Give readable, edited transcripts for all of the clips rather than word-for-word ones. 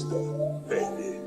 stuff, baby.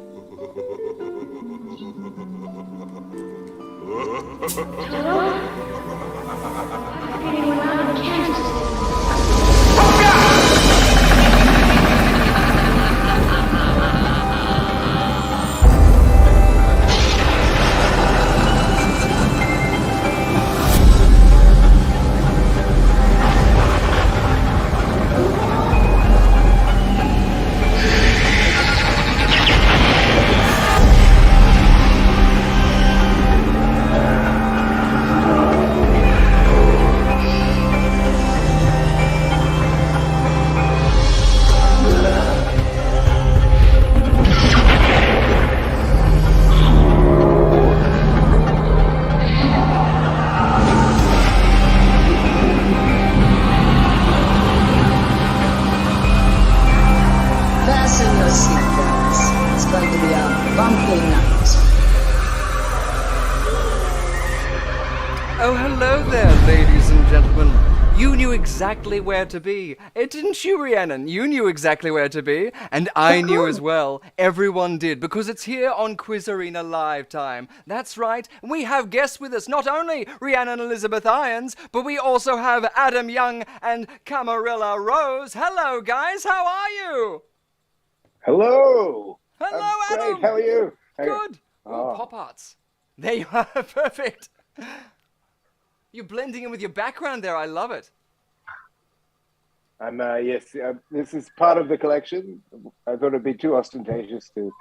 Fasten your seatbelts. It's going to be a bumpy night. Oh, hello there, ladies and gentlemen. You knew exactly where to be. Didn't you, Rhiannon? You knew exactly where to be. And I knew as well. Everyone did, because it's here on Quiz Arena Live time. That's right. We have guests with us. Not only Rhiannon Elizabeth Irons, but we also have Adam Young and Camarilla Rose. Hello, guys. How are you? Hello. Hello, I'm Adam. great. How are you? Good. Oh, pop arts. There you are. Perfect. You're blending in with your background there. I love it. I'm yes. This is part of the collection. I thought it'd be too ostentatious to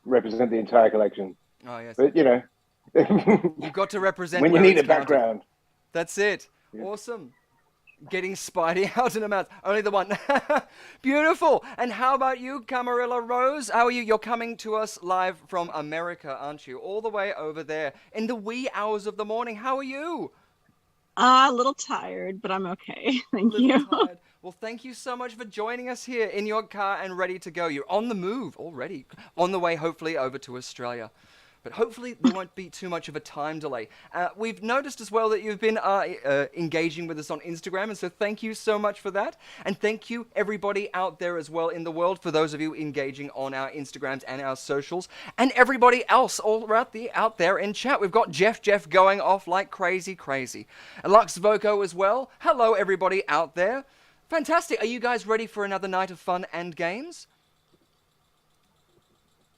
represent the entire collection. Oh, yes. But you know, You've got to represent when you where need it's a counted. background. That's it. Yeah. Awesome. Getting Spidey out in the mouth. Only the one. Beautiful. And how about you, Camarilla Rose? How are you? You're coming to us live from America, aren't you? All the way over there in the wee hours of the morning. How are you? A little tired, but I'm okay. Thank Little you. tired. Well, thank you so much for joining us here in your car and ready to go. You're on the move already. On the way, hopefully, over to Australia. But hopefully there won't be too much of a time delay. We've noticed as well that you've been engaging with us on Instagram, and so thank you so much for that. And thank you everybody out there as well in the world, for those of you engaging on our Instagrams and our socials, and everybody else all out there in chat. We've got Jeff going off like crazy. Lux Voco as well. Hello everybody out there. Fantastic. Are you guys ready for another night of fun and games?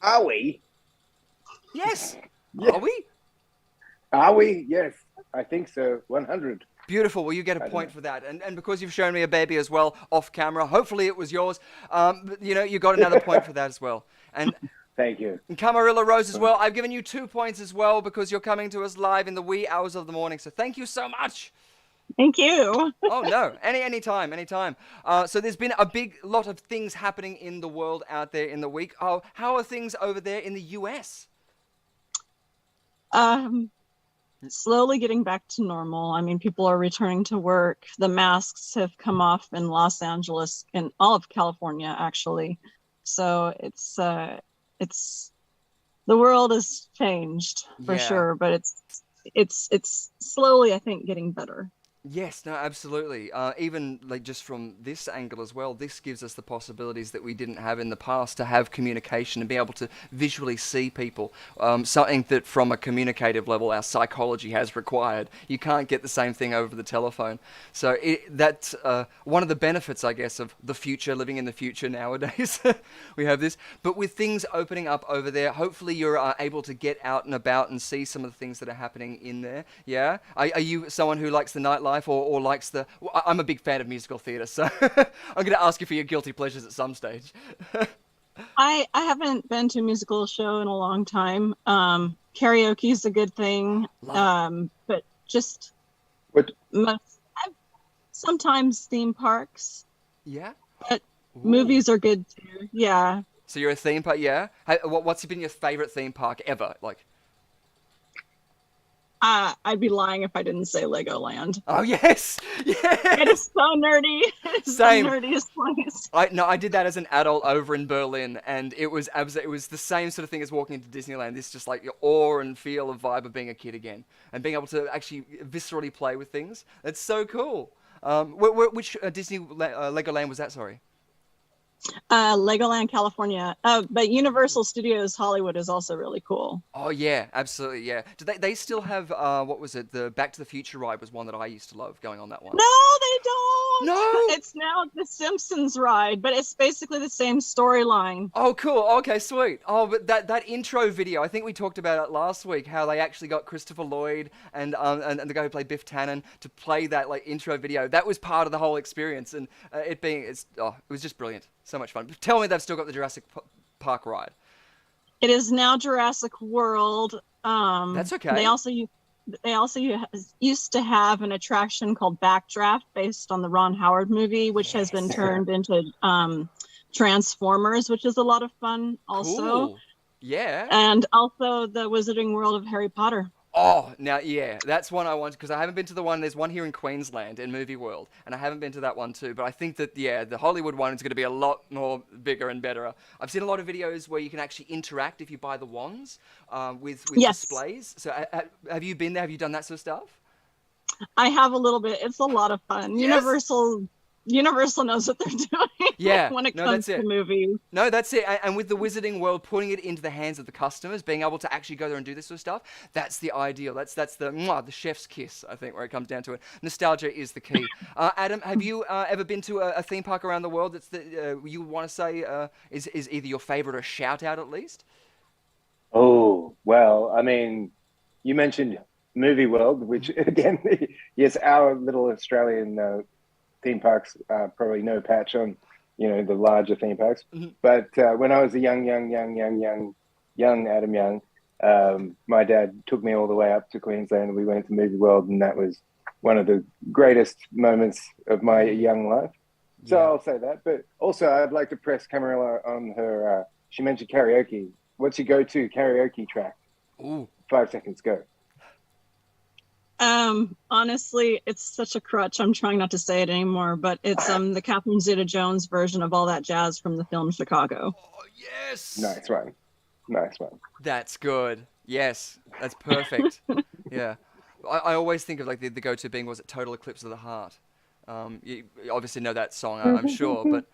Are we? Yes. Yeah. Are we? Are we? Yes, I think so. 100. Beautiful. Well, you get a point for that. And because you've shown me a baby as well off camera, hopefully it was yours. But, you know, you got another point for that as well. And Thank you. Camarilla Rose as well. I've given you 2 points as well because you're coming to us live in the wee hours of the morning. So thank you so much. Thank you. Oh, no. Anytime. So there's been a big lot of things happening in the world out there in the week. Oh, how are things over there in the US? Slowly getting back to normal. I mean, people are returning to work. The masks have come off in Los Angeles and all of California, actually. So it's the world has changed for sure, but it's slowly, I think, getting better. Yes, no, absolutely. Even like just from this angle as well, this gives us the possibilities that we didn't have in the past to have communication and be able to visually see people. Something that from a communicative level our psychology has required. You can't get the same thing over the telephone. So that's one of the benefits, I guess, of the future, living in the future nowadays. We have this. But with things opening up over there, hopefully you're able to get out and about and see some of the things that are happening in there. Yeah? Are you someone who likes the nightlife? Or likes the... I'm a big fan of musical theatre, so I'm going to ask you for your guilty pleasures at some stage. I haven't been to a musical show in a long time. Karaoke is a good thing, but just sometimes theme parks. Yeah? But movies are good too, yeah. So you're a theme park, yeah? What's been your favourite theme park ever? Like... I'd be lying if I didn't say Legoland. Oh, yes! It is so nerdy. It's Same. the nerdiest place. I did that as an adult over in Berlin, and it was the same sort of thing as walking into Disneyland. This just like your awe and feel of vibe of being a kid again, and being able to actually viscerally play with things. It's so cool. Which Disney Legoland was that, sorry? Legoland, California. But Universal Studios Hollywood is also really cool. Oh yeah, absolutely, yeah. Do they still have what was it? The Back to the Future ride was one that I used to love going on that one. No, they don't. No. It's now the Simpsons ride, but it's basically the same storyline. Oh, cool. Okay, sweet. Oh, but that intro video, I think we talked about it last week, how they actually got Christopher Lloyd and the guy who played Biff Tannen to play that like intro video. That was part of the whole experience, and it was just brilliant. So much fun. Tell me they've still got the Jurassic Park ride. It is now Jurassic World. That's okay. They also used to have an attraction called Backdraft based on the Ron Howard movie, which has been turned into Transformers, which is a lot of fun also. Cool. Yeah. And also the Wizarding World of Harry Potter. Oh, now, yeah, that's one I want, because I haven't been to the one, there's one here in Queensland, in Movie World, and I haven't been to that one too, but I think that, yeah, the Hollywood one is going to be a lot more bigger and better. I've seen a lot of videos where you can actually interact if you buy the wands with displays. So have you been there? Have you done that sort of stuff? I have a little bit. It's a lot of fun. Yes. Universal knows what they're doing. Yeah, when it comes to movies. No, that's it. And with the Wizarding World, putting it into the hands of the customers, being able to actually go there and do this sort of stuff, that's the ideal. That's the chef's kiss, I think, where it comes down to it. Nostalgia is the key. Adam, have you ever been to a theme park around the world that's you want to say is either your favorite or a shout out at least? Oh, well, I mean, you mentioned Movie World, which again, yes, our little Australian theme parks probably no patch on, the larger theme parks. Mm-hmm. But when I was a young Adam Young, my dad took me all the way up to Queensland and we went to Movie World, and that was one of the greatest moments of my young life. So yeah. I'll say that. But also I'd like to press Camarilla on her, she mentioned karaoke. What's your go-to karaoke track? Ooh. 5 seconds, go. Honestly, it's such a crutch. I'm trying not to say it anymore, but it's the Catherine Zeta-Jones version of All That Jazz from the film Chicago. Oh, yes. Nice one. That's good. Yes, that's perfect. Yeah. I always think of like the go-to being, was it Total Eclipse of the Heart? You obviously know that song, I'm sure, but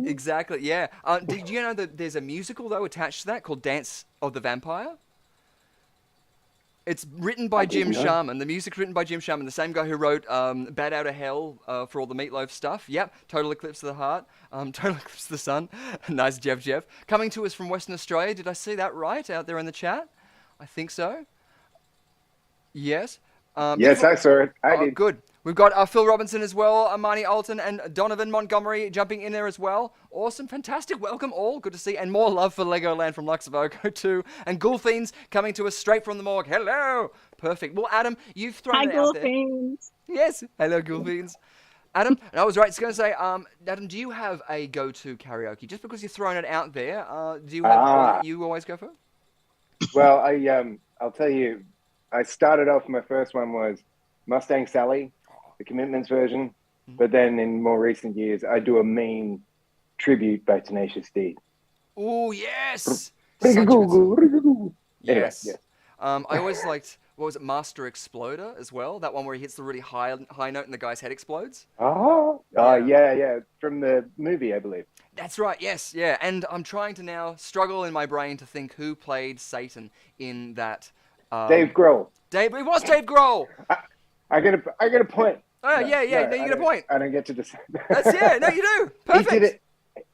exactly, yeah. Did you know that there's a musical though attached to that called Dance of the Vampire? It's written by Jim Sharman. The music's written by Jim Sharman, the same guy who wrote Bad Out of Hell for all the Meatloaf stuff. Yep, Total Eclipse of the Heart, Total Eclipse of the Sun. Nice, Jeff. Coming to us from Western Australia. Did I see that right out there in the chat? I think so. Yes. Yes, I saw it. I did. Good. We've got Phil Robinson as well, Marnie Alton and Donovan Montgomery jumping in there as well. Awesome, fantastic. Welcome all. Good to see. And more love for Legoland from Luxavogo too. And Ghoul Fiends coming to us straight from the morgue. Hello. Perfect. Well, Adam, you've thrown it out there. Hi, Ghoul Fiends. Yes. Hello, Ghoul Fiends. Adam, and I was right. It's going to say, Adam, do you have a go-to karaoke? Just because you're throwing it out there, do you have one that you always go for? Well, I'll tell you, I started off, my first one was Mustang Sally, the Commitments version. But then in more recent years, I do a mean tribute by Tenacious D. Oh, yes. Yes. I always liked, what was it, Master Exploder as well? That one where he hits the really high note and the guy's head explodes. Yeah. From the movie, I believe. That's right, yes, yeah. And I'm trying to now struggle in my brain to think who played Satan in that. Dave Grohl. It was Dave Grohl. I get a point. Oh, yeah, no, you get a point. I don't get to decide. No, you do. Perfect.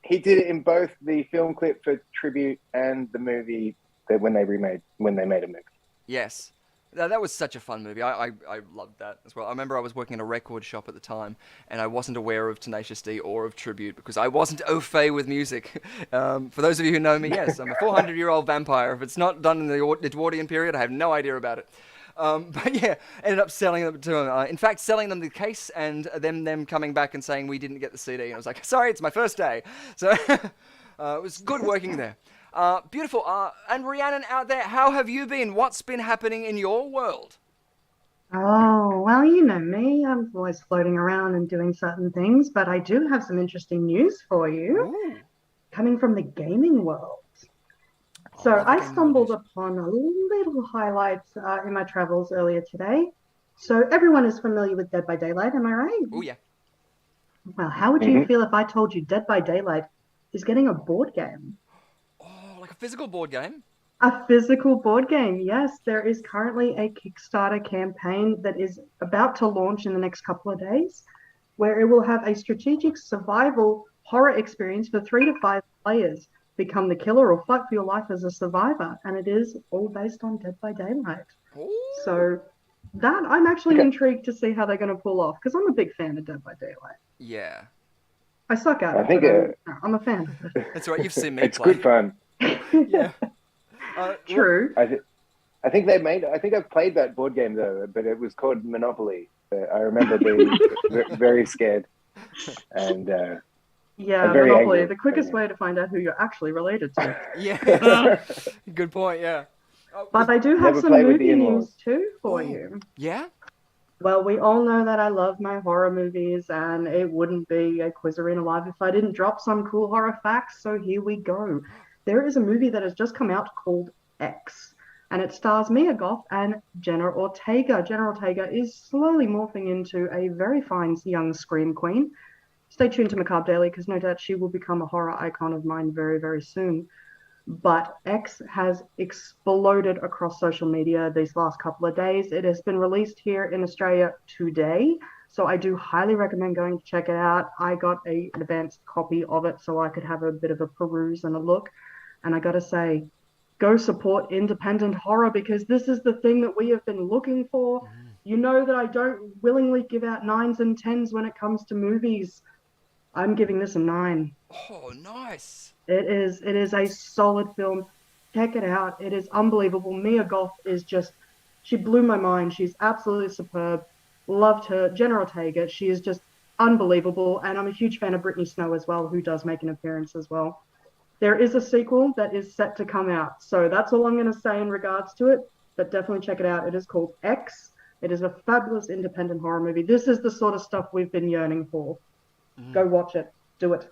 He did it in both the film clip for tribute and the movie that when they made a movie. Yes. That was such a fun movie. I loved that as well. I remember I was working in a record shop at the time, and I wasn't aware of Tenacious D or of Tribute because I wasn't au fait with music. For those of you who know me, yes, I'm a 400-year-old vampire. If it's not done in the Edwardian period, I have no idea about it. But yeah, ended up selling them to them. In fact, selling them the case and them coming back and saying we didn't get the CD. And I was like, sorry, it's my first day. So it was good working there. Beautiful. And Rhiannon out there, how have you been? What's been happening in your world? Oh, well, you know me. I'm always floating around and doing certain things, but I do have some interesting news for you. Ooh. Coming from the gaming world. So I stumbled upon a little highlights in my travels earlier today. So everyone is familiar with Dead by Daylight, am I right? Oh, yeah. Well, how would you feel if I told you Dead by Daylight is getting a board game. Oh, like a physical board game? A physical board game, yes. There is currently a Kickstarter campaign that is about to launch in the next couple of days, where it will have a strategic survival horror experience for 3 to 5 players. Become the killer or fight for your life as a survivor, and it is all based on Dead by Daylight. Ooh. So that I'm actually intrigued to see how they're going to pull off, because I'm a big fan of Dead by Daylight. Yeah. I suck at it. think but I'm a fan of it. That's right. You've seen me It's play. good fun. Yeah. True. I think I've played that board game though, but it was called Monopoly. I remember being very scared, and Yeah, very Monopoly, angry. the quickest way to find out who you're actually related to. Yeah. Good point. Yeah. But I do have Never some play with the movie in-laws. news too for you. Yeah. Well, we all know that I love my horror movies, and it wouldn't be a QUIZarenaLIVE if I didn't drop some cool horror facts, so here we go. There is a movie that has just come out called X, and it stars Mia Goth and Jenna Ortega. Jenna Ortega is slowly morphing into a very fine young scream queen. Stay tuned to Macabre Daily, because no doubt she will become a horror icon of mine very, very soon. But X has exploded across social media these last couple of days. It has been released here in Australia today, so I do highly recommend going to check it out. I got an advanced copy of it so I could have a bit of a peruse and a look. And I got to say, go support independent horror, because this is the thing that we have been looking for. You know that I don't willingly give out 9s and 10s when it comes to movies. I'm giving this a 9. Oh, nice. It is a solid film. Check it out. It is unbelievable. Mia Goth is just, she blew my mind. She's absolutely superb. Loved her. Jenna Ortega, she is just unbelievable. And I'm a huge fan of Brittany Snow as well, who does make an appearance as well. There is a sequel that is set to come out. So that's all I'm going to say in regards to it. But definitely check it out. It is called X. It is a fabulous independent horror movie. This is the sort of stuff we've been yearning for. Go watch it. Do it.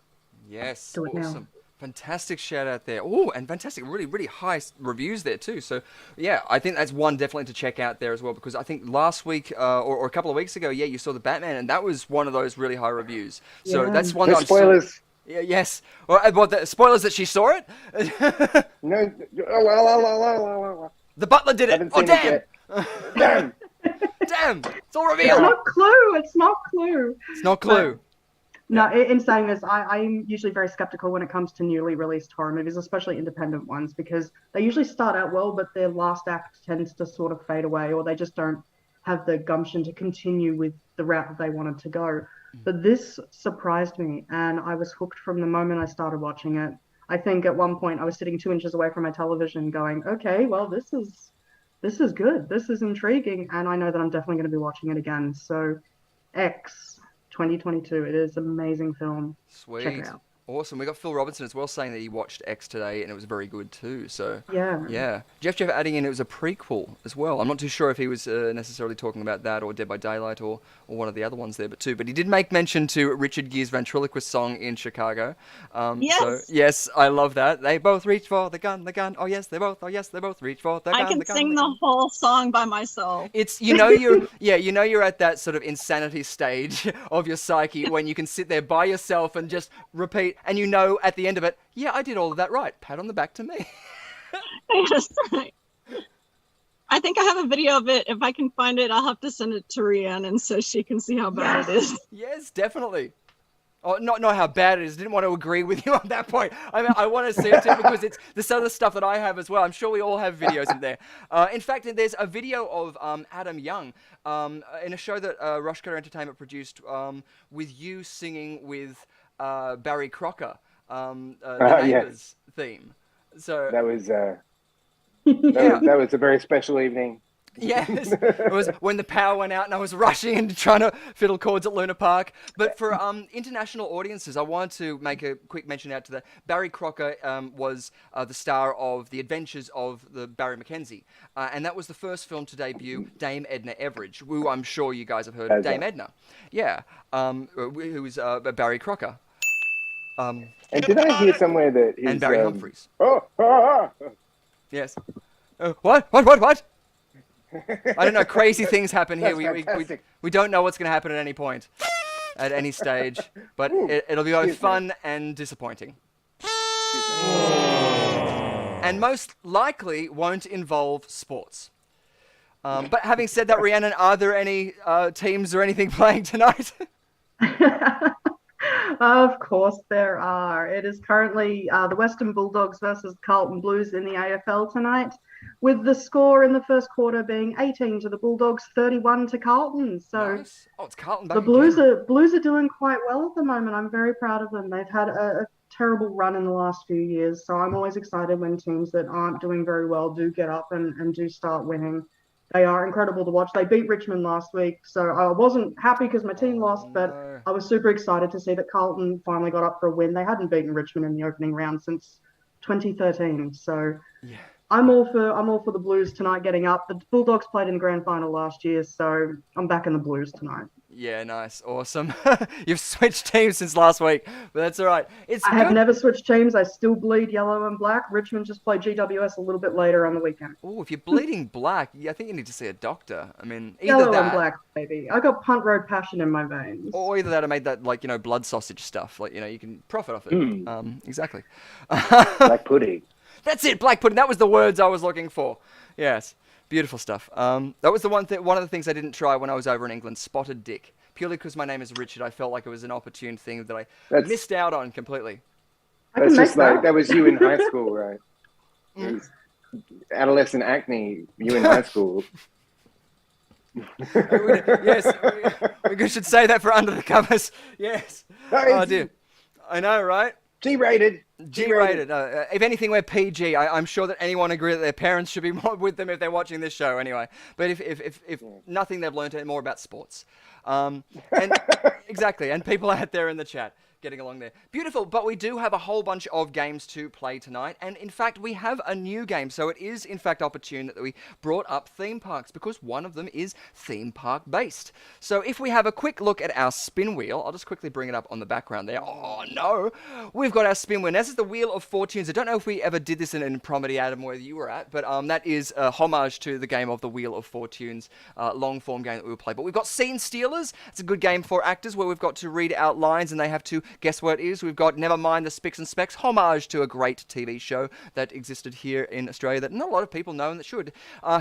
Yes. Do it now. Awesome. Fantastic shout out there. Oh, and fantastic, really, really high reviews there too. So, yeah, I think that's one definitely to check out there as well, because I think last week or a couple of weeks ago, yeah, you saw the Batman, and that was one of those really high reviews. So Yeah. that's one No that I'm spoilers. Yeah, yes. What the spoilers that she saw it? No. The butler did it. Haven't Oh, seen it damn. yet. Damn. Damn. It's all It's revealed. not Clue. It's not Clue. It's not Clue. No, in saying this, I'm usually very skeptical when it comes to newly released horror movies, especially independent ones, because they usually start out well, but their last act tends to sort of fade away, or they just don't have the gumption to continue with the route that they wanted to go. But this surprised me, and I was hooked from the moment I started watching it. I think at one point I was sitting 2 inches away from my television going, okay, well, this is good. This is intriguing, and I know that I'm definitely going to be watching it again. So X 2022. It is an amazing film. Sweet. Check it out. Awesome. We got Phil Robertson as well saying that he watched X today and it was very good too. So Yeah. yeah. Jeff adding in it was a prequel as well. I'm not too sure if he was necessarily talking about that or Dead by Daylight or one of the other ones there, but he did make mention to Richard Gere's ventriloquist song in Chicago. Yes. So yes, I love that. They both reach for the gun. Oh yes, they both reach for the gun. I can the gun, sing the the gun. whole song by myself. It's you're at that sort of insanity stage of your psyche when you can sit there by yourself and just repeat, and you know at the end of it, yeah, I did all of that right. Pat on the back to me. I think I have a video of it. If I can find it, I'll have to send it to Rhiannon so she can see how bad it is. Yes, definitely. Oh, not how bad it is. Didn't want to agree with you on that point. I mean, I want to see it too because it's the sort of stuff that I have as well. I'm sure we all have videos in there. In fact, there's a video of Adam Young in a show that Rushcutter Entertainment produced with you singing with Barry Crocker, the Neighbours theme. So That was yeah. that was a very special evening. Yes, it was when the power went out and I was rushing and trying to fiddle chords at Luna Park. But for international audiences, I wanted to make a quick mention out to that. Barry Crocker was the star of The Adventures of the Barry Mackenzie. And that was the first film to debut Dame Edna Everage, who I'm sure you guys have heard of. Dame Edna. Yeah, who was Barry Crocker. And did I hear somewhere that his, And Barry Humphries. Yes. What? I don't know. Crazy things happen here. We don't know what's going to happen at any point, at any stage. But it'll be both fun and disappointing. And most likely won't involve sports. But having said that, Rhiannon, are there any teams or anything playing tonight? Of course there are. It is currently the Western Bulldogs versus Carlton Blues in the AFL tonight, with the score in the first quarter being 18 to the Bulldogs, 31 to Carlton. So Nice. Oh, it's Carlton back the Blues again. are doing quite well at the moment. I'm very proud of them. They've had a terrible run in the last few years, so I'm always excited when teams that aren't doing very well do get up and do start winning. They are incredible to watch. They beat Richmond last week, so I wasn't happy because my team lost, but no. I was super excited to see that Carlton finally got up for a win. They hadn't beaten Richmond in the opening round since 2013, so Yeah. I'm all for the Blues tonight getting up. The Bulldogs played in the grand final last year, so I'm back in the Blues tonight. Yeah, nice. Awesome. You've switched teams since last week, but that's all right. I have never switched teams. I still bleed yellow and black. Richmond just played GWS a little bit later on the weekend. Oh, if you're bleeding black, I think you need to see a doctor. I mean, either Yellow that, and black, baby. I got punt road passion in my veins. or either that, or made that blood sausage stuff. You can profit off it. Exactly. Black pudding. That's it, black pudding. That was the words I was looking for. Yes, beautiful stuff. That was one of the things I didn't try when I was over in England. Spotted dick. Purely because my name is Richard, I felt like it was an opportune thing that I missed out on completely. That's just like that was you in high school, right? It was adolescent acne. You in high school. Yes, we should say that for Under the Covers. Yes. Oh dear. I know, right? G-rated. G-rated. If anything, we're PG. I'm sure that anyone agree that their parents should be more with them if they're watching this show anyway. But if nothing, they've learned more about sports. And exactly. And people out there in the chat getting along there. Beautiful. But we do have a whole bunch of games to play tonight. And in fact, we have a new game. So it is, in fact, opportune that we brought up theme parks because one of them is theme park based. So if we have a quick look at our spin wheel, I'll just quickly bring it up on the background there. Oh, no. We've got our spin wheel. Now, this is the Wheel of Fortunes. I don't know if we ever did this in Promedy, Adam, where you were at, but that is a homage to the game of the Wheel of Fortunes, long form game that we will play. But we've got Scene Stealers. It's a good game for actors where we've got to read out lines and they have to guess what it is. We've got Never Mind the Spicks and Specks, homage to a great TV show that existed here in Australia that not a lot of people know and that should.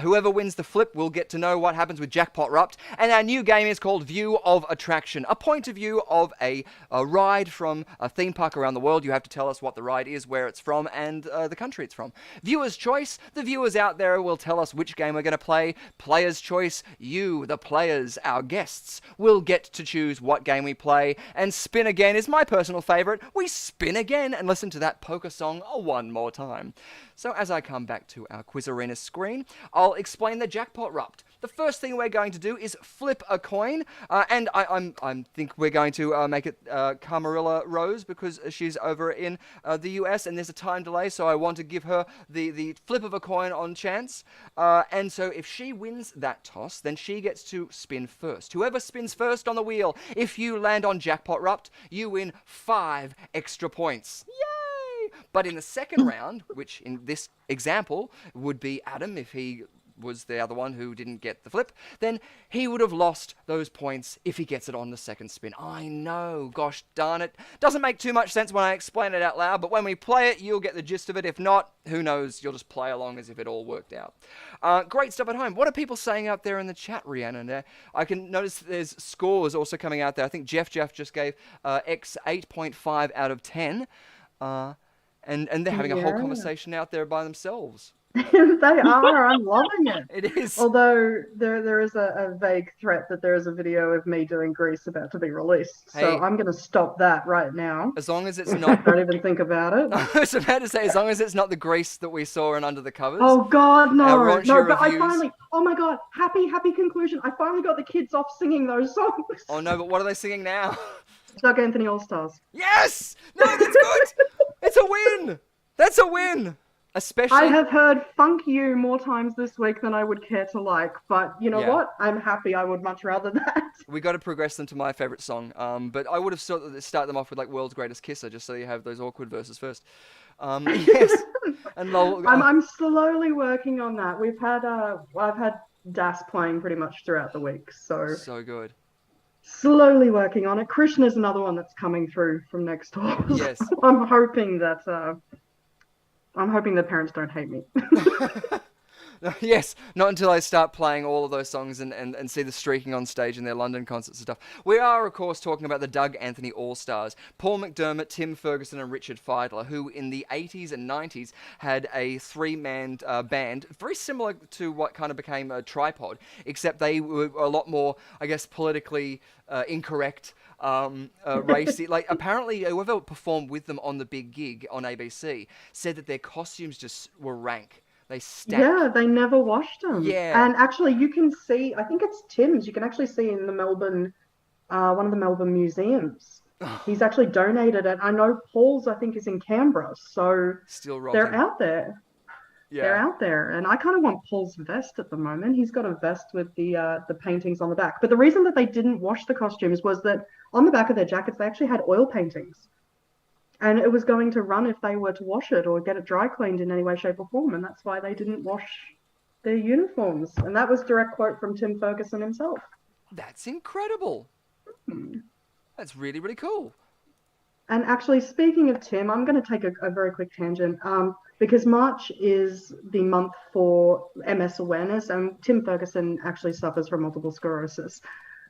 Whoever wins the flip will get to know what happens with Jackpot Rupt. And our new game is called View of Attraction, a point of view of a ride from a theme park around the world. You have to tell us what the ride is, where it's from, and the country it's from. Viewer's choice, the viewers out there will tell us which game we're going to play. Player's choice, you, the players, our guests, will get to choose what game we play. And Spin Again is my personal favorite. We spin again and listen to that poker song one more time. So as I come back to our Quiz Arena screen, I'll explain the Jackpot Rupt. The first thing we're going to do is flip a coin, and I think we're going to make it Camarilla Rose because she's over in the US and there's a time delay, so I want to give her the flip of a coin on chance. And so if she wins that toss, then she gets to spin first. Whoever spins first on the wheel, if you land on Jackpot Rupt, you win 5 extra points. Yay! But in the second round, which in this example would be Adam if he was the other one who didn't get the flip, then he would have lost those points if he gets it on the second spin. I know, gosh darn it. Doesn't make too much sense when I explain it out loud, but when we play it, you'll get the gist of it. If not, who knows, you'll just play along as if it all worked out. Great stuff at home. What are people saying out there in the chat, Rhiannon? I can notice there's scores also coming out there. I think Jeff just gave X 8.5 out of 10. And they're having a whole conversation out there by themselves. They are. I'm loving it. It is. Although there is a vague threat that there is a video of me doing Grease about to be released. So Hey. I'm going to stop that right now. As long as it's not... Don't even think about it. I was about to say, as long as it's not the Grease that we saw in Under the Covers. Oh God, no. Our raunchy No, but I reviews. finally, oh my God, happy conclusion. I finally got the kids off singing those songs. Oh no, but what are they singing now? Doug Anthony All-Stars. Yes! No, that's good! It's a win! That's a win! Especially... I have heard Funk You more times this week than I would care to like, but you know what? I'm happy. I would much rather that. We got to progress them to my favorite song. But I would have start them off with like World's Greatest Kisser, just so you have those awkward verses first. Yes. And I'm slowly working on that. I've had Das playing pretty much throughout the week, so so good. Slowly working on it. Krishna's another one that's coming through from next door. Yes. I'm hoping that parents don't hate me. Yes, not until I start playing all of those songs and see the streaking on stage in their London concerts and stuff. We are, of course, talking about the Doug Anthony All-Stars. Paul McDermott, Tim Ferguson, and Richard Feidler, who in the 80s and 90s had a three-man band, very similar to what kind of became a Tripod, except they were a lot more, I guess, politically incorrect, racy. Like, apparently, whoever performed with them on the big gig on ABC said that their costumes just were rank. They stank. Yeah, they never washed them. Yeah. And actually, you can see, I think it's Tim's, you can actually see in the Melbourne, one of the Melbourne museums. He's actually donated it. I know Paul's, I think, is in Canberra. So Still rocking. they're out there. Yeah. They're out there. And I kind of want Paul's vest at the moment. He's got a vest with the paintings on the back. But the reason that they didn't wash the costumes was that on the back of their jackets, they actually had oil paintings. And it was going to run if they were to wash it or get it dry cleaned in any way, shape, or form. And that's why they didn't wash their uniforms. And that was a direct quote from Tim Ferguson himself. That's incredible. That's really, really cool. And actually, speaking of Tim, I'm going to take a very quick tangent because March is the month for MS awareness, and Tim Ferguson actually suffers from multiple sclerosis.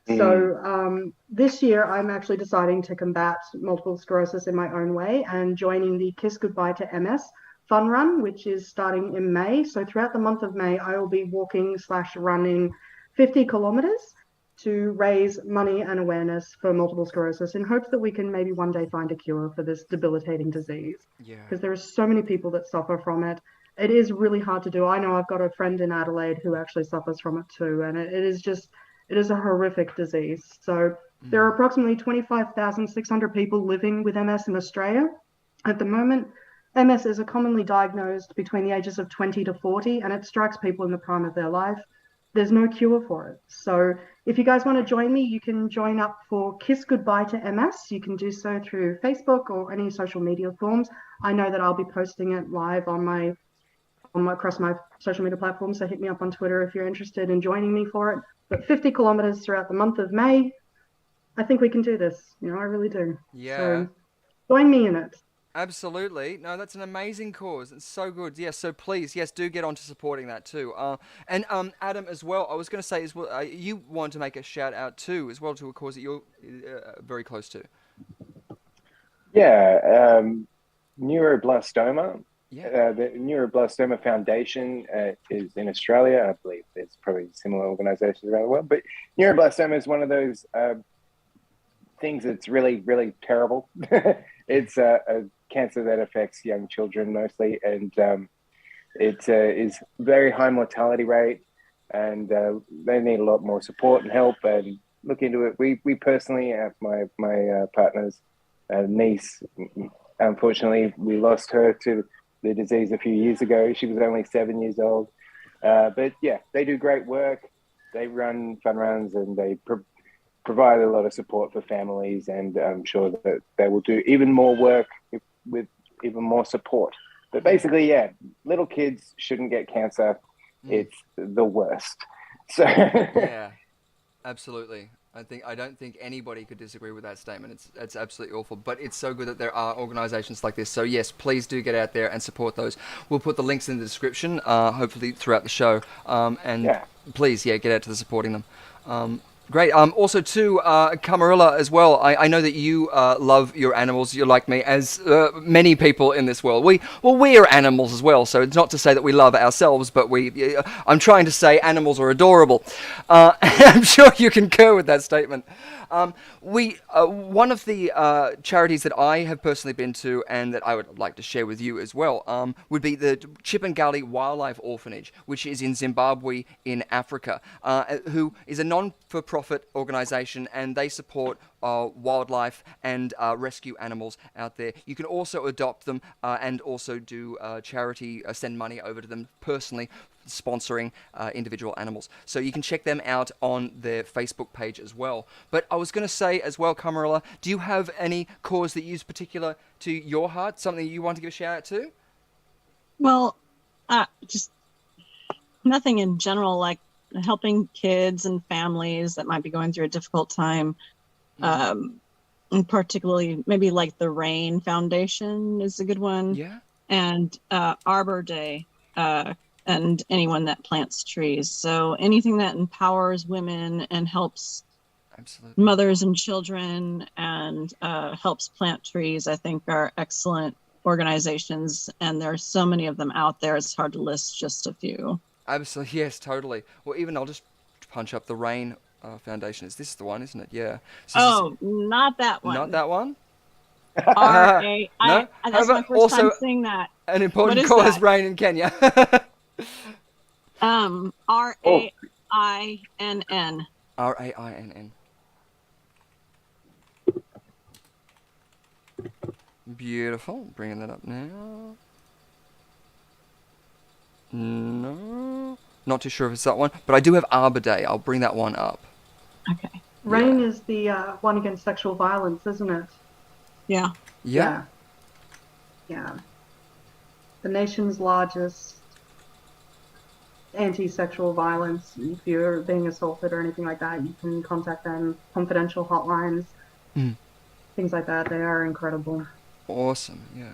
So this year, I'm actually deciding to combat multiple sclerosis in my own way and joining the Kiss Goodbye to MS fun run, which is starting in May. So throughout the month of May, I will be walking/running 50 kilometers to raise money and awareness for multiple sclerosis in hopes that we can maybe one day find a cure for this debilitating disease. Yeah. Because there are so many people that suffer from it. It is really hard to do. I know I've got a friend in Adelaide who actually suffers from it too. And it is a horrific disease. So there are approximately 25,600 people living with MS in Australia. At the moment, MS is commonly diagnosed between the ages of 20 to 40, and it strikes people in the prime of their life. There's no cure for it. So if you guys want to join me, you can join up for Kiss Goodbye to MS. You can do so through Facebook or any social media forms. I know that I'll be posting it live across my social media platforms. So hit me up on Twitter if you're interested in joining me for it. But 50 kilometers throughout the month of May, I think we can do this. I really do. Yeah. So join me in it. Absolutely. No, that's an amazing cause. It's so good. Yes, so please, yes, do get on to supporting that too. And Adam, as well, I was going to say as well, you want to make a shout out too, as well, to a cause that you're very close to. Yeah, neuroblastoma. Yeah. The Neuroblastoma Foundation is in Australia. I believe there's probably similar organizations around the world. But neuroblastoma is one of those things that's really, really terrible. It's a cancer that affects young children mostly. And it is very high mortality rate. And they need a lot more support and help and look into it. We personally have my partner's niece. Unfortunately, we lost her to the disease a few years ago. She was only 7 years old. But yeah, they do great work. They run fun runs and they provide a lot of support for families. And I'm sure that they will do even more work with even more support. But basically, yeah, little kids shouldn't get cancer. It's the worst. So Yeah, absolutely. I don't think anybody could disagree with that statement. It's absolutely awful, but it's so good that there are organisations like this. So yes, please do get out there and support those. We'll put the links in the description, hopefully throughout the show. Please, get out to the supporting them. Great. Also, too, Camarilla as well. I know that you love your animals. You're like me, as many people in this world. We are animals as well. So it's not to say that we love ourselves, but I'm trying to say animals are adorable. I'm sure you concur with that statement. One of the charities that I have personally been to and that I would like to share with you as well would be the Chipangali Wildlife Orphanage, which is in Zimbabwe in Africa, who is a non-for-profit organisation, and they support wildlife and rescue animals out there. You can also adopt them and also do charity, send money over to them personally, sponsoring individual animals. So you can check them out on their Facebook page as well. But I was going to say as well, Camarilla, do you have any cause that is particular to your heart, something you want to give a shout out to? Well, just nothing in general. Like helping kids and families that might be going through a difficult time. And particularly maybe like the Rain Foundation is a good one. Yeah. And Arbor Day, and anyone that plants trees. So anything that empowers women and helps Absolutely. mothers and children and helps plant trees, I think are excellent organizations. And there are so many of them out there. It's hard to list just a few. Absolutely. Yes, totally. Well, even I'll just punch up the Rain Foundation. Is this the one, isn't it? Yeah. So Not that one. not that one? R-A. No? That's How my about first time saying that. An important What is cause, that? Rain in Kenya. R-A-I-N-N. RAINN. Beautiful. Bringing that up now. No. Not too sure if it's that one, but I do have Arbor Day. I'll bring that one up. Okay. Rain is the one against sexual violence, isn't it? Yeah. Yeah. Yeah. The nation's largest anti-sexual violence. If you're being assaulted or anything like that, you can contact them. Confidential hotlines, things like that. They are incredible. Awesome. Yeah.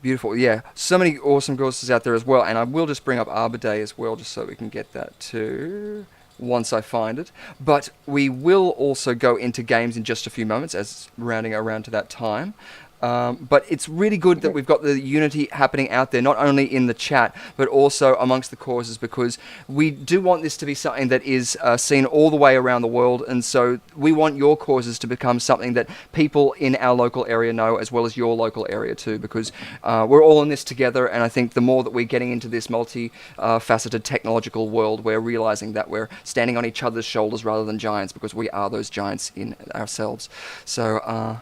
Beautiful. Yeah. So many awesome courses out there as well. And I will just bring up Arbor Day as well, just so we can get that too, once I find it. But we will also go into games in just a few moments, as rounding around to that time. But it's really good that we've got the unity happening out there, not only in the chat, but also amongst the causes, because we do want this to be something that is seen all the way around the world. And so we want your causes to become something that people in our local area know, as well as your local area too, because we're all in this together. And I think the more that we're getting into this multi-faceted technological world, we're realizing that we're standing on each other's shoulders rather than giants, because we are those giants in ourselves. So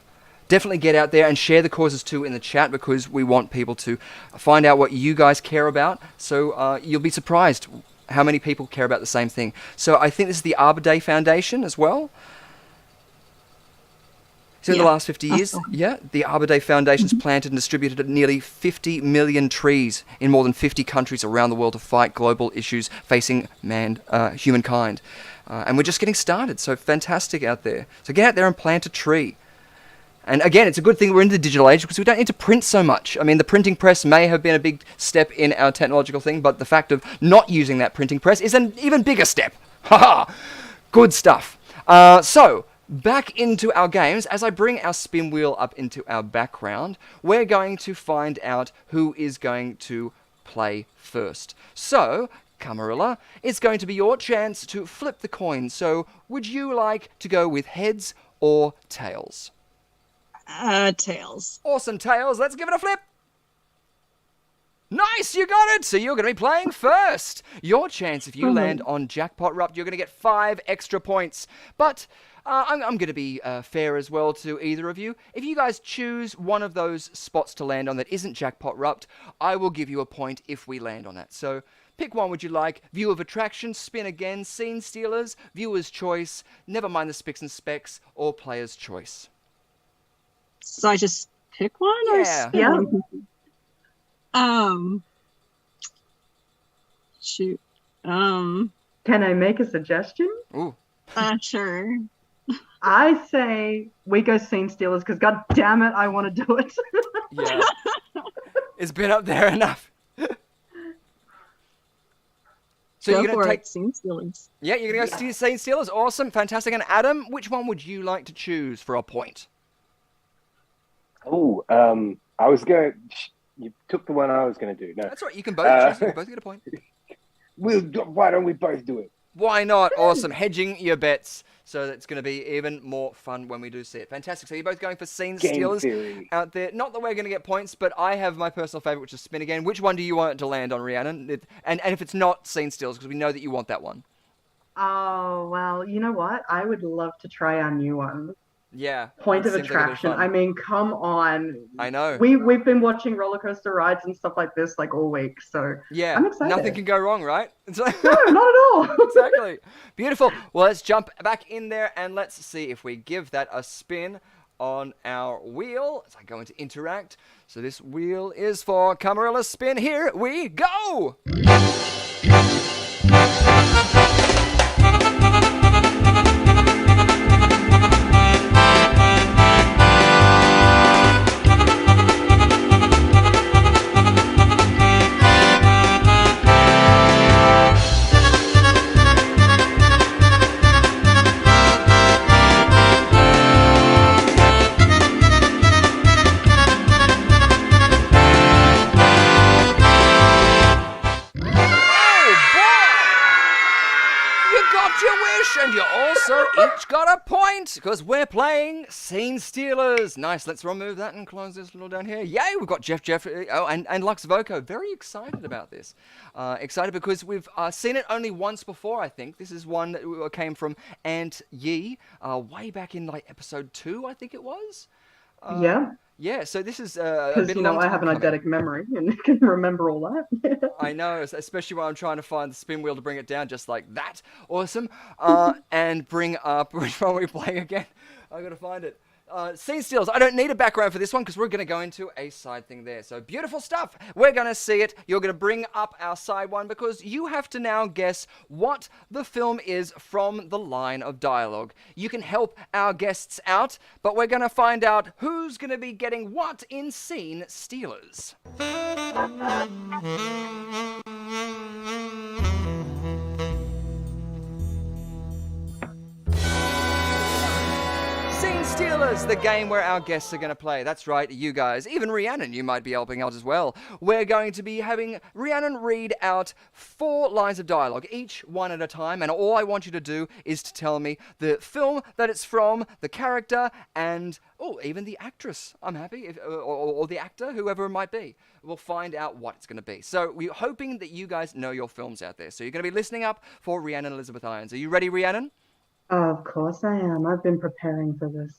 definitely get out there and share the causes too in the chat, because we want people to find out what you guys care about. So you'll be surprised how many people care about the same thing. So I think this is the Arbor Day Foundation as well. So in the last 50 years, the Arbor Day Foundation's planted and distributed nearly 50 million trees in more than 50 countries around the world to fight global issues facing humankind. And we're just getting started, so fantastic out there. So get out there and plant a tree. And again, it's a good thing we're in the digital age, because we don't need to print so much. I mean, the printing press may have been a big step in our technological thing, but the fact of not using that printing press is an even bigger step. Haha! Good stuff. So, back into our games. As I bring our spin wheel up into our background, we're going to find out who is going to play first. So, Camarilla, it's going to be your chance to flip the coin. So, would you like to go with heads or tails? Tails. Awesome, tails. Let's give it a flip. Nice, you got it. So you're going to be playing first. Your chance, if you land on Jackpot Rupt, you're going to get 5 extra points. But I'm going to be fair as well to either of you. If you guys choose one of those spots to land on that isn't Jackpot Rupt, I will give you a point if we land on that. So pick one would you like. View of Attraction, Spin Again, Scene Stealers, Viewer's Choice, Never Mind the Spicks and Specs, or Player's Choice. So I just pick one? Yeah. Yeah. Shoot. Can I make a suggestion? Ooh. Sure. I say we go Scene Stealers, because god damn it, I want to do it. Yeah. It's been up there enough. So Go you're going for to take... it, Scene Stealers. Yeah, you're going to go Scene Stealers. Awesome. Fantastic. And Adam, which one would you like to choose for a point? Oh, I was going to... You took the one I was going to do. No, that's right. You can both choose. You can both get a point. Why don't we both do it? Why not? Awesome. Hedging your bets. So it's going to be even more fun when we do see it. Fantastic. So you're both going for Scene Stealers out there. Not that we're going to get points, but I have my personal favorite, which is Spin Again. Which one do you want it to land on, Rhiannon? And if it's not Scene Stealers, because we know that you want that one. Oh, well, you know what? I would love to try our new one. Yeah. Point of Attraction. I mean, come on. I know. We've been watching roller coaster rides and stuff like this like all week, so yeah, I'm excited. Nothing can go wrong, right? No, not at all. Exactly. Beautiful. Well, let's jump back in there and let's see if we give that a spin on our wheel as I go into Interact. So this wheel is for Camarilla's spin. Here we go. And you also each got a point, because we're playing Scene Stealers. Nice, let's remove that and close this little down here. Yay, we've got Jeff, and Lux Voco. Very excited about this. Excited because we've seen it only once before, I think. This is one that came from Ant Yi, way back in like episode 2, I think it was. Yeah. Yeah, so this is because I have an eidetic memory and can remember all that. I know, especially when I'm trying to find the spin wheel to bring it down, just like that. Awesome. And bring up which one we play again. I gotta find it. Scene Stealers. I don't need a background for this one because we're going to go into a side thing there. So beautiful stuff. We're going to see it. You're going to bring up our side one because you have to now guess what the film is from the line of dialogue. You can help our guests out, but we're going to find out who's going to be getting what in Scene Stealers. Stealers, the game where our guests are going to play. That's right, you guys. Even Rhiannon, you might be helping out as well. We're going to be having Rhiannon read out 4 lines of dialogue, each one at a time, and all I want you to do is to tell me the film that it's from, the character, and, even the actress. I'm happy, or the actor, whoever it might be. We'll find out what it's going to be. So we're hoping that you guys know your films out there. So you're going to be listening up for Rhiannon Elizabeth Irons. Are you ready, Rhiannon? Of course I am. I've been preparing for this.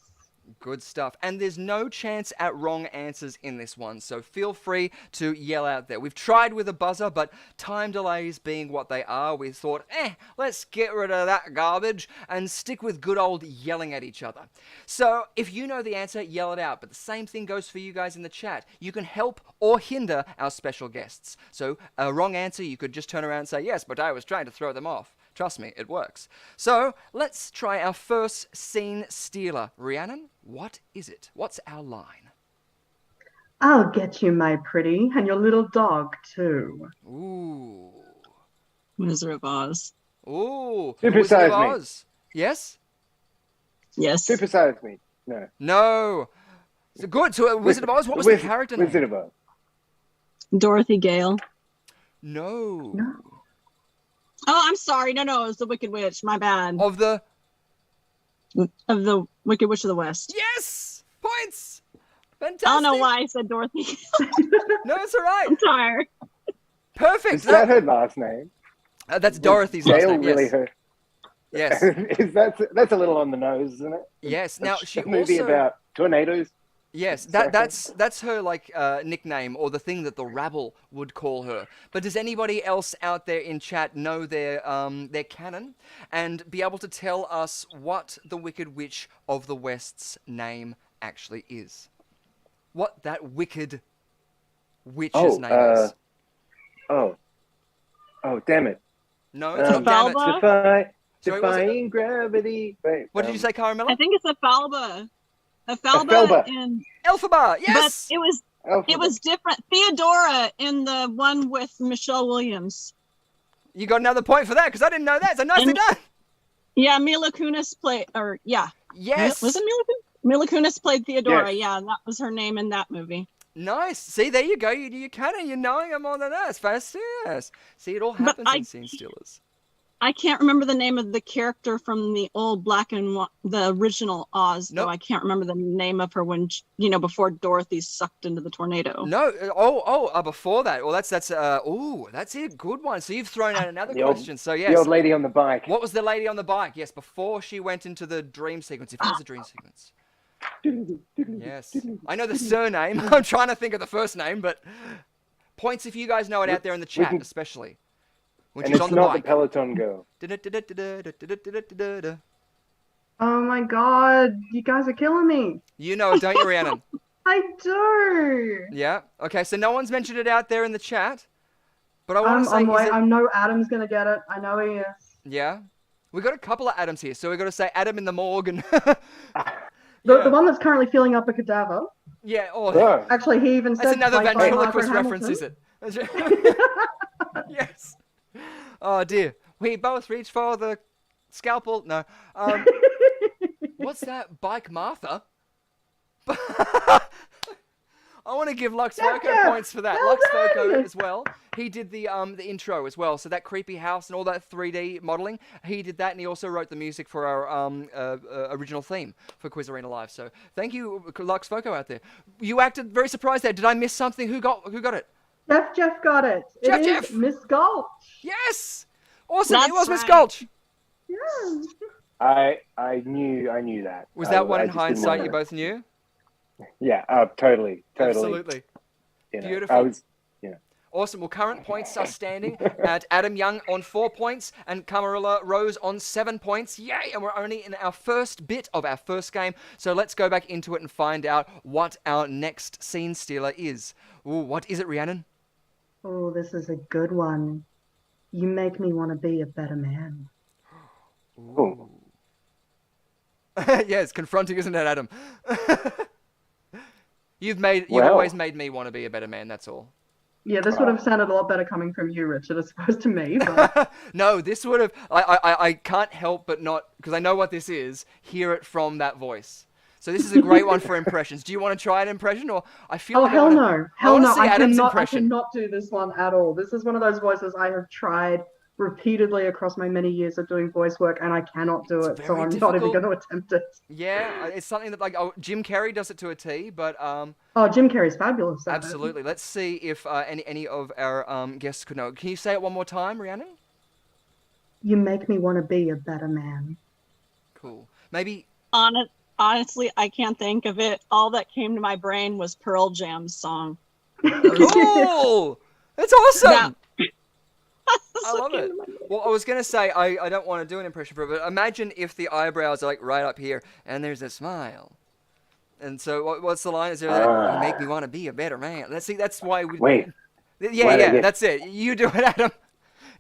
Good stuff. And there's no chance at wrong answers in this one, so feel free to yell out there. We've tried with a buzzer, but time delays being what they are, we thought, let's get rid of that garbage and stick with good old yelling at each other. So if you know the answer, yell it out. But the same thing goes for you guys in the chat. You can help or hinder our special guests. So a wrong answer, you could just turn around and say, yes, but I was trying to throw them off. Trust me, it works. So let's try our first scene stealer. Rhiannon, what is it? What's our line? I'll get you, my pretty, and your little dog, too. Ooh. Wizard of Oz. Ooh. Supersize Wizard of me. Oz. Yes? Yes. Supersize me. No. No. So good. So Wizard of Oz, what was the character name? Wizard of Oz. Dorothy Gale. No. Oh, I'm sorry. No, it was the Wicked Witch. My bad. Of the Wicked Witch of the West. Yes! Points! Fantastic. I don't know why I said Dorothy. No, it's all right. I'm tired. Perfect. Is that her last name? That's Dorothy's last Gale name. really Yes. her. Yes. That's a little on the nose, isn't it? Yes. Now she a movie also about tornadoes. yes, that's her like nickname or the thing that the rabble would call her. But does anybody else out there in chat know their canon and be able to tell us what the Wicked Witch of the West's name actually is? What that wicked witch's name is? Oh, damn it! No, it's not damn it. Falba? Sorry, Defying gravity. Wait, What did you say, Caramella? I think it's a Falba. Falba. And Elphaba, yes! but it was different. Theodora in the one with Michelle Williams. You got another point for that because I didn't know that. So nicely done. Yeah, Mila Kunis played, Yes. Was it Mila Kunis? Mila Kunis played Theodora. Yes. Yeah, that was her name in that movie. Nice. See, there you go. You kind of, you're knowing them more than us. Fast. Yes. See, it all But happens in Scene Stealers. I can't remember the name of the character from the old black and white, the original Oz. Nope. Though I can't remember the name of her when before Dorothy sucked into the tornado. No. Before that. Well, that's a good one. So you've thrown out another question. So yes. The old lady on the bike. What was the lady on the bike? Yes, before she went into the dream sequence. If it was a dream sequence. Yes. I know the surname. I'm trying to think of the first name, but points if you guys know it out there in the chat, especially. When And she's it's on the not bike. the Peloton girl. Oh my god, you guys are killing me. You know it, don't you, Rhiannon? I do. Yeah. Okay, so no one's mentioned it out there in the chat. But I want to say, I know Adam's gonna get it. I know he is. yeah. We got a couple of Adams here, so we got to say Adam in the morgue and The one that's currently filling up a cadaver. yeah. Oh. Actually, he even said That's another played by ventriloquist Margaret reference, is Hamilton. it? Yes. Oh dear. We both reached for the scalpel. No. What's that? Bike Martha? I want to give Lux Jeff, Foco points for that. well Lux Foco done. as well. He did the intro as well. So that creepy house and all that 3D modeling, he did that, and he also wrote the music for our original theme for Quiz Arena Live. So thank you, Lux Foco out there. You acted very surprised there. Did I miss something? Who got it? Jeff got it. Jeff, It is Jeff. Miss Gulch. Yes. Awesome. It That's was Miss right. Gulch. Yeah. I knew that. Was that one I in just didn't hindsight wanna- you both knew? Yeah, totally. Absolutely. You know, Beautiful. I was, Awesome. Well, current points are standing at Adam Young on 4 points and Camarilla Rose on 7 points. Yay! And we're only in our first bit of our first game. So let's go back into it and find out what our next scene stealer is. Ooh, what is it, Rhiannon? Oh, this is a good one. You make me want to be a better man. Ooh. Yeah, it's confronting, isn't it, Adam? You've Well. always made me want to be a better man, that's all. Yeah, this would have sounded a lot better coming from you, Richard, as opposed to me. But No, this would have... I can't help but not, because I know what this is, hear it from that voice. So this is a great one for impressions. Do you want to try an impression, or I feel oh, like hell no. I Hell wanna no. see I Adam's impression. cannot do this one at all. This is one of those voices I have tried repeatedly across my many years of doing voice work, and I cannot do It's it. So very I'm not even difficult. going to attempt it. Yeah, it's something that Jim Carrey does it to a T, but Oh, Jim Carrey's fabulous at it. absolutely. Let's see if any of our guests could know. Can you say it one more time, Rhiannon? You make me want to be a better man. Cool. Maybe. Honestly, I can't think of it. All that came to my brain was Pearl Jam's song. Cool. That's awesome. That- I love it. Well, I was going to say, I don't want to do an impression for it, but imagine if the eyebrows are like right up here and there's a smile. And so what's the line? Is there that, you make me want to be a better man. That's why we... Wait. Yeah, that's it. You do it, Adam.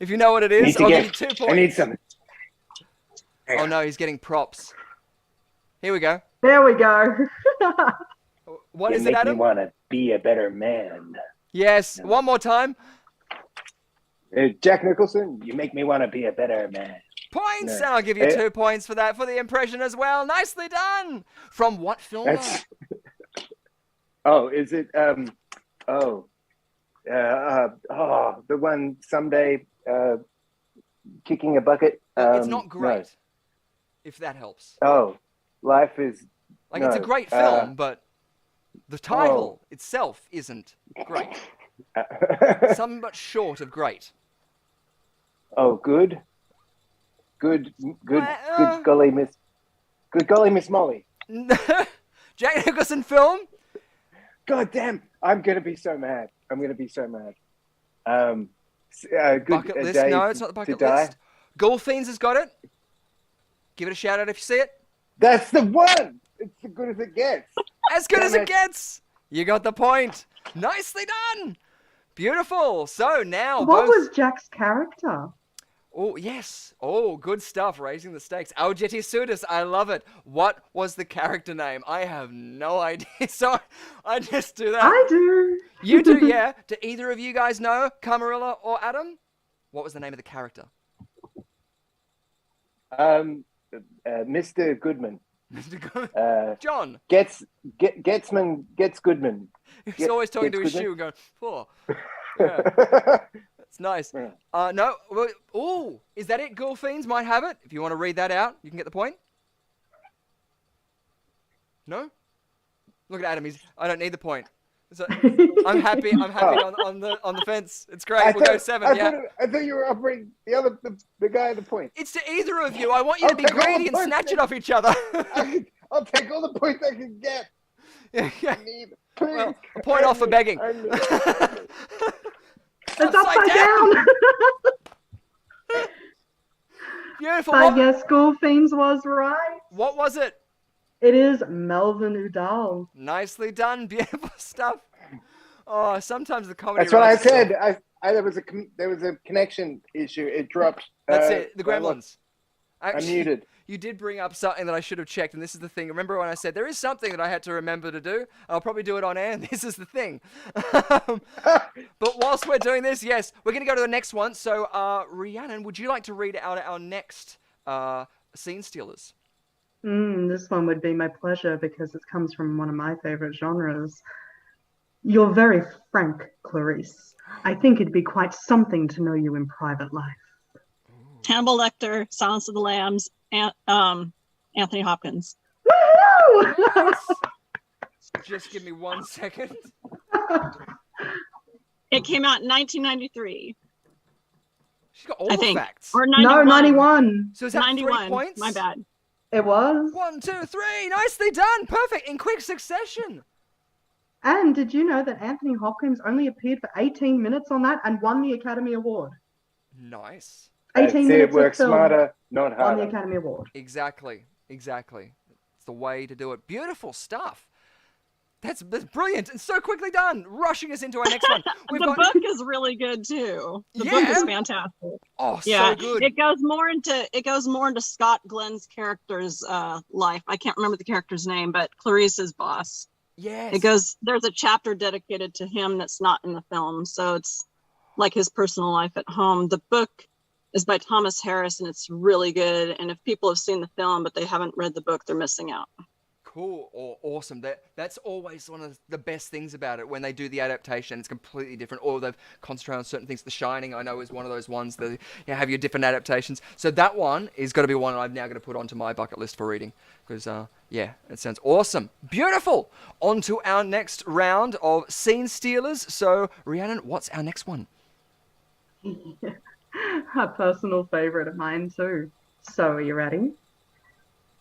If you know what it is, I'll give you 2 points. I need something. Oh no, he's getting props. Here we go. There we go. What You is it, make me Adam? want to be a better man. Yes, one more time. Jack Nicholson, you make me want to be a better man. Points, No. and I'll give you 2 points for that, for the impression as well. Nicely done. From what film? That's. Oh, is it? The one someday kicking a bucket. It's not great. No. If that helps. Oh, life is. Like, no, it's a great film, but the title itself isn't great. Some but short of great. Oh, good Well, golly, Miss Molly. Jack Nicholson film? God damn, I'm gonna be so mad. Bucket list? No, it's not the bucket list. Golfiends has got it. Give it a shout out if you see it. That's the one. It's as good as it gets. As good as Damn it it. gets. You got the point. Nicely done. Beautiful. So now What both... was Jack's character? Oh, yes. Oh, good stuff. Raising the stakes. Aljeti Sudis. I love it. What was the character name? I have no idea. So I just do that. I do. You do, yeah. Do either of you guys know, Camarilla or Adam? What was the name of the character? Mr. Goodman. John. Getsman gets Goodman. He's always talking to his Goodman? shoe and going, oh. Yeah, it's nice. Yeah. No. Well, oh, is that it? Golfiends might have it. If you want to read that out, you can get the point. No? Look at Adam. I don't need the point. So, I'm happy. I'm happy on the fence. It's great. We'll go 7. Yeah. I thought you were offering the guy the point. It's to either of you. I want you I'll to be take all greedy the and points snatch it then. off each other. I'll take all the points I can get. Yeah. Please. Well, a point off for begging. It's upside down. Beautiful. I guess School Fiends was right. What was it? It is Melvin Udall. Nicely done. Beautiful stuff. Oh, sometimes the comedy. That's what I writes- said. There was a connection issue. It dropped. That's it. The I Gremlins. I'm muted. You did bring up something that I should have checked, and this is the thing. Remember when I said there is something that I had to remember to do? I'll probably do it on air, and this is the thing. But whilst we're doing this, yes, we're going to go to the next one. So, Rhiannon, would you like to read out our next scene stealers? This one would be my pleasure because it comes from one of my favorite genres. You're very frank, Clarice. I think it'd be quite something to know you in private life. Hannibal Lecter, Silence of the Lambs, and Anthony Hopkins. Woohoo! Nice. Just give me 1 second. It came out in 1993. She's got all I the think. facts. Or No, 91. 91. So is that 91. 3 points? My bad. It was. 1, 2, 3. Nicely done. Perfect. In quick succession. And did you know that Anthony Hopkins only appeared for 18 minutes on that and won the Academy Award? Nice. 18 See, minutes work of film smarter, not on the harder. Academy Award. Exactly. It's the way to do it. Beautiful stuff. That's brilliant and so quickly done. Rushing us into our next one. The book is really good too. The book is fantastic. Oh, Yeah, so good. it goes more into Scott Glenn's character's life. I can't remember the character's name, but Clarice's boss. Yes. There's a chapter dedicated to him that's not in the film, so it's like his personal life at home. The book is by Thomas Harris, and it's really good. And if people have seen the film but they haven't read the book, they're missing out. Cool or awesome. That's always one of the best things about it when they do the adaptation. It's completely different, or they've concentrated on certain things. The Shining, I know, is one of those ones that have your different adaptations. So that one is going to be one I'm now going to put onto my bucket list for reading because it sounds awesome. Beautiful. On to our next round of scene stealers. So Rhiannon, what's our next one? A personal favorite of mine too. So are you ready?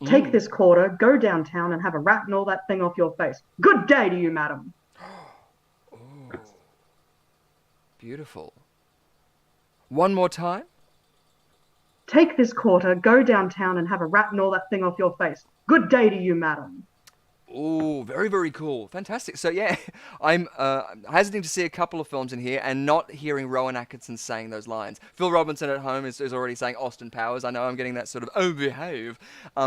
Take this quarter, go downtown and have a rat and all that thing off your face. Good day to you, madam. Oh, beautiful. One more time. Take this quarter, go downtown and have a rat and all that thing off your face. Good day to you, madam. Oh, very, very cool. Fantastic. So, yeah, I'm hesitating to see a couple of films in here and not hearing Rowan Atkinson saying those lines. Phil Robinson at home is already saying Austin Powers. I know I'm getting that sort of, oh, behave,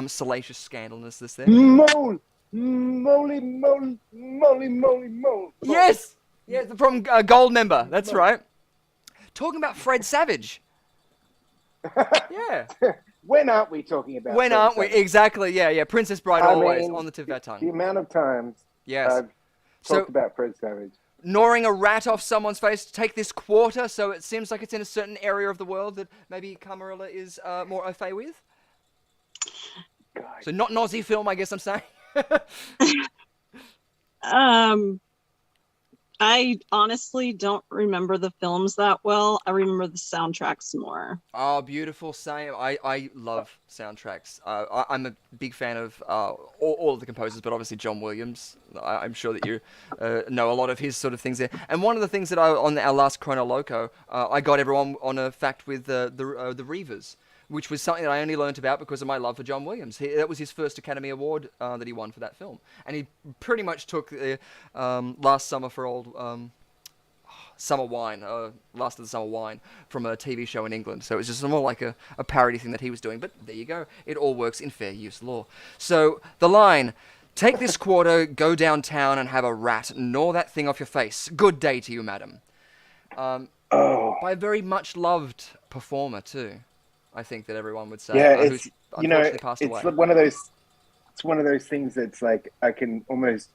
salacious scandalousness there. Moly, moly, moly, moly, moly, moly. Yes! Yeah, from Gold Member. That's right. Talking about Fred Savage. Yeah. When aren't we talking about When Fred aren't we? Savage? Exactly, yeah. Princess Bride always on the tip of our tongue. The amount of times Yes. I've talked about Fred Savage. Gnawing a rat off someone's face to take this quarter, so it seems like it's in a certain area of the world that maybe Camarilla is more au fait with. God. So not an Aussie film, I guess I'm saying. I honestly don't remember the films that well. I remember the soundtracks more. Oh, beautiful. Same. I love soundtracks. I'm a big fan of all of the composers, but obviously John Williams. I'm sure that you know a lot of his sort of things there. And one of the things that on our last Chrono Loco, I got everyone on a fact with the Reavers, which was something that I only learnt about because of my love for John Williams. That was his first Academy Award that he won for that film. And he pretty much took Last Summer for Old... Summer Wine, Last of the Summer Wine, from a TV show in England. So it was just more like a parody thing that he was doing. But there you go. It all works in fair use law. So the line, take this quarter, go downtown and have a rat, gnaw that thing off your face. Good day to you, madam. By a very much loved performer too, I think that everyone would say. Yeah, who's unfortunately passed away. It's one of those. It's one of those things that's like I can almost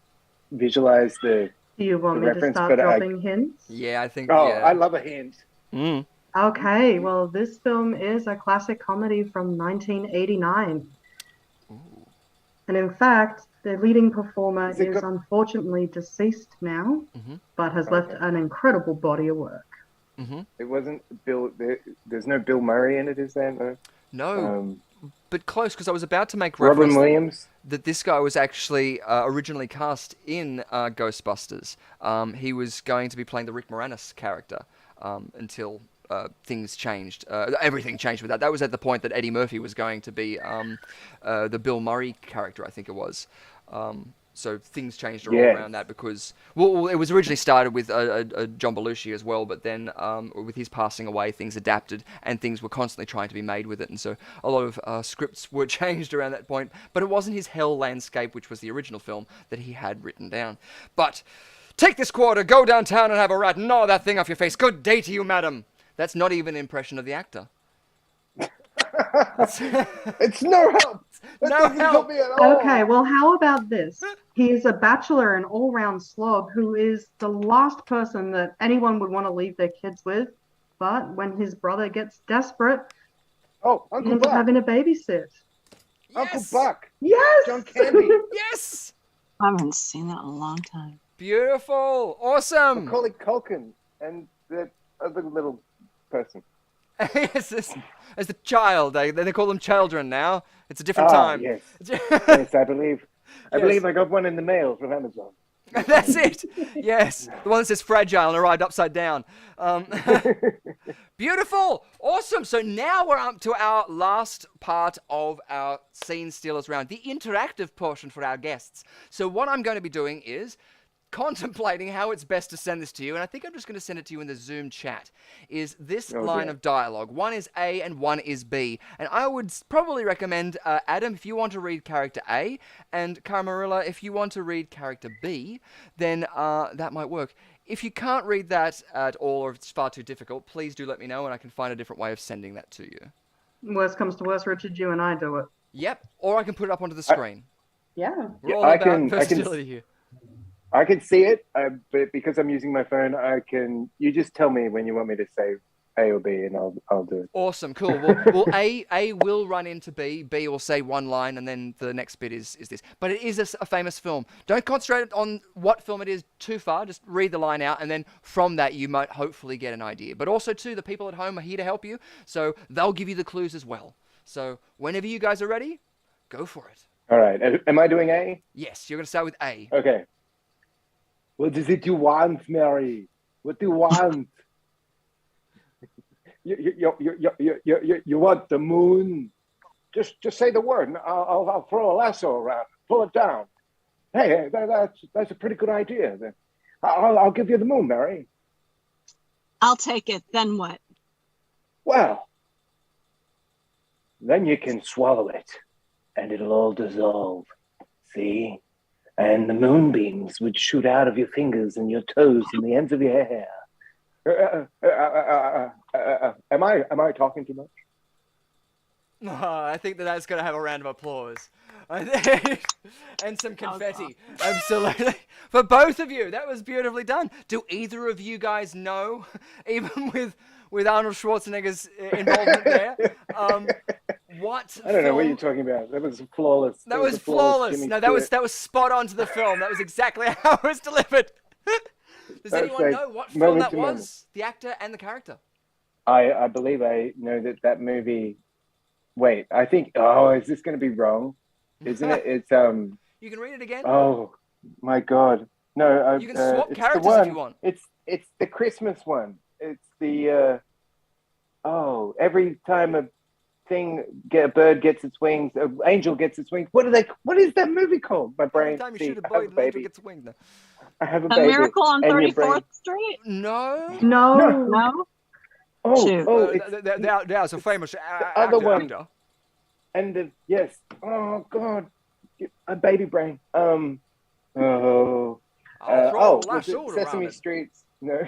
visualize the. Do you want me to reference, start but dropping hints? Yeah, I think. Oh, yeah. I love a hint. Mm. Okay, well, this film is a classic comedy from 1989. Ooh. And in fact, the leading performer Is it is go- unfortunately deceased now, but has left an incredible body of work. It wasn't Bill. There's no Bill Murray in it, is there? No, but close, because I was about to make Robin reference Williams. that this guy was actually originally cast in Ghostbusters. He was going to be playing the Rick Moranis character until things changed. Everything changed with that. That was at the point that Eddie Murphy was going to be the Bill Murray character, I think it was. So things changed all around that because, well, it was originally started with John Belushi as well, but then with his passing away, things adapted and things were constantly trying to be made with it. And so a lot of scripts were changed around that point, but it wasn't his Hell Landscape, which was the original film that he had written down. But take this quarter, go downtown and have a rat, gnaw that thing off your face. Good day to you, madam. That's not even an impression of the actor. It's no help. That No doesn't help. me at all. Okay, well, how about this? He's a bachelor and all-round slob who is the last person that anyone would want to leave their kids with. But when his brother gets desperate, Oh, he Uncle ends up Buck. having to babysit. Uncle Yes. Buck. Yes! John Candy. Yes. I haven't seen that in a long time. Beautiful. Awesome. Macaulay Culkin and the other little person. Yes, as the child. They call them children now. It's a different Ah, time. yes. Yes, I believe. I believe I got one in the mail from Amazon. That's it. Yes, the one that says fragile and arrived upside down. Beautiful. Awesome. So now we're up to our last part of our Scene Stealers round, the interactive portion for our guests. So what I'm going to be doing is contemplating how it's best to send this to you, and I think I'm just going to send it to you in the Zoom chat, is this line of dialogue. One is A and one is B. And I would probably recommend, Adam, if you want to read character A, and Caramarilla, if you want to read character B, then that might work. If you can't read that at all, or if it's far too difficult, please do let me know, and I can find a different way of sending that to you. Worst comes to worst, Richard, you and I do it. Yep, or I can put it up onto the screen. Yeah. We're all I about can- versatility here. I can see it, but because I'm using my phone, I can. You just tell me when you want me to say A or B, and I'll do it. Awesome, cool. Well, A will run into B. B will say one line, and then the next bit is this. But it is a famous film. Don't concentrate on what film it is too far. Just read the line out, and then from that you might hopefully get an idea. But also, too, the people at home are here to help you, so they'll give you the clues as well. So whenever you guys are ready, go for it. All right. Am I doing A? Yes, you're going to start with A. Okay. What is it you want, Mary? What do you want? You want the moon? Just say the word, and I'll throw a lasso around, pull it down. Hey, that's a pretty good idea. I'll give you the moon, Mary. I'll take it. Then what? Well, then you can swallow it, and it'll all dissolve. See? And the moonbeams would shoot out of your fingers and your toes and the ends of your hair. Am I talking too much? I think that's going to have a round of applause. And some confetti. Absolutely. For both of you. That was beautifully done. Do either of you guys know, even with Arnold Schwarzenegger's involvement there, what I don't know what film- you're talking about. That was flawless. That was flawless. No, that was spot on to the film. That was exactly how it was delivered. Does anyone like know what film moment that to was? moment. The actor and the character. I believe I know that movie. Wait, I think. Oh, is this going to be wrong? Isn't it? It's You can read it again. Oh my God! No, You can swap it's characters the one, if you want. It's the Christmas one. It's the every time a bird gets its wings, an angel gets its wings. What is that movie called? My brain. Every time you See, shoot a I have bird, an angel baby. gets winged. I have a A baby. Miracle on and your brain- 34th Street? No. No. No? Oh, Shoot. it's There's a famous other one. actor. and yes. Oh God, a baby brain. I'll throw a was lasso it around Sesame it. Street? No,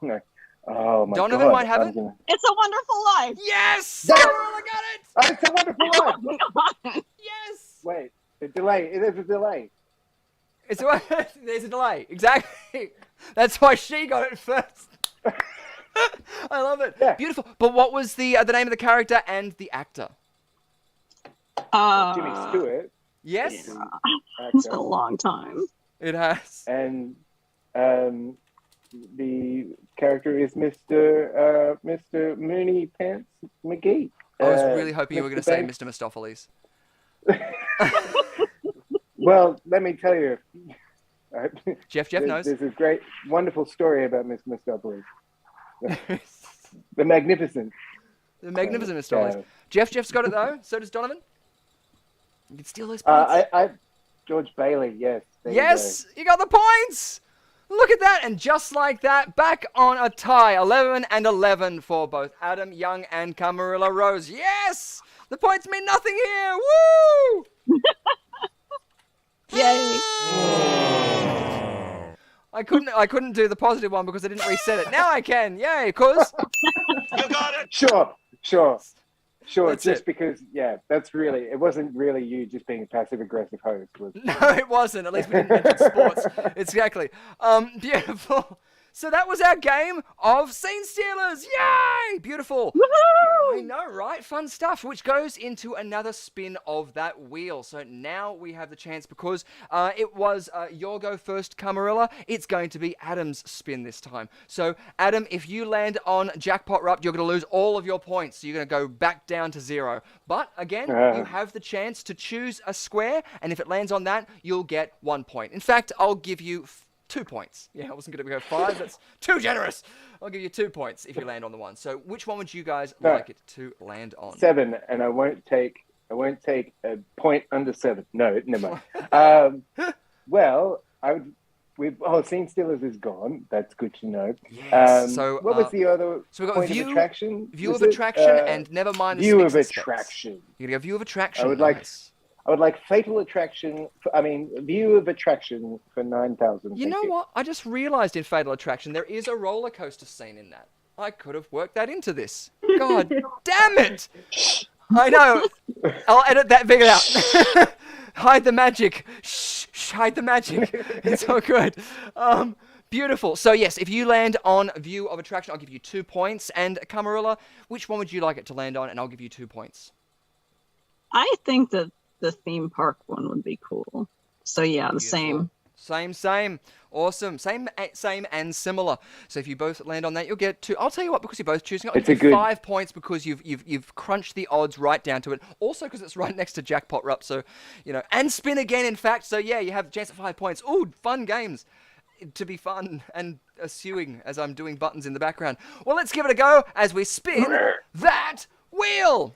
no. Oh my Donovan God. might have I'm it. gonna- It's a Wonderful Life. Yes! Yes! I got it! Oh, it's a Wonderful Life. Yes! Wait, a delay. There's a delay. There's a delay. Exactly. That's why she got it first. I love it. Yeah. Beautiful. But what was the name of the character and the actor? Jimmy Stewart. Yes, It's actor. been a long time. it has. And the character is Mr. Mooney Pants McGee. I was really hoping you were Mr. going to say Banks. Mr. Mistopheles. Well, let me tell you. Jeff knows. There's a great, wonderful story about Mr. Mistopheles. The Magnificent. The magnificent Mistopheles. Yeah. Jeff's got it though. So does Donovan. You can steal those points. George Bailey, yes. There Yes, you got the points. Look at that, and just like that, back on a tie, 11 and 11 for both Adam Young and Camarilla Rose. Yes, the points mean nothing here. Woo! Yay. I couldn't do the positive one because I didn't reset it. Now I can. Yay, cuz. Sure. Sure, That's just it. because, yeah, that's really, it wasn't really you just being a passive-aggressive host. No, it wasn't. At least we didn't mention sports. Exactly. Beautiful. So that was our game of Scene Stealers. Yay! Beautiful. I Woohoo! know, right? Fun stuff, which goes into another spin of that wheel. So now we have the chance, because it was your go first, Camarilla. It's going to be Adam's spin this time. So, Adam, if you land on Jackpot Rupt, you're going to lose all of your points. So you're going to go back down to 0. But, again, you have the chance to choose a square, and if it lands on that, you'll get 1 point. In fact, I'll give you 2 points. Yeah, I wasn't going to go 5. That's too generous. I'll give you 2 points if you land on the one. So which one would you guys like it to land on? 7, and I won't take a point under 7. No, never mind. Well, I would. Scene Stealers is gone. That's good to know. Yes. So what was the other? So we've got point view of attraction. View Was of it, attraction, and never mind the view specs of and specs. attraction. You're gonna go view of attraction. I would like fatal attraction. View of attraction for 9,000. You know what? I just realised in Fatal Attraction there is a roller coaster scene in that. I could have worked that into this. God damn it! I know. I'll edit that bit out. Hide the magic. Shh, hide the magic. It's all good. Beautiful. So yes, if you land on View of Attraction, I'll give you 2 points. And Camarilla, which one would you like it to land on? And I'll give you 2 points. I think that the theme park one would be cool. So yeah, the same. Same. Awesome. Same and similar. So if you both land on that, you'll get 2. I'll tell you what, because you're both choosing, I'll give you 5 points, because you've crunched the odds right down to it. Also because it's right next to Jackpot Rupt, so and spin again, in fact. So yeah, you have a chance at 5 points. Ooh, fun games. To be fun and eschewing as I'm doing buttons in the background. Well, let's give it a go as we spin that wheel.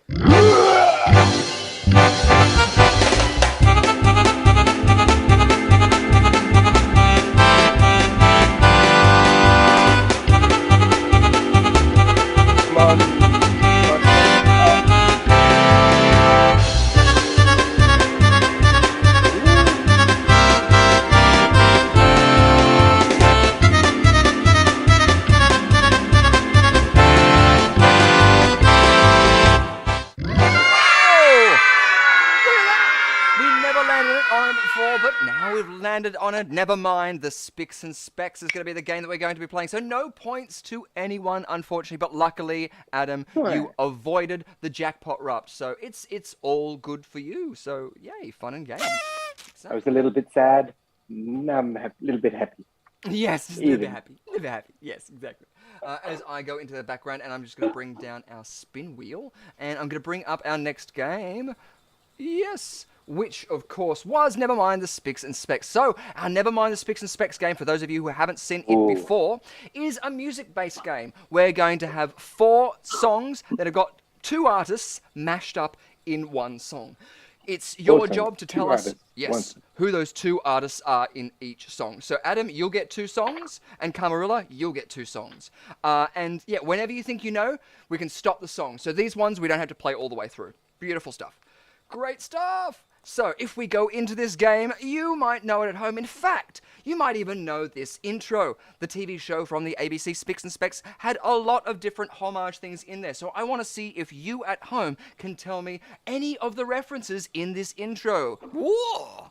Landed on it. Never mind. The Spicks and Specs is going to be the game that we're going to be playing. So no points to anyone, unfortunately. But luckily, Adam, you avoided the Jackpot Rupt. So it's all good for you. So yay, fun and games. So, I was a little bit sad. Now I'm a little bit happy. Yes, just a little bit happy. A little bit happy. Yes, exactly. As I go into the background, and I'm just going to bring down our spin wheel. And I'm going to bring up our next game. Yes. Which, of course, was Never Mind the Spicks and Specs. So, our Never Mind the Spicks and Specs game, for those of you who haven't seen it before, is a music-based game. We're going to have 4 songs that have got 2 artists mashed up in one song. It's your job to tell us, who those 2 artists are in each song. So, Adam, you'll get 2 songs, and Camarilla, you'll get 2 songs. And, yeah, whenever you think you know, we can stop the song. So, these ones we don't have to play all the way through. Beautiful stuff. Great stuff! So, if we go into this game, you might know it at home. In fact, you might even know this intro. The TV show from the ABC Spicks and Specs had a lot of different homage things in there. So I want to see if you at home can tell me any of the references in this intro. Whoa!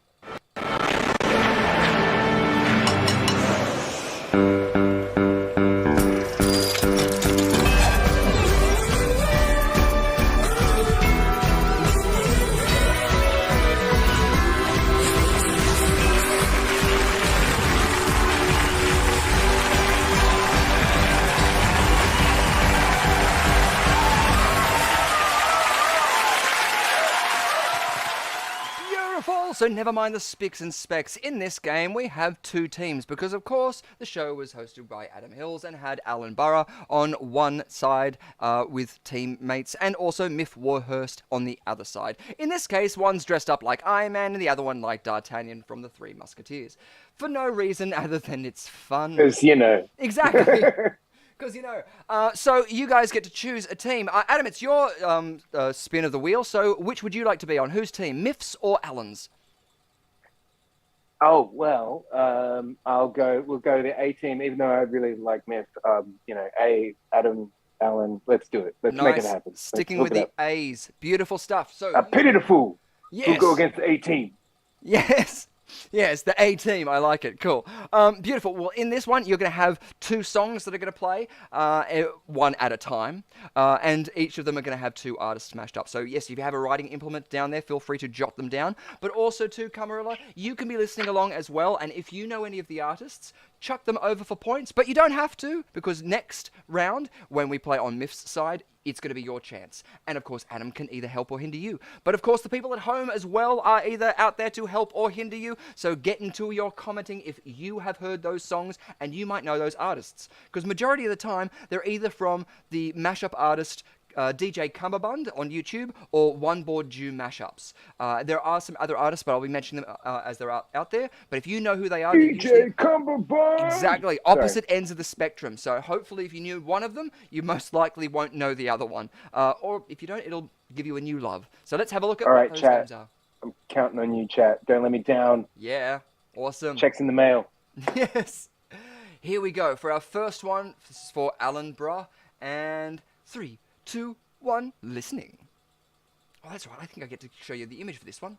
So never mind the Spicks and Specs. In this game, we have 2 teams because, of course, the show was hosted by Adam Hills and had Alan Burrough on one side with teammates and also Miff Warhurst on the other side. In this case, one's dressed up like Iron Man and the other one like D'Artagnan from the Three Musketeers. For no reason other than it's fun. Because, you know. Exactly. Because, you know, so you guys get to choose a team. Adam, it's your spin of the wheel, so which would you like to be on? Whose team, Miff's or Alan's? Oh, well, we'll go the A team, even though I really like Miff. Adam Alan. Let's do it. Let's make it happen. Sticking with the A's. Beautiful stuff. So I pity the fool who go yes. against the A team. Yes. Yes, the A team. I like it. Cool. Beautiful. Well, in this one, you're going to have 2 songs that are going to play, one at a time, and each of them are going to have 2 artists smashed up. So, yes, if you have a writing implement down there, feel free to jot them down. But also, too, Camarilla, you can be listening along as well, and if you know any of the artists, chuck them over for points. But you don't have to, because next round, when we play on Myth's side, it's going to be your chance. And of course, Adam can either help or hinder you. But of course, the people at home as well are either out there to help or hinder you. So get into your commenting if you have heard those songs and you might know those artists. Because majority of the time, they're either from the mashup artist DJ Cumberbund on YouTube or One Board Jew mashups. There are some other artists, but I'll be mentioning them as they're out there. But if you know who they are, DJ Cumberbund! Exactly, opposite ends of the spectrum. So hopefully if you knew one of them, you most likely won't know the other one. Or if you don't, it'll give you a new love. So let's have a look at what those names are. I'm counting on you, chat. Don't let me down. Yeah, awesome. Checks in the mail. Yes. Here we go for our first one. This is for Alan Bruh. And 3, 2, 1, listening. Oh, that's right. I think I get to show you the image for this one.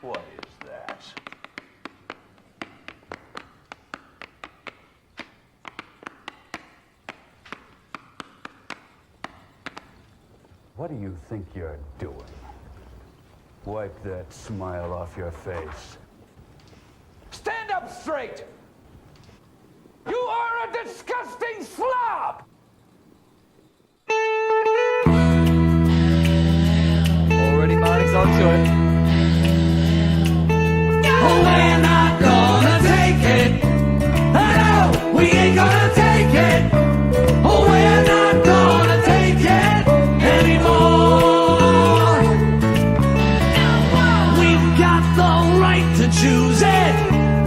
What is that? What do you think you're doing? Wipe that smile off your face. Stand up straight! You are a disgusting slob! Already Marty's onto it. We're not gonna take it. No, we ain't gonna take it. We're not gonna take it anymore. We've got the right to choose it.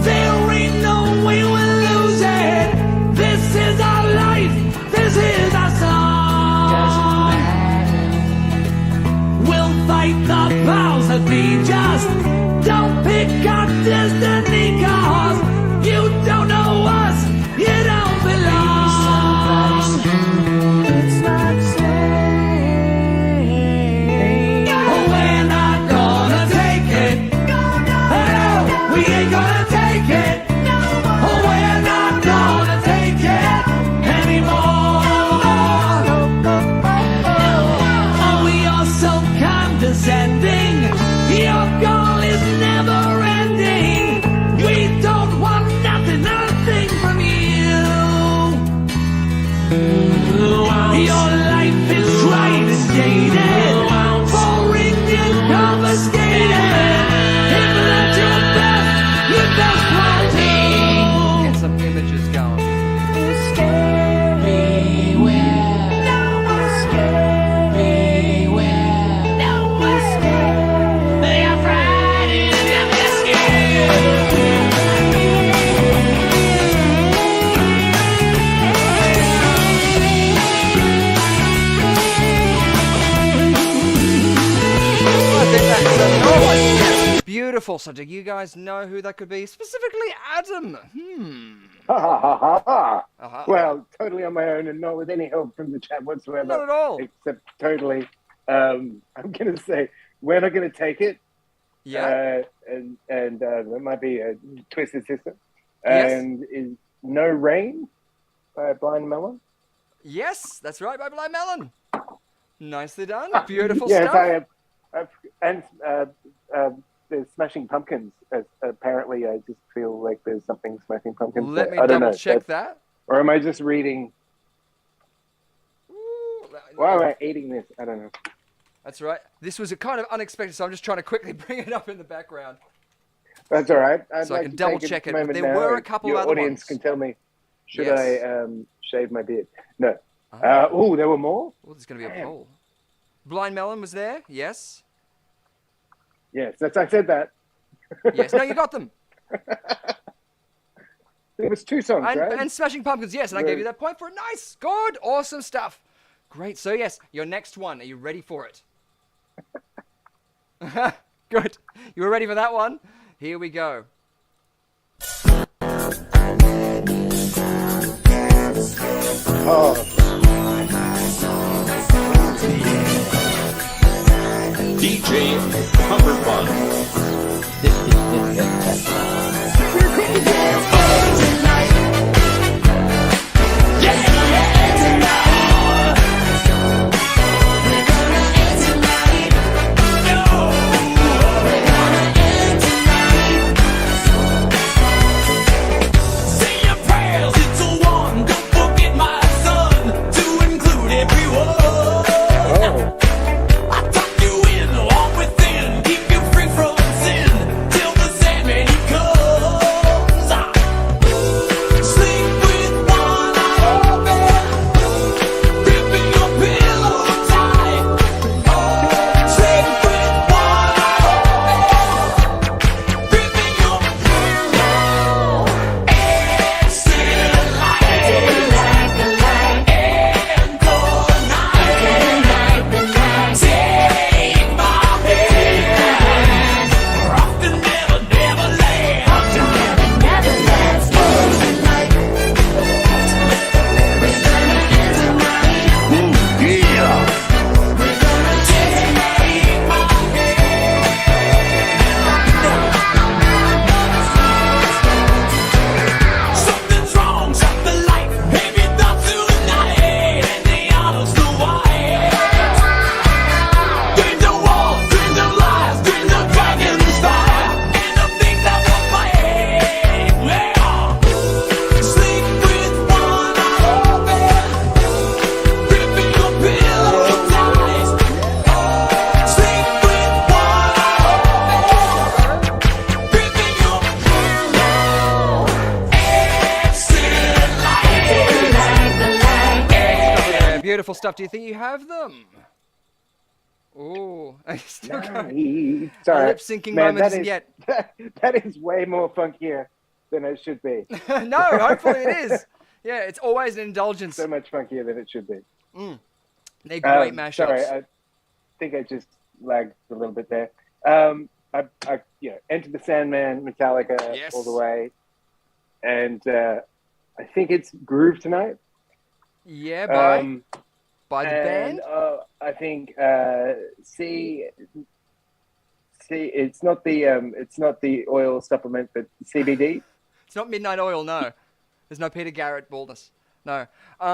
There ain't no way we'll lose it. This is our life. This is our song. We'll fight the powers that be just. Don't pick our destiny, cause you don't know us, you don't belong. It's not safe. We're not gonna take it. No, we ain't gonna take it. We're not gonna take it anymore. Oh, we are so condescending. Your goal is never ending. We don't want nothing from you. Your life is right and jaded, boring and confiscated. If that's your best, you best want to. Get some images going. It's everywhere. It's everywhere. It's everywhere. They are frightened and they're scared. Beautiful. So do you guys know who that could be? Specifically Adam. Ha ha ha ha ha. Uh-huh. Well, totally on my own and not with any help from the chat whatsoever. Not at all. Except totally. I'm going to say, we're not going to take it. Yeah. And that might be a Twisted Sister. Yes. And is No Rain by Blind Melon. Yes, that's right, by Blind Melon. Nicely done. Beautiful Yes, stuff. I have. And there's Smashing Pumpkins. Apparently, I just feel like there's something Smashing Pumpkins. Let me I don't double know. check that. Or am I just reading? Ooh, Why am I eating this? I don't know. That's right. This was a kind of unexpected, so I'm just trying to quickly bring it up in the background. That's all right. So I can double check it. But there were a couple Your of other audience ones. can tell me, should Yes. I shave my beard? No. Ah. Oh, there were more? Oh, there's going to be a poll. Blind Melon was there. Yes. Yes, I said that. Yes. No, you got them. It was 2 songs, right? And Smashing Pumpkins, yes. And I gave you that point for a nice, good, awesome stuff. Great. So, yes, your next one. Are you ready for it? Good. You were ready for that one? Here we go. Beautiful stuff. Do you think you have them? Oh, I still got Sorry. lip syncing Man, moment isn't yet. that is way more funkier than it should be. No, hopefully it is. Yeah, it's always an indulgence. So much funkier than it should be. They're great mashups. Sorry, I think I just lagged a little bit there. Enter the Sandman, Metallica, Yes. all the way, and I think it's Groove Tonight. Yeah, by the And band. I think it's not the oil supplement, but CBD. It's not Midnight Oil, no. There's no Peter Garrett baldness. No.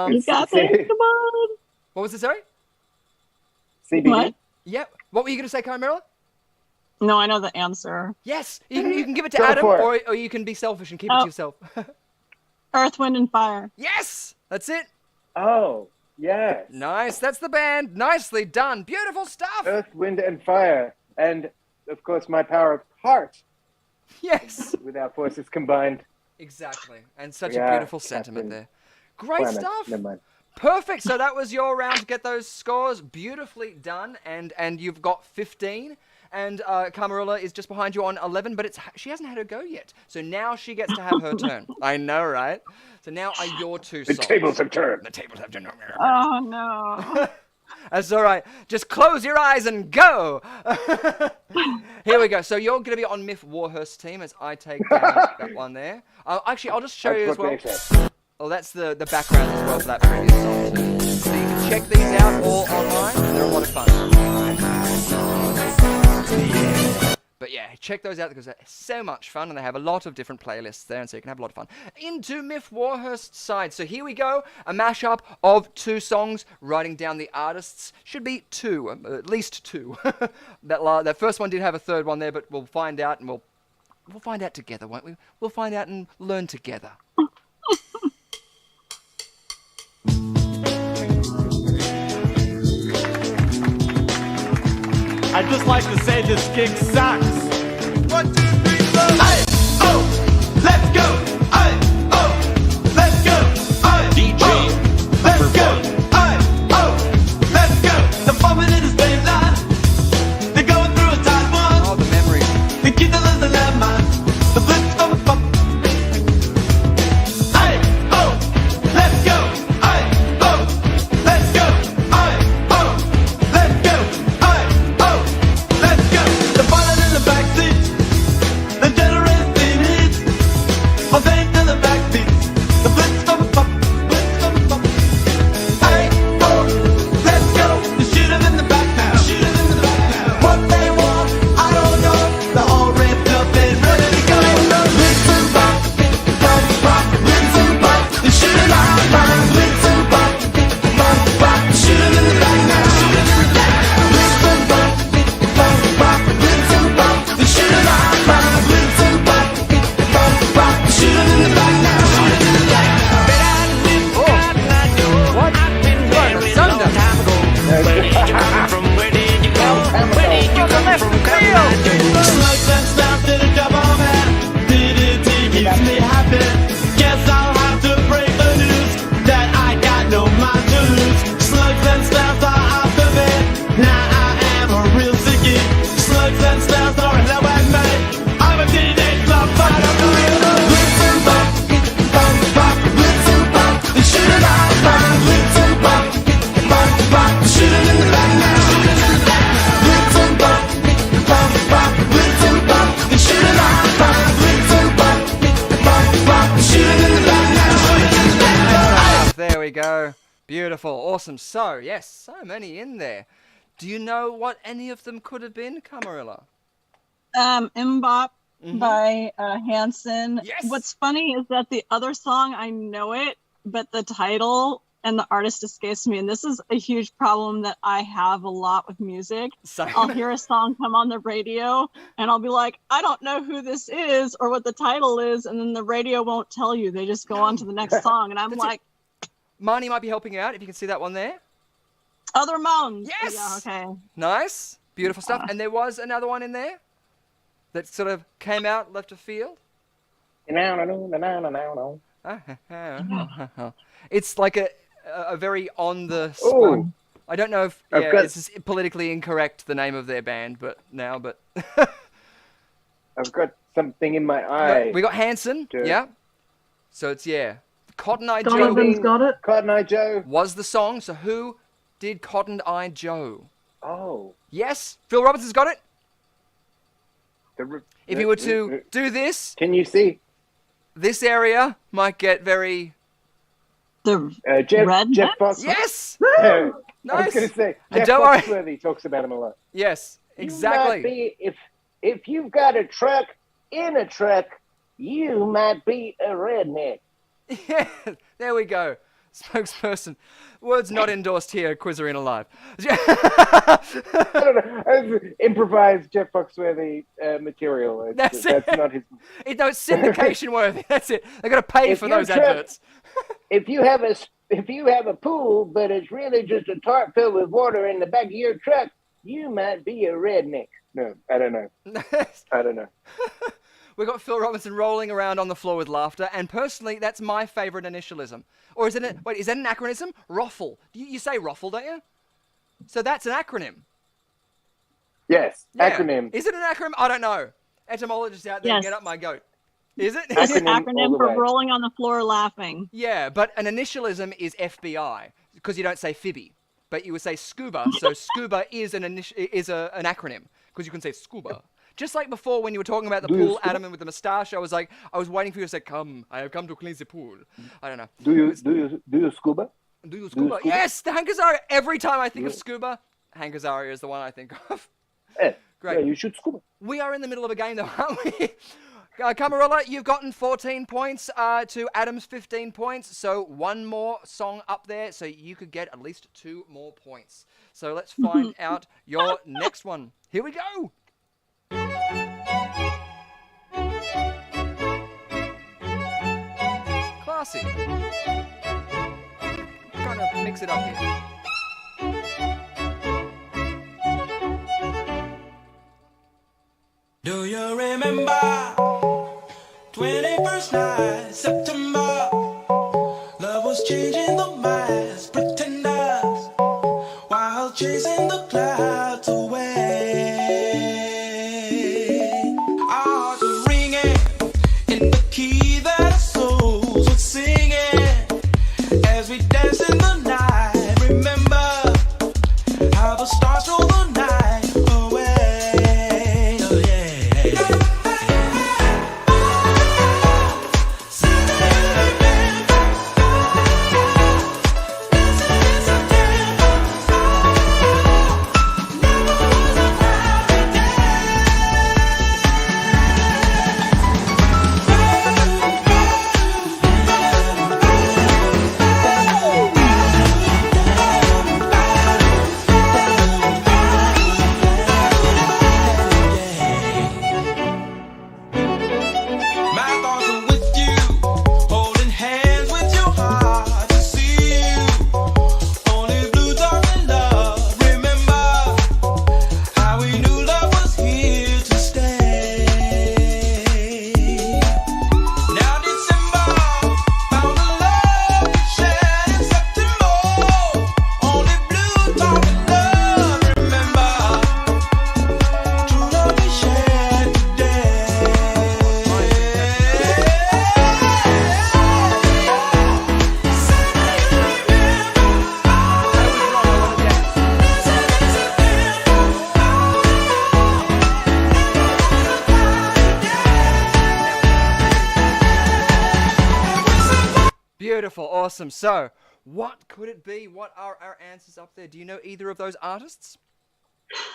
You got this. Come on. What was it, sorry? CBD. What? Yeah. What were you going to say, Carmela? No, I know the answer. Yes. You can give it to Go Adam, for it. or you can be selfish and keep it to yourself. Earth, Wind, and Fire. Yes. That's it. Oh, yes. Nice. That's the band. Nicely done. Beautiful stuff. Earth, Wind, and Fire, and of course my power of heart. Yes. With our forces combined. Exactly. And such a Yeah, beautiful sentiment Captain there. Great Planet. stuff. Never mind. Perfect. So that was your round to get those scores. Beautifully done. And you've got 15. And Camarilla is just behind you on 11, but she hasn't had her go yet. So now she gets to have her turn. I know, right? So now are your two The songs. tables have turned. The tables have turned. Oh no. That's all right. Just close your eyes and go. Here we go. So you're going to be on Myth Warhurst's team as I take down that one there. Actually, I'll just show you as That's well. what they said. Oh, that's the background as well for that previous song too. So you can check these out all online. They're a lot of fun. But yeah, check those out because they're so much fun and they have a lot of different playlists there, and so you can have a lot of fun. Into Myth Warhurst's side. So here we go, a mashup of two songs. Writing down the artists should be two, at least two. that first one did have a third one there, but we'll find out, and we'll find out together, won't we? We'll find out and learn together. I'd just like to say this gig sucks. 1, 2, 3, 4. Aye, oh, let's go. Aye, oh, let's go. Aye, DJ, oh, let's go. Aye, oh, let's go. The bumping in the same line. They're going through a tight one. Oh, the memories. The kids are losing their minds. The blitz from a bump. Aye, oh, let's go. Aye, oh, let's go. Aye, oh, let's go. Aye, oh, let's go. The pilot in the backseat. The generator's being hit. All day to the backseat. The blitz from a bump. Blitz from a bump. Aye, oh, let's go. You shoot 'em in the back now. Shoot 'em in the back now. What they want, I don't know. They're all ripped up and ready to go. Blitz and bump. Bump, bump. Blitz and bump. You shoot 'em out. Blitz and bump. Bump, bump. Shoot 'em in the back now. Shoot 'em in the back now. Blitz and bump. Bump, bump. Blitz and bump. You shoot 'em out. Blitz and bump. Bump, bump. Shoot 'em in the back now. Shoot 'em in the back now. What? What? The thunder. Slugs and snaps to the double man. DDT keeps me happy. Guess I'll have to break the news that I got no mind to lose. Slugs and snaps are out of it. Now I am a real sickie. Slugs and snaps are in love with me. I'm a DD club fighter. Blitz and bump, bump, bump, blitz and bump. They shoot it out, blitz and bump, bump, bump. Shoot it in the back now. Blitz and bump, bump, bump, blitz and bump. They shoot it out, blitz and bump, bump, bump. Shoot it in the back now. There we go. Beautiful. Awesome. So, yes, so many in there. Do you know what any of them could have been, Camarilla? Mbop by Hanson. Yes! What's funny is that the other song, I know it, but the title and the artist escapes me. And this is a huge problem that I have a lot with music. Same. I'll hear a song come on the radio and I'll be like, I don't know who this is or what the title is. And then the radio won't tell you. They just go on to the next song. And I'm That's like, Marnie might be helping you out if you can see that one there. Other Mountains. Yes! Yeah, okay. Nice. Beautiful stuff. And there was another one in there that sort of came out left of field. No. It's like a very on the spot. Ooh. I don't know if I've got- it's politically incorrect, the name of their band, but I've got something in my eye. we got Hanson, Joe. yeah. So it's Cotton Eye Joe Donovan's got it. Cotton Eye Joe. was the song. So who did Cotton Eye Joe? Oh. Yes, Phil Robinson's got it. If you were to the- do this, Can you see? this area might get very The Jeff Rednecks? Fox. yes, I was nice. going to say, And Jeff don't worry. Foxworthy talks about him a lot. Yes, You exactly. might be, if you've got a truck in a truck, you might be a redneck. Yeah, there we go. Spokesperson. Words not endorsed here at QUIZarena Live. I don't know. Improvised Jeff Foxworthy material. That's That's it. not his. No, it's syndication worthy. That's it. They got to pay If for your those truck- adverts. If you have a pool, but it's really just a tarp filled with water in the back of your truck, you might be a redneck. No, I don't know. I don't know. We got Phil Robinson rolling around on the floor with laughter, and personally, that's my favorite initialism. Or is it? Wait, is that an acronym? ROFL. You say ROFL, don't you? So that's an acronym. Yes, Yeah. acronym. Is it an acronym? I don't know. Etymologists out there, Yes. get up my goat. Is it? It's an Acronym all acronym the for way. rolling on the floor laughing. Yeah, but an initialism is FBI because you don't say Phoebe, but you would say scuba. So scuba is an acronym because you can say scuba. Just like before when you were talking about the Do you pool, scuba? Adam, and with the moustache, I was waiting for you to say, "Come, I have come to cleanse the pool." I don't know. Do you scuba? Do you scuba? scuba? Yes, the Hank Azaria. Every time I think of scuba, Hank Azaria is the one I think of. Yeah. Great. Yeah, you should scuba. We are in the middle of a game, though, aren't we? Camarilla, you've gotten 14 points to Adam's 15 points. So one more song up there, so you could get at least 2 more points. So let's find out your next one. Here we go. Classy. Trying to mix it up here. Do you remember 21st night, September? Love was changing the minds, pretenders, while chasing the clouds away. Our hearts were ringing in the key that our souls were singing as we danced in the night. Remember how the stars stole the night away. Oh yeah. My thoughts are with you, holding hands with your heart to see you. Only blue darling love. Remember how we knew love was here to stay. Now December found a love we shared in September. Only blue darling love. Remember true love we shared today. Beautiful, awesome. So, what could it be? What are our answers up there? Do you know either of those artists?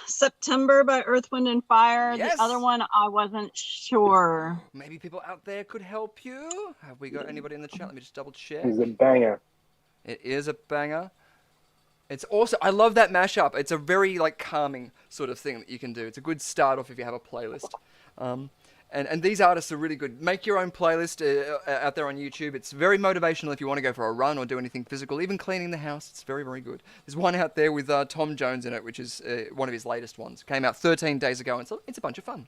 September by Earth, Wind, and Fire. Yes. The other one, I wasn't sure. Maybe people out there could help you. Have we got anybody in the chat? Let me just double check. He's a banger. It is a banger. It's also, I love that mashup. It's a very calming sort of thing that you can do. It's a good start off if you have a playlist. And these artists are really good. Make your own playlist out there on YouTube. It's very motivational if you want to go for a run or do anything physical. Even cleaning the house, it's very, very good. There's one out there with Tom Jones in it, which is one of his latest ones. Came out 13 days ago, and it's a bunch of fun.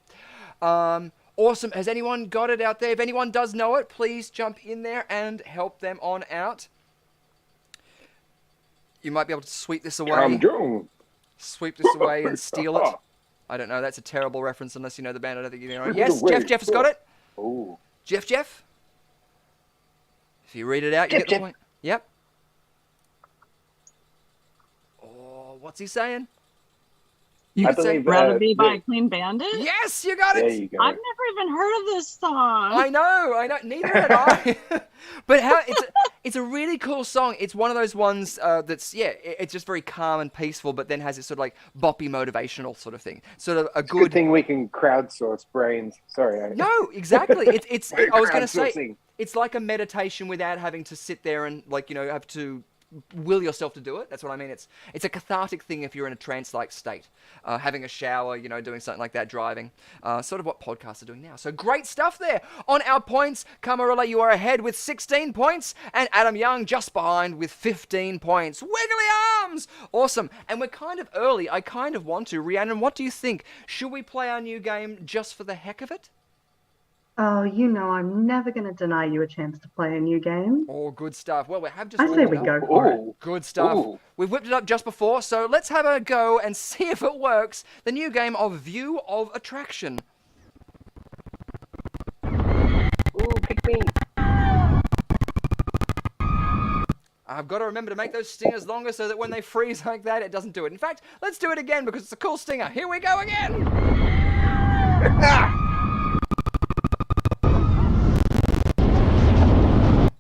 Awesome. Has anyone got it out there? If anyone does know it, please jump in there and help them on out. You might be able to sweep this away. Come Jong. Sweep this away and steal it. I don't know. That's a terrible reference unless you know the band. I don't think you know. Yes, Jeff has got it. Oh. Jeff. If you read it out, you get the point. Yep. Oh, what's he saying? You I could say believe, Rather Be by yeah. Clean Bandit? Yes, you got it. There you go. I've never even heard of this song. I know. Neither had I. But it's a really cool song. It's one of those ones it's just very calm and peaceful, but then has this sort of like boppy motivational sort of thing. Sort of a Good thing we can crowdsource brains. Sorry. No, exactly. It's. I was going to say Crowdsourcing. it's like a meditation without having to sit there and have to will yourself to do it. That's what I mean. It's a cathartic thing if you're in a trance-like state, having a shower, doing something like that, driving, sort of what podcasts are doing now. So great stuff there. On our points, Camarilla, you are ahead with 16 points, and Adam Young just behind with 15 points. Wiggly arms! Awesome. And we're kind of early. I kind of want to. Rhiannon, what do you think? Should we play our new game just for the heck of it? Oh, I'm never going to deny you a chance to play a new game. Oh, good stuff. Well, we have just I say whipped we it go up. for it. Ooh. Good stuff. Ooh. We've whipped it up just before, so let's have a go and see if it works. The new game of View of Attraction. Ooh, pick me. I've got to remember to make those stingers longer so that when they freeze like that, it doesn't do it. In fact, let's do it again because it's a cool stinger. Here we go again.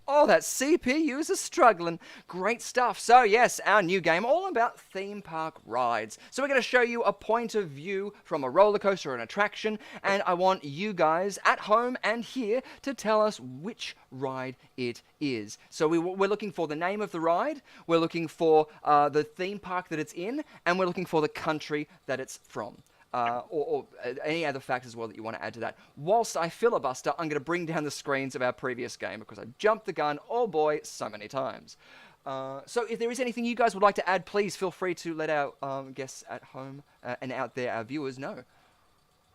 Oh, that CPU is struggling. Great stuff. So yes, our new game all about theme park rides. So we're going to show you a point of view from a roller coaster or an attraction, and I want you guys at home and here to tell us which ride it is. So we're looking for the name of the ride, we're looking for the theme park that it's in, and we're looking for the country that it's from. Or any other facts as well that you want to add to that. Whilst I filibuster, I'm going to bring down the screens of our previous game because I jumped the gun, oh boy, so many times. So if there is anything you guys would like to add, please feel free to let our guests at home and out there, our viewers, know.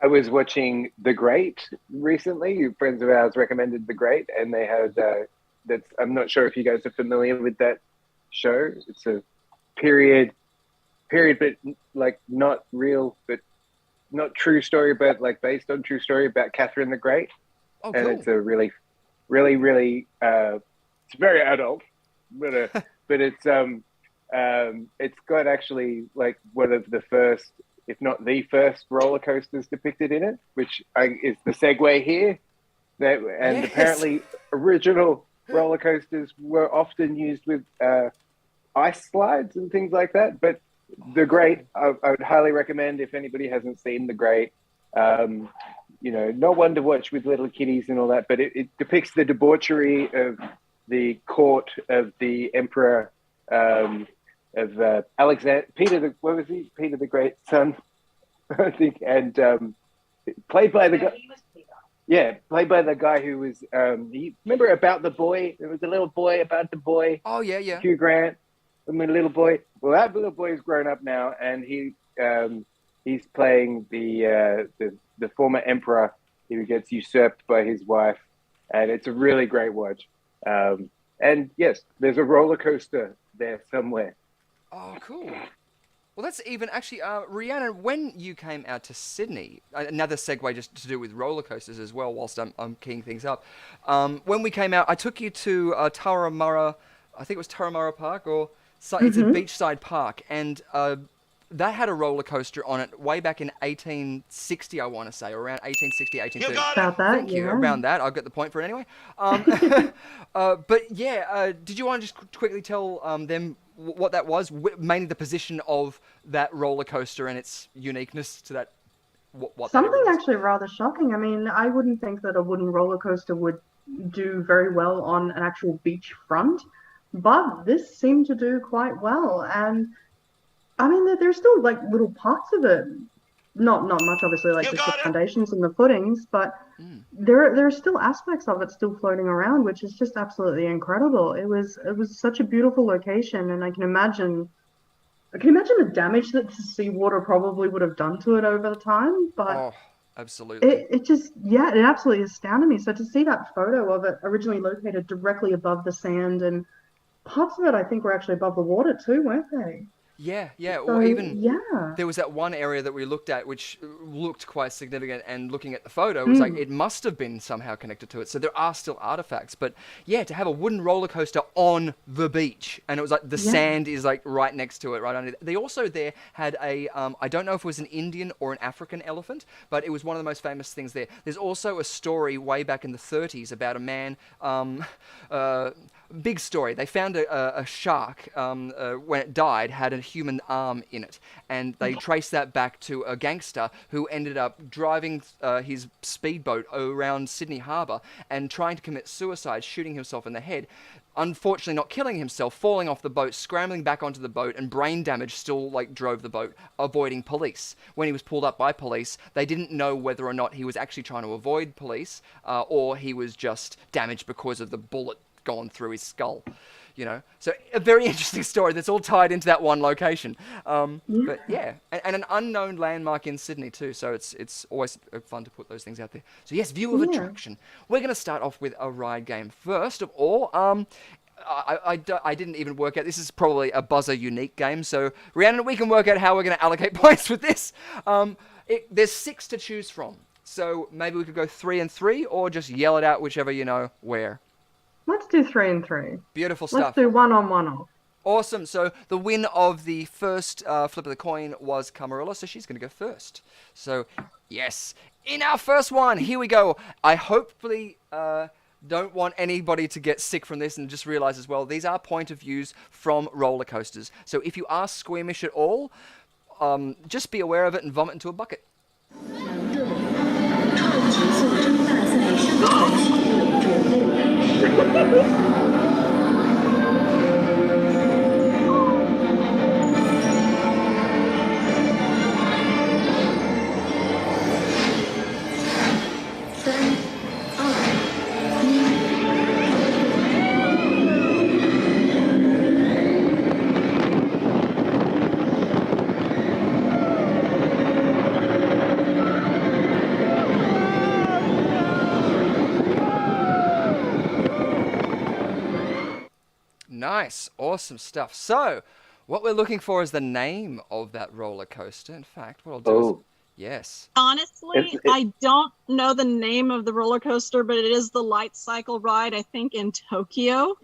I was watching The Great recently. Friends of ours recommended The Great, and they had I'm not sure if you guys are familiar with that show. It's a period, but like not real, but not true story, but like based on true story about Catherine the Great. Oh, and cool. it's a really, really, it's very adult, but it's got actually like one of the first, if not the first, roller coasters depicted in it, which is the segue here. And apparently, original roller coasters were often used with ice slides and things like that, but The Great, I would highly recommend if anybody hasn't seen The Great. Not one to watch with little kiddies and all that, but it depicts the debauchery of the court of the emperor of Alexander, Peter the Great's son, I think, and played by the guy. Yeah, played by the guy who was. Remember About the Boy? There was a little boy about the boy. Oh yeah. Hugh Grant. I mean, little boy. Well, that little boy is grown up now, and he's playing the former emperor who gets usurped by his wife, and it's a really great watch. And yes, there's a roller coaster there somewhere. Oh, cool. Well, that's even actually, Rhiannon, when you came out to Sydney, another segue just to do with roller coasters as well, whilst I'm keying things up. When we came out, I took you to Turramurra, I think it was Turramurra Park, or it's a beachside park, and that had a roller coaster on it way back in 1860, I want to say, or around 1860, 1830. About that, Thank you. yeah. Around that. I'll get the point for it anyway. But yeah, did you want to just quickly tell them what that was? Mainly the position of that roller coaster and its uniqueness to that. What Something that is? actually rather shocking. I mean, I wouldn't think that a wooden roller coaster would do very well on an actual beach front, but this seemed to do quite well. And I mean, there's still like little parts of it, not much obviously, like just the foundations and the footings, but there are still aspects of it still floating around, which is just absolutely incredible. It was such a beautiful location, and I can imagine the damage that the seawater probably would have done to it over the time. But Oh, absolutely. it absolutely astounded me. So to see that photo of it originally located directly above the sand and parts of it I think were actually above the water too, weren't they? Yeah, yeah, So or even yeah. there was that one area that we looked at which looked quite significant, and looking at the photo, it was like Mm. it must have been somehow connected to it. So there are still artifacts, but yeah, to have a wooden roller coaster on the beach, and it was like the Yeah. sand is like right next to it, right under. They also there had a I don't know if it was an Indian or an African elephant, but it was one of the most famous things there. There's also a story way back in the 30s about a man. Big story. They found a shark when it died had a human arm in it, and they traced that back to a gangster who ended up driving his speedboat around Sydney Harbour and trying to commit suicide, shooting himself in the head. Unfortunately, not killing himself, falling off the boat, scrambling back onto the boat, and brain damage still like drove the boat, avoiding police. When he was pulled up by police, they didn't know whether or not he was actually trying to avoid police or he was just damaged because of the bullet gone through his skull, you know. So a very interesting story that's all tied into that one location. But yeah, and an unknown landmark in Sydney too. So it's always fun to put those things out there. So yes, view of attraction. We're going to start off with a ride game first of all. I didn't even work out. This is probably a buzzer unique game. So Rhiannon, we can work out how we're going to allocate points with this. There's 6 to choose from. So maybe we could go 3 and 3, or just yell it out whichever you know where. Let's do 3 and 3. Beautiful stuff. Let's do 1 on 1 off. Awesome. So the win of the first flip of the coin was Camarilla, so she's going to go first. So, yes. In our first one, here we go. I hopefully don't want anybody to get sick from this, and just realize as well, these are point of views from roller coasters. So if you are squeamish at all, just be aware of it and vomit into a bucket. Nice, awesome stuff. So, what we're looking for is the name of that roller coaster. In fact, what I'll do is, yes. Honestly, I don't know the name of the roller coaster, but it is the light cycle ride, I think, in Tokyo.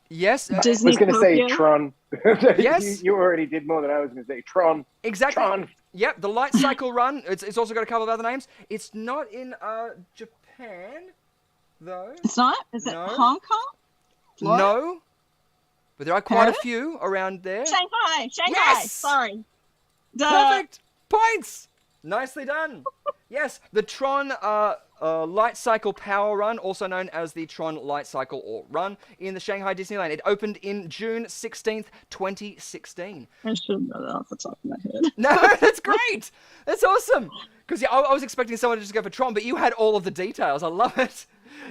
Yes. Disney I was going to say Tron. Yes. You already did more than I was going to say. Tron. Exactly. Tron. Yep, the light cycle run. It's also got a couple of other names. It's not in Japan, though. It's not? Is it No. Hong Kong? Florida? No. But there are quite a few around there. Shanghai. Yes! Sorry. Duh. Perfect. Points. Nicely done. Yes, the Tron Light Cycle Power Run, also known as the Tron Light Cycle or Run, in the Shanghai Disneyland. It opened in June 16th, 2016. I should know that off the top of my head. No, that's great. That's awesome. Because yeah, I was expecting someone to just go for Tron, but you had all of the details. I love it.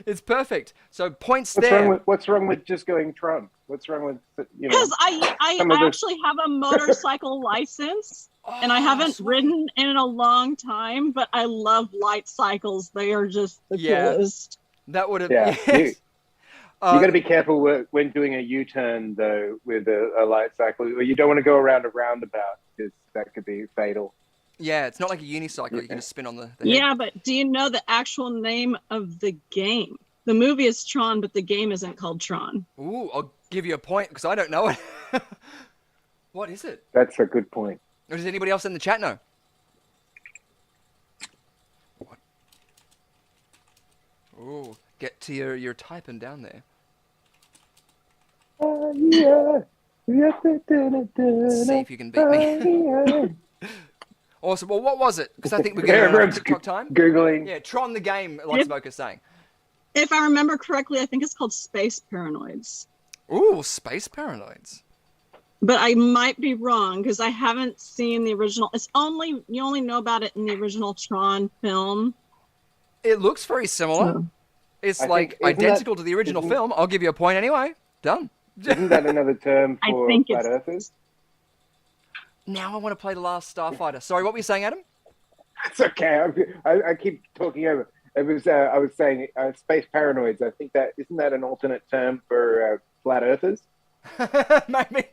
It's perfect. So points there. What's wrong with just going Tron? What's wrong with, you know? Because I actually have a motorcycle license, and I haven't ridden in a long time, but I love light cycles. They are just the coolest. That would have... Yeah. Yes. You got to be careful when doing a U-turn, though, with a light cycle. You don't want to go around a roundabout, because that could be fatal. Yeah, it's not like a unicycle. You can just spin on the head. Yeah, but do you know the actual name of the game? The movie is Tron, but the game isn't called Tron. Ooh, I'll give you a point because I don't know it. What is it? That's a good point. Or does anybody else in the chat know? What? Ooh, get to your typing down there. See if you can beat me. Awesome. Well, what was it? Because I think we're going to TikTok time. Googling. Yeah, Tron the game, like Smoker's saying. If I remember correctly, I think it's called Space Paranoids. Ooh, Space Paranoids. But I might be wrong because I haven't seen the original. You only know about it in the original Tron film. It looks very similar. It's like identical to the original film. I'll give you a point anyway. Done. Isn't that another term for flat earthers? Now I want to play The Last Starfighter. Sorry, what were you saying, Adam? It's okay. I keep talking over. It was I was saying space paranoids. I think isn't that an alternate term for flat earthers. Maybe.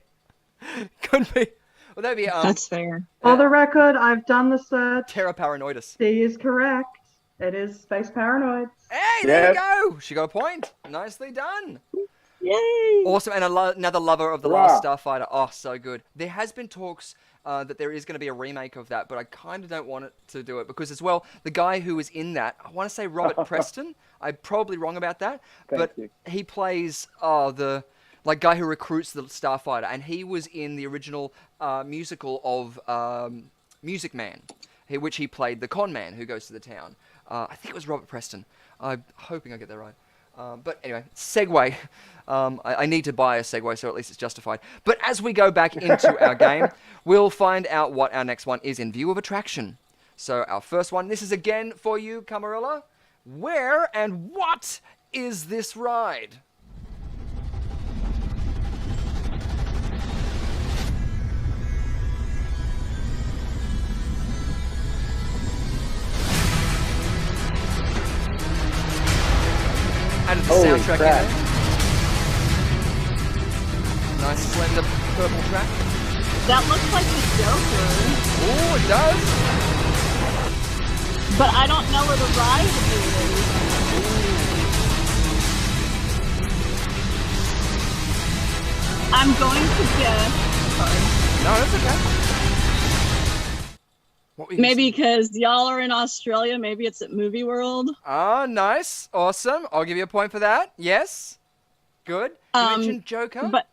Could be. Well, that'd be That's fair. For the record, I've done the search. Terra Paranoidus. C is correct. It is Space Paranoids. Hey, there you Yep. go. She got a point. Nicely done. Yay! Awesome, and another lover of the Last Starfighter. Oh, so good. There has been talks that there is going to be a remake of that, but I kind of don't want it to do it because, as well, the guy who was in that, I want to say Robert Preston. I'm probably wrong about that, but you. he plays the guy who recruits the Starfighter, and he was in the original musical of Music Man, which he played the con man who goes to the town. I think it was Robert Preston. I'm hoping I get that right. But anyway, segue. I need to buy a segue, so at least it's justified. But as we go back into our game, we'll find out what our next one is in view of attraction. So our first one, this is again for you, Camarilla. Where and what is this ride? Added the Holy soundtrack crap. in there. Nice slender purple track. That looks like the Joker, Oh, it does. but I don't know where the ride is. I'm going to guess. Sorry. No, that's okay. What were you Maybe saying? because y'all are in Australia, maybe it's at Movie World. Ah, nice. Awesome. I'll give you a point for that. Yes. Good. You mentioned Joker. But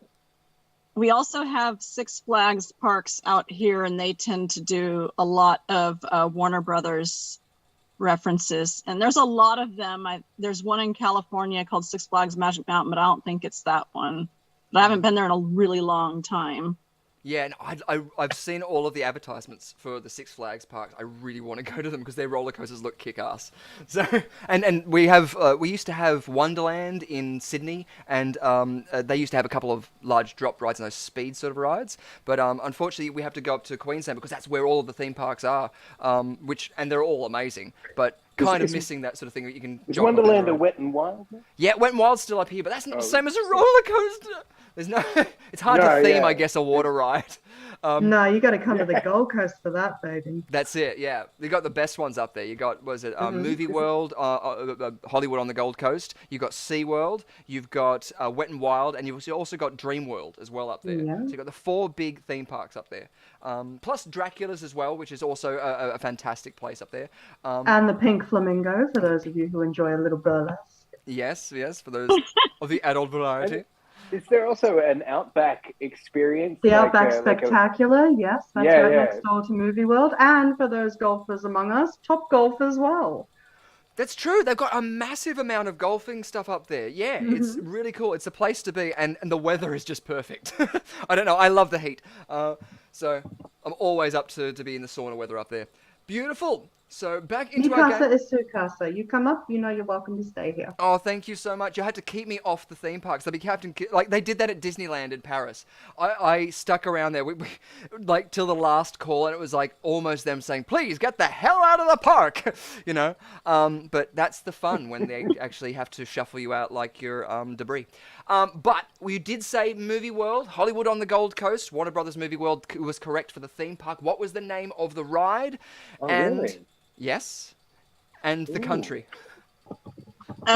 we also have Six Flags parks out here, and they tend to do a lot of Warner Brothers references. And there's a lot of them. There's one in California called Six Flags Magic Mountain, but I don't think it's that one. But I haven't been there in a really long time. Yeah, and I've seen all of the advertisements for the Six Flags parks. I really want to go to them because their roller coasters look kick-ass. So, and we used to have Wonderland in Sydney, and they used to have a couple of large drop rides and those speed sort of rides. But unfortunately, we have to go up to Queensland because that's where all of the theme parks are, and they're all amazing. But kind of missing that sort of thing that you can. Is jump on Wonderland the a ride. Wet and Wild? Yeah, Wet and Wild's still up here, but that's not the same as a roller coaster. There's no. It's hard to theme, I guess, a water ride. No, you got to come to the Gold Coast for that, baby. That's it. Yeah, you got the best ones up there. You got Movie World, Hollywood on the Gold Coast. You got Sea World. You've got Wet and Wild, and you've also got Dream World as well up there. Yeah. So you got the 4 big theme parks up there, plus Dracula's as well, which is also a fantastic place up there. And the Pink Flamingo, for those of you who enjoy a little burlesque. Yes, for those of the adult variety. Is there also an Outback experience? The like, Outback like a- Spectacular, yes, that's Yeah, right yeah. next door to Movie World. And for those golfers among us, Top Golf as well. That's true. They've got a massive amount of golfing stuff up there. Yeah, it's really cool. It's a place to be, and the weather is just perfect. I don't know. I love the heat. So I'm always up to be in the sauna weather up there. Beautiful. So back into our Mikasa game. is Sukasa. You come up, you know you're welcome to stay here. Oh, thank you so much. You had to keep me off the theme parks. They'd be like they did that at Disneyland in Paris. I stuck around there, we like till the last call, and it was like almost them saying, "Please get the hell out of the park," you know. But that's the fun when they actually have to shuffle you out like you're debris. But we did say Movie World, Hollywood on the Gold Coast, Warner Brothers Movie World was correct for the theme park. What was the name of the ride? Oh, and really? yes, and the country.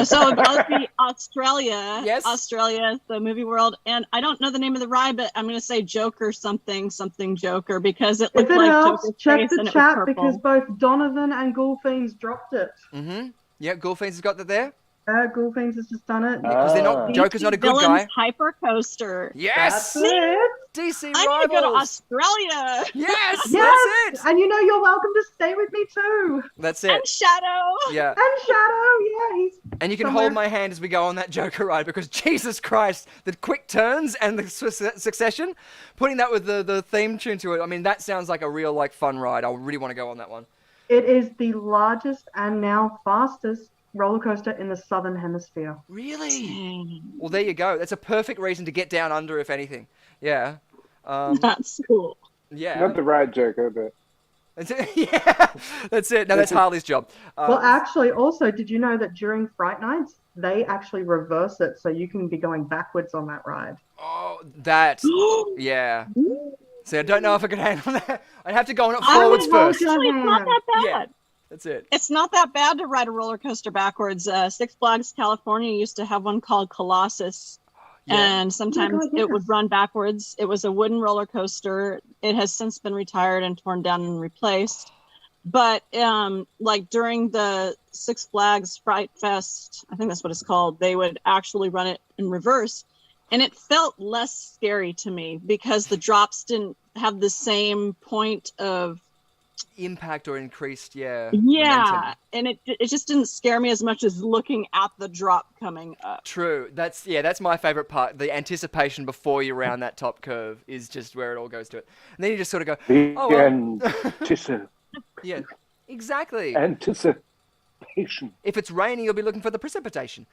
So it would be Australia. Yes. Australia, the Movie World. And I don't know the name of the ride, but I'm going to say Joker something Joker because it If looked it like helps, Joker's check face the and it was chat purple. because both Donovan and Gulfiends dropped it. Mm-hmm. Yeah, Gulfiends has got that there. Gulfiends has just done it. Because they're not. Joker's not a good Villains guy. Hyper Coaster. Yes. That's it. DC I'm going to go to rivals. Australia. Yes, Yes, that's it. and you know you're welcome to stay with me too. That's And it. Shadow. Yeah. And Shadow, yeah, he's And you can somewhere. hold my hand as we go on that Joker ride because Jesus Christ, the quick turns and the succession, putting that with the theme tune to it. I mean, that sounds like a real like fun ride. I really want to go on that one. It is the largest and now fastest roller coaster in the Southern Hemisphere. Really? Well, there you go. That's a perfect reason to get down under, if anything. Yeah. That's cool. Yeah. Not the ride Joker, but That's it. Yeah. That's it. No, that's Harley's job. Well, actually, also, did you know that during Fright Nights, they actually reverse it so you can be going backwards on that ride. Oh, that. Yeah. See, I don't know if I could handle that. I'd have to go on it I forwards would hold first. your Actually, it's not hand. that bad. Yeah, that's it. It's not that bad to ride a roller coaster backwards. Six Flags California used to have one called Colossus, Yeah. and sometimes God, it would yes. run backwards. It was a wooden roller coaster. It has since been retired and torn down and replaced. But like during the Six Flags Fright Fest, I think that's what it's called, they would actually run it in reverse. And it felt less scary to me because the drops didn't have the same point of Impact or increased, yeah, momentum. and it just didn't scare me as much as looking at the drop coming up. True. That's my favorite part. The anticipation before you round that top curve is just where it all goes to it. And then you just sort of go, The oh well. anticipation. Yeah, exactly. Anticipation. If it's raining, you'll be looking for the precipitation.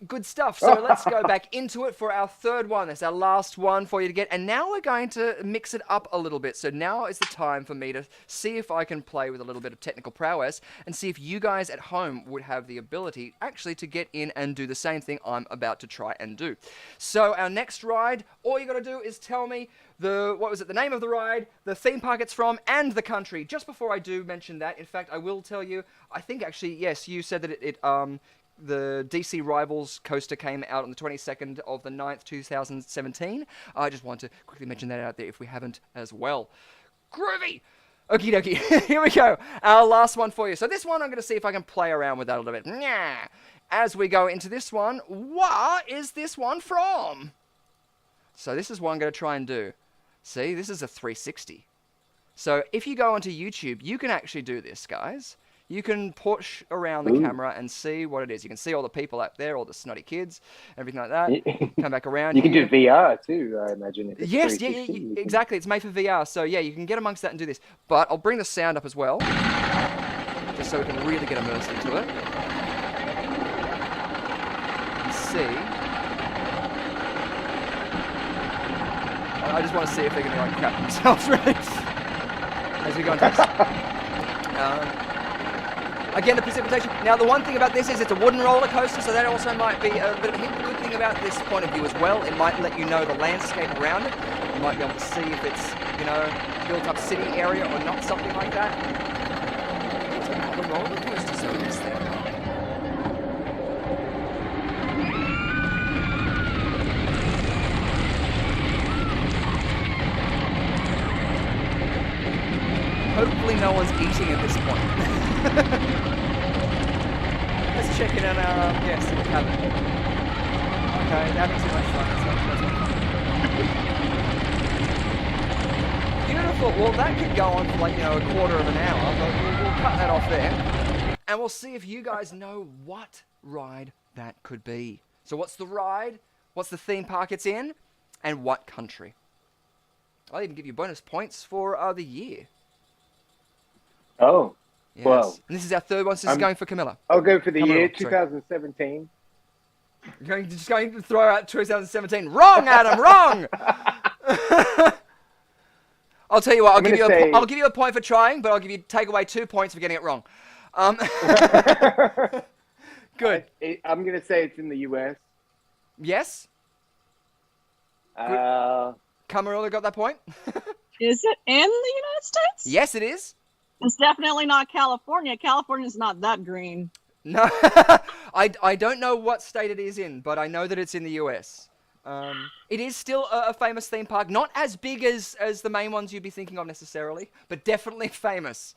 Good stuff. So let's go back into it for our third one. That's our last one for you to get. And now we're going to mix it up a little bit. So now is the time for me to see if I can play with a little bit of technical prowess and see if you guys at home would have the ability actually to get in and do the same thing I'm about to try and do. So our next ride, all you got to do is tell me the name of the ride, the theme park it's from, and the country. Just before I do mention that, in fact, I will tell you, I think actually, yes, you said that the DC Rivals coaster came out on the 22nd of the 9th, 2017. I just want to quickly mention that out there if we haven't as well. Groovy! Okie dokie, here we go. Our last one for you. So this one, I'm going to see if I can play around with that a little bit. Nyah. As we go into this one, what is this one from? So this is what I'm going to try and do. See, this is a 360. So if you go onto YouTube, you can actually do this, guys. You can push around the camera and see what it is. You can see all the people up there, all the snotty kids, everything like that. Come back around. You can here. do VR too, I imagine. If it's Yes, 360, yeah, you can- exactly. It's made for VR. So yeah, you can get amongst that and do this. But I'll bring the sound up as well, just so we can really get immersed into it. And see. I just want to see if they're going to like crap themselves, really, as we go into this. Again, the precipitation. Now, the one thing about this is it's a wooden roller coaster, so that also might be a bit of a hint. The good thing about this point of view as well, it might let you know the landscape around it. You might be able to see if it's, built up city area or not, something like that. It's another roller coaster service there. Hopefully no one's eating at this point. Let's check in on our yes in the cabin. Okay, they're having too much fun. That's not beautiful. Well, that could go on for like a quarter of an hour, but we'll cut that off there, and we'll see if you guys know what ride that could be. So, what's the ride? What's the theme park it's in? And what country? I'll even give you bonus points for the year. Oh, Yes. well. And this is our third one, so this is going for Camilla. I'll go for the Camilla, year sorry. 2017. You're just going to throw out 2017. Wrong, Adam, wrong! I'll tell you what, I'll give you a point for trying, but I'll take away 2 points for getting it wrong. Good. I'm going to say it's in the US. Yes? Camarilla got that point? Is it in the United States? Yes, it is. It's definitely not California. California's not that green. No, I don't know what state it is in, but I know that it's in the US. It is still a famous theme park, not as big as the main ones you'd be thinking of necessarily, but definitely famous.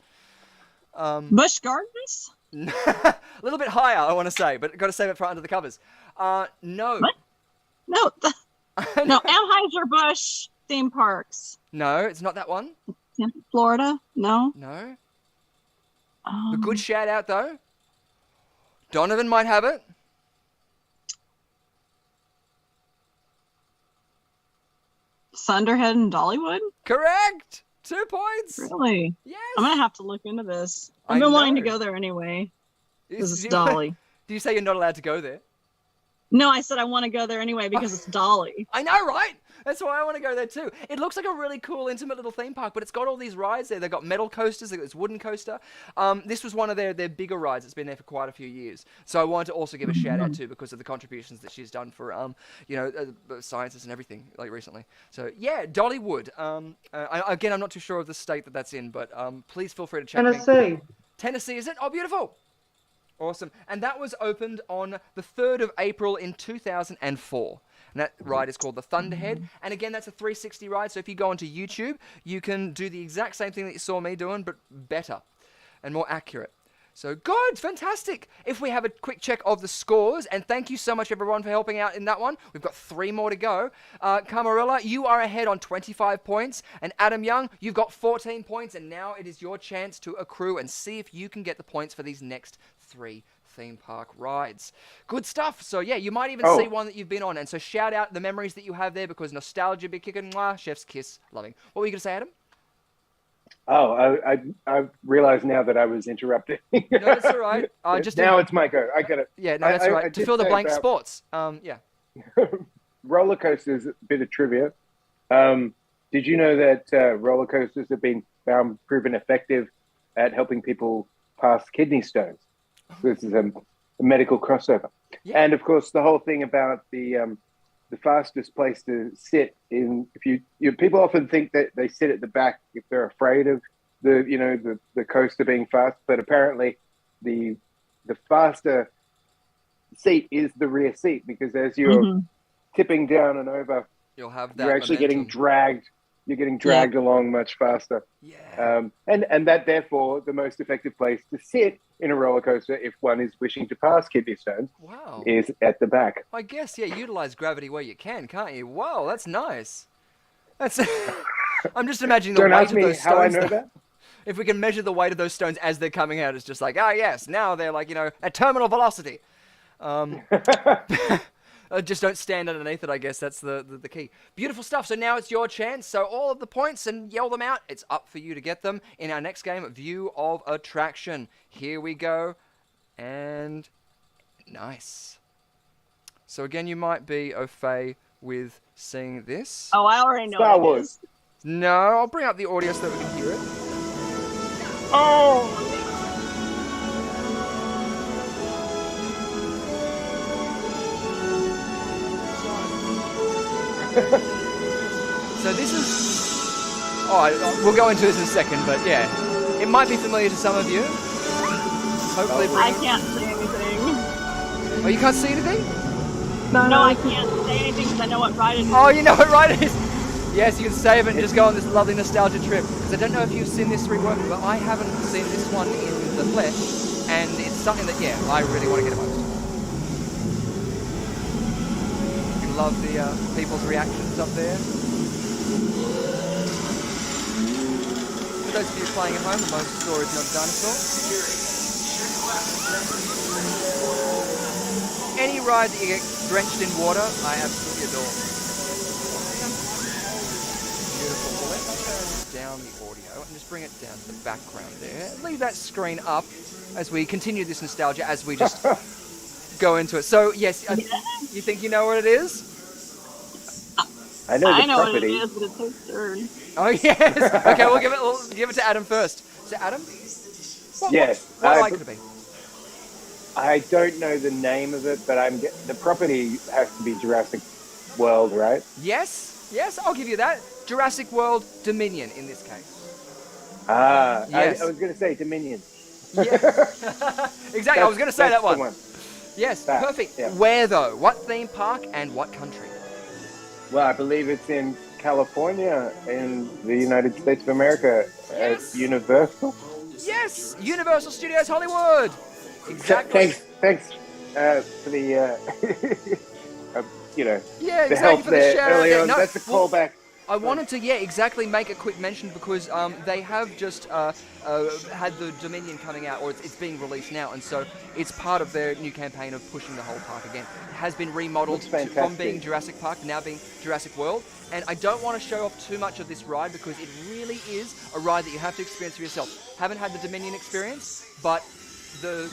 Busch Gardens? A little bit higher, I want to say, but got to save it for under the covers. No. What? No, no, Anheuser-Busch theme parks. No, it's not that one. Tampa, Florida? No. No. A good shout out though. Donovan might have it. Thunderhead and Dollywood? Correct. 2 points. Really? Yes. I'm gonna have to look into this. I I've been wanting to know. go there anyway. This is Do you- Dolly. Do you say you're not allowed to go there? No, I said I want to go there anyway because it's Dolly. I know, right? That's why I want to go there too. It looks like a really cool, intimate little theme park, but it's got all these rides there. They've got metal coasters, they've got this wooden coaster. This was one of their bigger rides. It's been there for quite a few years. So I wanted to also give a shout out to because of the contributions that she's done for, sciences and everything, like recently. So yeah, Dollywood. Again, I'm not too sure of the state that's in, but please feel free to check Tennessee. Tennessee, is it? Oh, beautiful. Awesome. And that was opened on the 3rd of April in 2004. And that ride is called the Thunderhead. And again, that's a 360 ride. So if you go onto YouTube, you can do the exact same thing that you saw me doing, but better and more accurate. So good, fantastic. If we have a quick check of the scores, and thank you so much everyone for helping out in that one. We've got 3 more to go. Camarilla, you are ahead on 25 points. And Adam Young, you've got 14 points. And now it is your chance to accrue and see if you can get the points for these next 3 theme park rides. Good stuff. So yeah, you might even see one that you've been on. And so shout out the memories that you have there because nostalgia be kicking. Mwah, chef's kiss. Loving. What were you going to say, Adam? Oh, I realize now that I was interrupting. No, that's all right. Now it's my go. I get it. Yeah, no, that's all right. To fill the blank spots. Yeah. Roller coasters, a bit of trivia. Did you know that roller coasters have been proven effective at helping people pass kidney stones? This is a medical crossover. Yeah. And of course, the whole thing about the fastest place to sit in, people often think that they sit at the back if they're afraid of the coaster being fast, but apparently the faster seat is the rear seat because as you're tipping down and over, you'll have that you're actually momentum. getting dragged. You're getting dragged along much faster. Yeah. And that therefore the most effective place to sit in a roller coaster if one is wishing to pass kidney stones is at the back. I guess, yeah, utilize gravity where you can, can't you? Wow, that's nice. That's I'm just imagining the Don't weight ask of me those stones. how I know that. If we can measure the weight of those stones as they're coming out, it's just like, yes, now they're like, at terminal velocity. Just don't stand underneath it, I guess. That's the key. Beautiful stuff. So now it's your chance. So all of the points and yell them out. It's up for you to get them in our next game, View of Attraction. Here we go. And nice. So again, you might be au fait with seeing this. Oh, I already know Star what it Wars. is. No, I'll bring up the audio so that we can hear it. Oh! So this is... we'll go into this in a second, but yeah. It might be familiar to some of you. Hopefully... I can't say anything. Oh, you can't see anything? No, I can't say anything because I know what ride it is. Oh, you know what ride it is? Yes, you can save it and just go on this lovely nostalgia trip. Because I don't know if you've seen this reworking, but I haven't seen this one in the flesh. And it's something that, I really want to get amongst. You love the people's reactions up there. For those of you playing at home, the most story is not a dinosaur. Any ride that you get drenched in water, I absolutely adore. Beautiful. Well, let's turn down the audio and just bring it down to the background there. Leave that screen up as we continue this nostalgia, as we just go into it. So, yes, you think you know what it is? I know the what it property. is, but it takes turn. Oh, yes. Okay, we'll give it to Adam first. So, Adam? Yes. What like it to be? I don't know the name of it, but the property has to be Jurassic World, right? Yes, I'll give you that. Jurassic World Dominion in this case. Yes. I was going to say Dominion. Yeah. Exactly, I was going to say that one. Yes, perfect. Yeah. Where though? What theme park and what country? Well, I believe it's in California, in the United States of America, Yes. at Universal. Yes, Universal Studios Hollywood. Exactly. Thanks for the, Yeah, the exactly, help for the there shout out earlier there. on. No, That's a well, callback. I wanted to, exactly make a quick mention because they have just had the Dominion coming out, or it's being released now, and so it's part of their new campaign of pushing the whole park again. It has been remodeled from being Jurassic Park to now being Jurassic World, and I don't want to show off too much of this ride because it really is a ride that you have to experience for yourself. Haven't had the Dominion experience, but the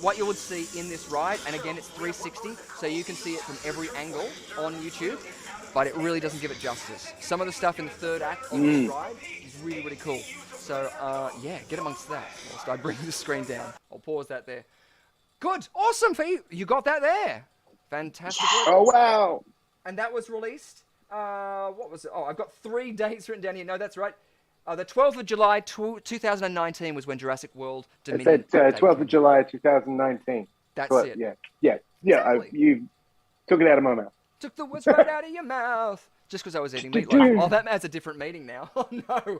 what you would see in this ride, and again, it's 360, so you can see it from every angle on YouTube, but it really doesn't give it justice. Some of the stuff in the third act of this ride is really, really cool. So, yeah, get amongst that whilst I bring the screen down. I'll pause that there. Good. Awesome, Fee. You got that there. Fantastic. Oh, wow. And that was released, what was it? Oh, I've got 3 dates written down here. No, that's right. The 12th of July 2019 was when Jurassic World Dominion. It said 12th of July 2019. That's it. Yeah. Exactly. You took it out of my mouth. Took the words right out of your mouth. Just because I was eating meatloaf. Oh, that has a different meaning now. Oh, no.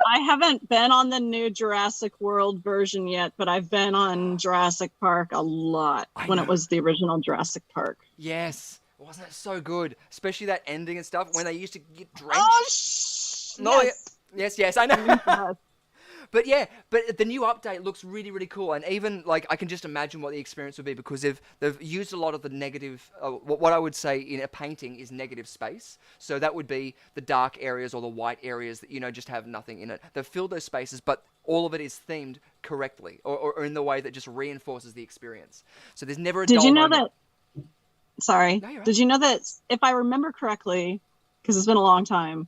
I haven't been on the new Jurassic World version yet, but I've been on Jurassic Park a lot when it was the original Jurassic Park. Yes. Wasn't it so good? Especially that ending and stuff when they used to get drenched. Oh, No, yes. yes, I know. But yeah, but the new update looks really, really cool. And even, like, I can just imagine what the experience would be because they've used a lot of the negative, what I would say in a painting is negative space. So that would be the dark areas or the white areas that, just have nothing in it. They've filled those spaces, but all of it is themed correctly or in the way that just reinforces the experience. So there's never a dull moment. Sorry. No, you're right. Did you know that, if I remember correctly, because it's been a long time,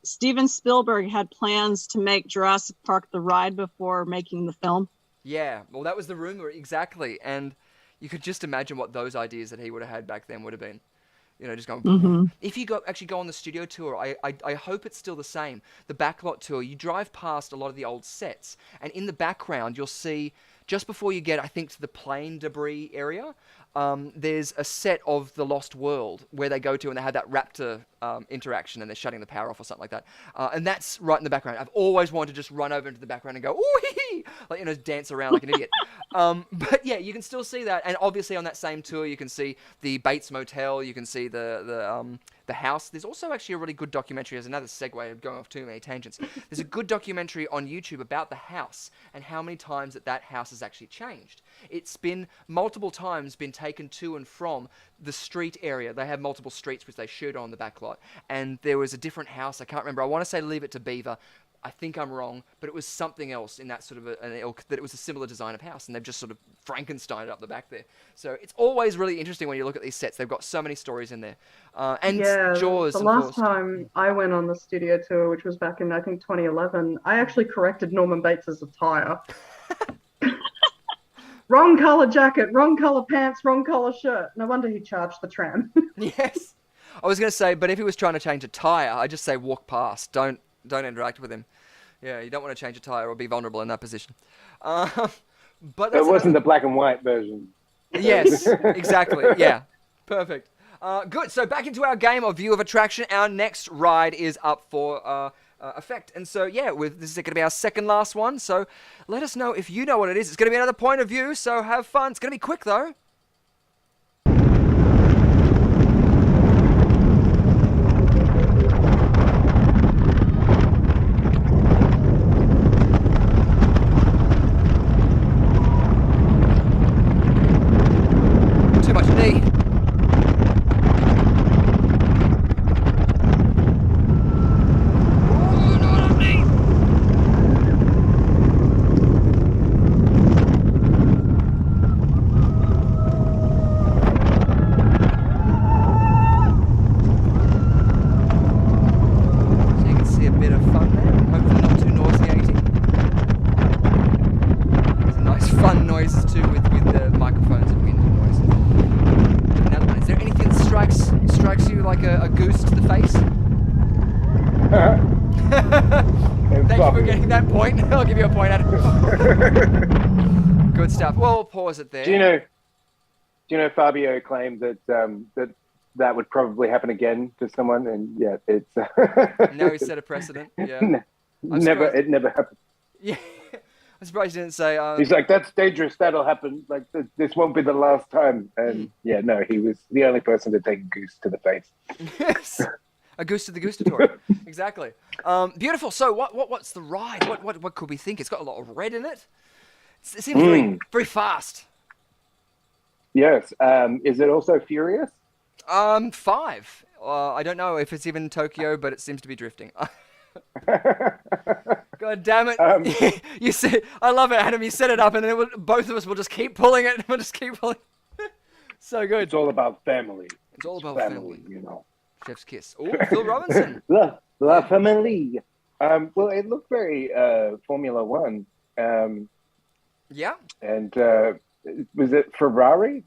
Steven Spielberg had plans to make Jurassic Park the ride before making the film? Yeah, well, that was the rumor, exactly. And you could just imagine what those ideas that he would have had back then would have been. Just going... If you actually go on the studio tour, I hope it's still the same. The backlot tour, you drive past a lot of the old sets, and in the background, you'll see, just before you get, I think, to the plane debris area, there's a set of The Lost World where they go to and they have that raptor interaction and they're shutting the power off or something like that. And that's right in the background. I've always wanted to just run over into the background and go, ooh, hee, hee, like, dance around like an idiot. But yeah, you can still see that. And obviously on that same tour, you can see the Bates Motel, you can see the house. There's also actually a really good documentary, as another segue of going off too many tangents. There's a good documentary on YouTube about the house and how many times that house has actually changed. It's been multiple times been taken to and from the street area. They have multiple streets which they shoot on the back lot. And there was a different house. I can't remember. I want to say Leave It to Beaver. I think I'm wrong, but it was something else in that sort of an ilk, that it was a similar design of house, and they've just sort of Frankensteined up the back there. So it's always really interesting when you look at these sets. They've got so many stories in there. And yeah, Jaws. the last time I went on the studio tour, which was back in, I think, 2011, I actually corrected Norman Bates' attire. Wrong color jacket, wrong color pants, wrong color shirt. No wonder he charged the tram. Yes. I was going to say, but if he was trying to change a tire, I'd just say walk past. Don't interact with him. Yeah, you don't want to change a tire or be vulnerable in that position. But it wasn't the black and white version. Yes, exactly. Yeah, perfect. Good. So back into our game of View of Attraction. Our next ride is up for effect. And so, yeah, this is going to be our second last one. So let us know if you know what it is. It's going to be another point of view, so have fun. It's going to be quick, though. Too much knee. That point. I'll give you a point out of Good stuff. Well, we'll pause it there. Do you know Fabio claimed that that would probably happen again to someone, and yeah, it's now he set a precedent. Yeah. It never happened. Yeah. I'm surprised he didn't say he's like, that's dangerous, that'll happen, like this won't be the last time. And yeah, no, he was the only person to take a goose to the face. Yes. A goose to the goose-tory. Exactly. Beautiful. So what's the ride? What could we think? It's got a lot of red in it. It seems very, very fast. Yes. Is it also furious? 5. I don't know if it's even Tokyo, but it seems to be drifting. God damn it! Um, You said, I love it, Adam. You set it up, and then both of us will just keep pulling it. We'll just keep pulling. So good. It's all about family. It's all about family. You know. Chef's kiss. Oh, Phil Robinson. La famille. Well, it looked very Formula One. Yeah. And was it Ferrari?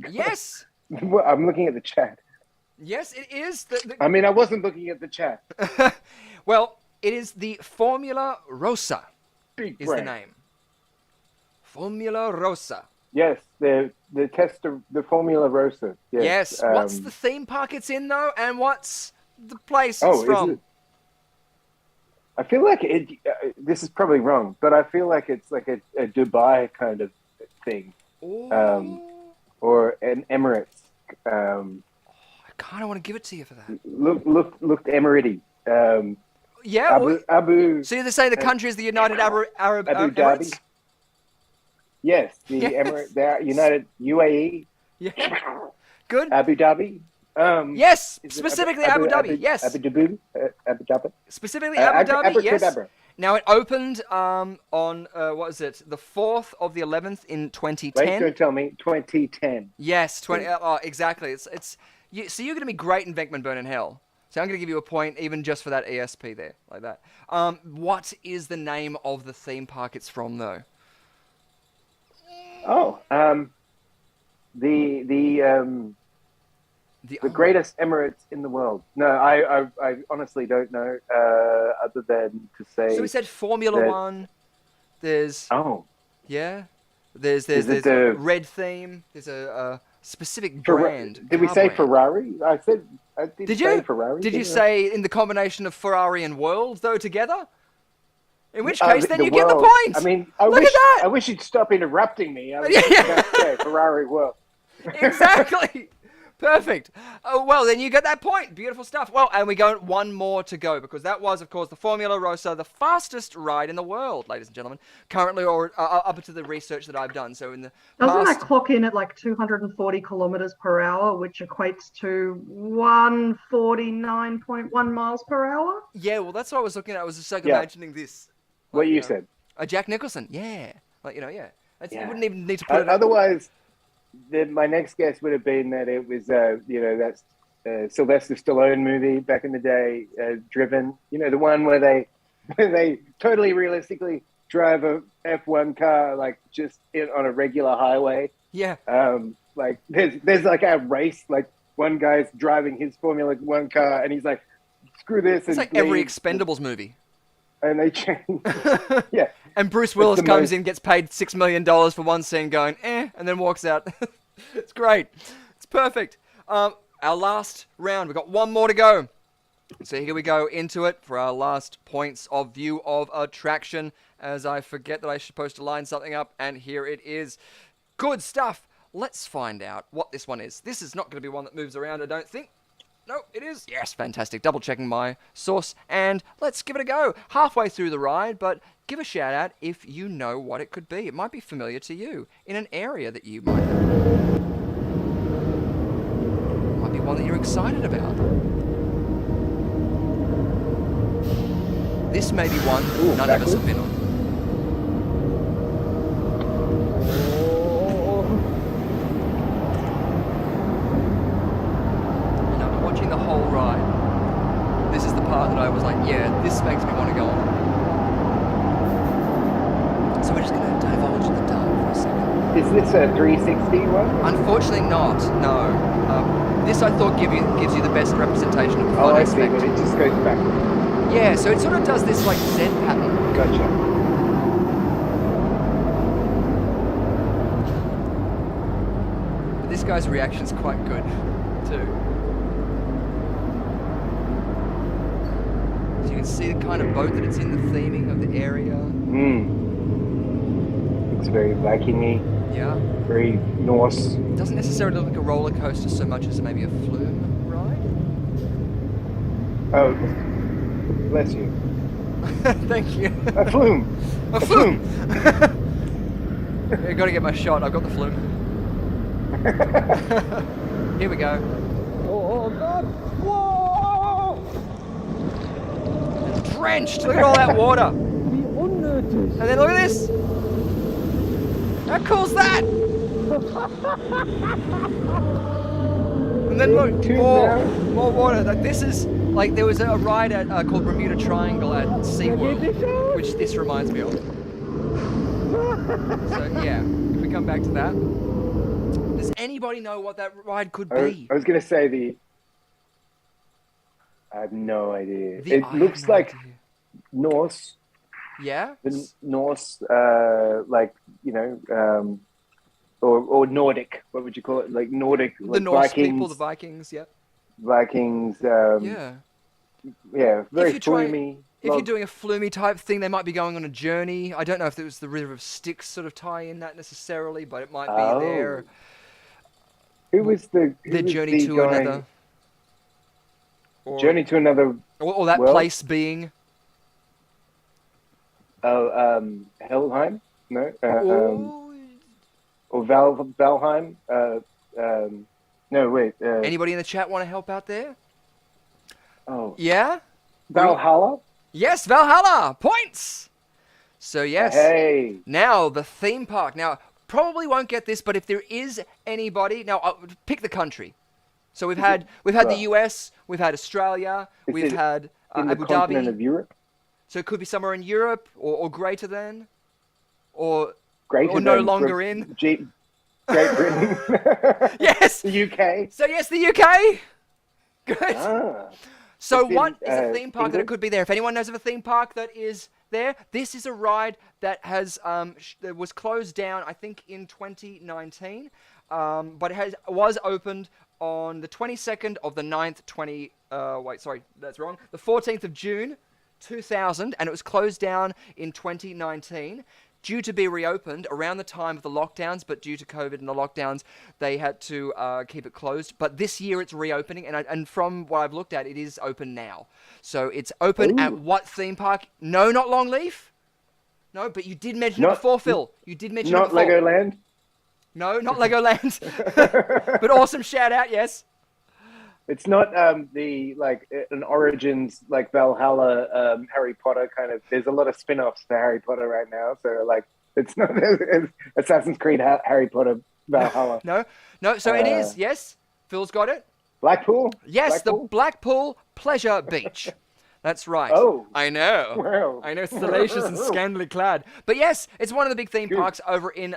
Yes. Well, I'm looking at the chat. Yes, it is. I mean, I wasn't looking at the chat. Well, it is the Formula Rossa. Big is brand. the name. Formula Rossa. Yes, the test of the Formula Rossa. Yes. What's the theme park it's in though, and what's the place Oh, it's from? is it? I feel like it. This is probably wrong, but I feel like it's like a Dubai kind of thing, or an Emirates. I kind of want to give it to you for that. Looked Emirati. Yeah. Abu. So you're saying the country is the United Arab Abu Emirates? Dhabi. Yes, the Yes. Emirates, the United UAE. Yeah. Good. Abu Dhabi. Yes, Is it specifically Abu Dhabi. Yes. Abu Dhabi. Abu Dhabi. Specifically Abu Dhabi. Yes. Abracadabra. Now it opened on what is it? The 4th of the 11th in 2010. Wait, don't tell me. 2010. Yes, 20. Oh, exactly. It's you. So you're going to be great in Venkman Burn in Hell. So I'm going to give you a point even just for that ESP there, like that. What is the name of the theme park it's from, though? Oh, the greatest Emirates in the world. No, I honestly don't know. Other than to say. So we said Formula that- One. There's Oh, yeah. There's Is it a the- red theme. There's a specific Ferra- brand. Did we car say brand. Ferrari? I said. I Did say you? Ferrari? Did you didn't I? say in the combination of Ferrari and World though together? In which Oh, case, then you get the world. point. I mean, I Look wish at that. I wish you'd stop interrupting me. I was Yeah. just about to say Ferrari World. Exactly. Perfect. Oh, well, then you get that point. Beautiful stuff. Well, and we got one more to go because that was, of course, the Formula Rossa, the fastest ride in the world, ladies and gentlemen. Currently, or up to the research that I've done. So in the Doesn't past, that clock in at like 240 kilometers per hour, which equates to 149.1 miles per hour? yeah. Well, that's what I was looking at. I was just like Yeah. imagining this. What Like, you said. Jack Nicholson. Yeah. Like yeah. That's, You Yeah. wouldn't even need to put it. Otherwise, my next guess would have been that it was, that's Sylvester Stallone movie back in the day, Driven. You know, the one where they totally realistically drive a F1 car like just on a regular highway. Yeah. Like there's like a race, like one guy's driving his Formula One car, and he's like, "Screw this!" It's and like every leaves. Expendables movie. And they change. Yeah. And Bruce Willis the comes most- in, gets paid $6 million for one scene, going and then walks out. It's great. It's perfect. Our last round. We've got one more to go. So here we go into it for our last points of view of attraction. As I forget that I'm supposed to line something up, and here it is. Good stuff. Let's find out what this one is. This is not going to be one that moves around, I don't think. No, it is. Yes, fantastic. Double checking my source, and let's give it a go. Halfway through the ride, but give a shout out if you know what it could be. It might be familiar to you in an area that you might be one that you're excited about. This may be one none of us have been on. Watching the whole ride, this is the part that I was like, yeah, this makes me want to go on. So we're just going to divulge in the dark for a second. Is this a 360 one? Unfortunately not, no. This I thought gives you the best representation of the Oh, fun I see, aspect. but it just goes back. Yeah, so it sort of does this like Z pattern. Gotcha. But this guy's reaction's quite good, too. So you can see the kind of boat that it's in, the theming of the area. It's very Viking-y, Yeah. very Norse. It doesn't necessarily look like a roller coaster so much as maybe a flume ride. Oh, bless you. Thank you. A flume. A flume! I gotta get my shot. I've got the flume. Here we go. Oh, God. Whoa! drenched. Look at all that water. And then look at this. How cool's that? And then look, more water. Like this is like there was a ride at called Bermuda Triangle at SeaWorld, which this reminds me of. So yeah, if we come back to that, does anybody know what that ride could be? I was going to say I have no idea. It looks like Norse. Yeah. The Norse, like or Nordic. What would you call it? Like Nordic. The like Norse Vikings, people, the Vikings. Yep. Vikings. Yeah. Yeah. Very floomy. If you're doing a floomy type thing, they might be going on a journey. I don't know if it was the River of Styx sort of tie in that necessarily, but it might be there. Who was the journey to guy? another? Journey to another. Or that world? place being. Oh, Helheim? No. Or Valheim? No, wait. Anybody in the chat want to help out there? Oh. Yeah. Valhalla. Yes, Valhalla points. So yes. Hey. Now the theme park. Now probably won't get this, but if there is anybody, now pick the country. So we've had the US, we've had Australia, we've had in Abu the continent Dhabi. of Europe. So it could be somewhere in Europe or greater than, or Greater no than longer in. Great Britain. Yes. The UK. So yes, the UK. Good. Ah. So It's in, what is a theme park that it England? could be there? If anyone knows of a theme park that is there, this is a ride that has that was closed down, I think, in 2019, but it was opened on the 22nd of the 9th, the 14th of June, 2000, and it was closed down in 2019. Due to be reopened around the time of the lockdowns, but due to COVID and the lockdowns, they had to keep it closed. But this year it's reopening, and from what I've looked at, it is open now. So it's open at what theme park? No, not Longleaf. No, but you did mention it before, Phil. You did mention it Not before. Legoland. No, not Legoland. But awesome shout out, yes. It's not an Origins like Valhalla Harry Potter kind of. There's a lot of spin-offs to Harry Potter right now, so like it's not Assassin's Creed Harry Potter Valhalla. No. So it is. Yes, Phil's got it. Blackpool. Yes, Blackpool? the Blackpool Pleasure Beach. That's right. Oh. I know. Wow. I know, salacious and scandally clad. But yes, it's one of the big theme parks over in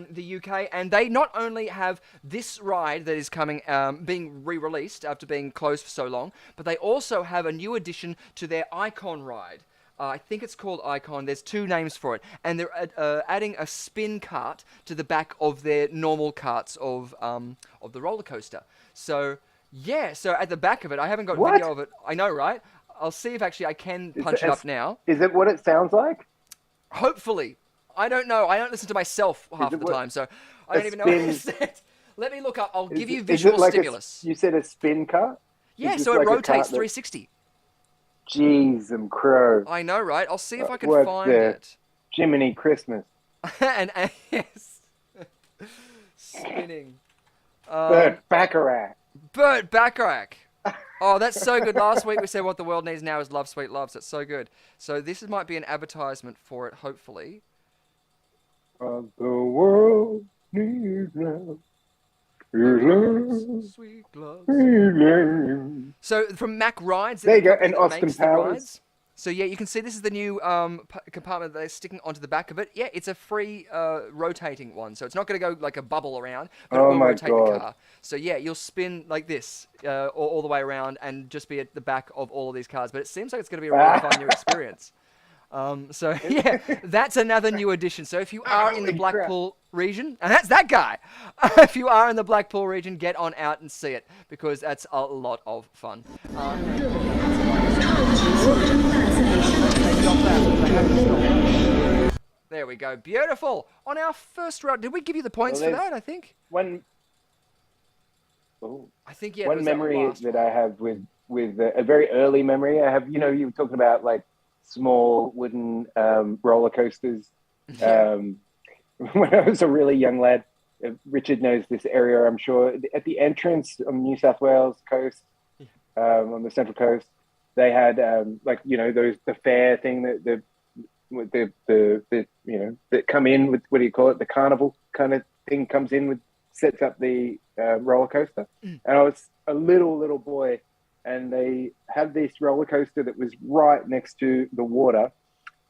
the UK, and they not only have this ride that is coming, being re-released after being closed for so long, but they also have a new addition to their Icon ride. I think it's called Icon. There's two names for it, and they're adding a spin cart to the back of their normal carts of the roller coaster. So yeah, so at the back of it, I haven't got video of it. I know, right? I'll see if actually I can punch it up now. Is it what it sounds like? Hopefully. I don't know. I don't listen to myself half the time, so I don't even know what it said. Let me look up. I'll give you visual stimulus. You said a spin cart? Yeah, so it rotates 360. Jeez and crow. I know, right? I'll see if I can What find the it. Jiminy Christmas. and yes. Spinning. Burt Bacharach. Burt Bacharach. Oh, that's so good. Last week we said what the world needs now is love, sweet loves. That's so good. So this might be an advertisement for it, hopefully. The world needs love. Sweet loves. So from Mack Rides. There you go, and Austin Powers. Rides. So yeah, you can see this is the new compartment that they're sticking onto the back of it. Yeah, it's a free rotating one, so it's not going to go like a bubble around, but it will rotate the car. So yeah, you'll spin like this all the way around and just be at the back of all of these cars. But it seems like it's going to be a really fun new experience. So yeah, that's another new addition. So if you are in the Blackpool region, and that's that guy, if you are in the Blackpool region, get on out and see it because that's a lot of fun. There we go, beautiful. On our first round, did we give you the points for that? I think. I think yeah. One memory that I have with a very early memory, I have. You know, you were talking about like small wooden roller coasters. When I was a really young lad, Richard knows this area, I'm sure. At the entrance on New South Wales coast, on the Central Coast, they had like, you know, the fair thing that that come in with, what do you call it, the carnival kind of thing comes in with, sets up the roller coaster. And I was a little boy, and they had this roller coaster that was right next to the water,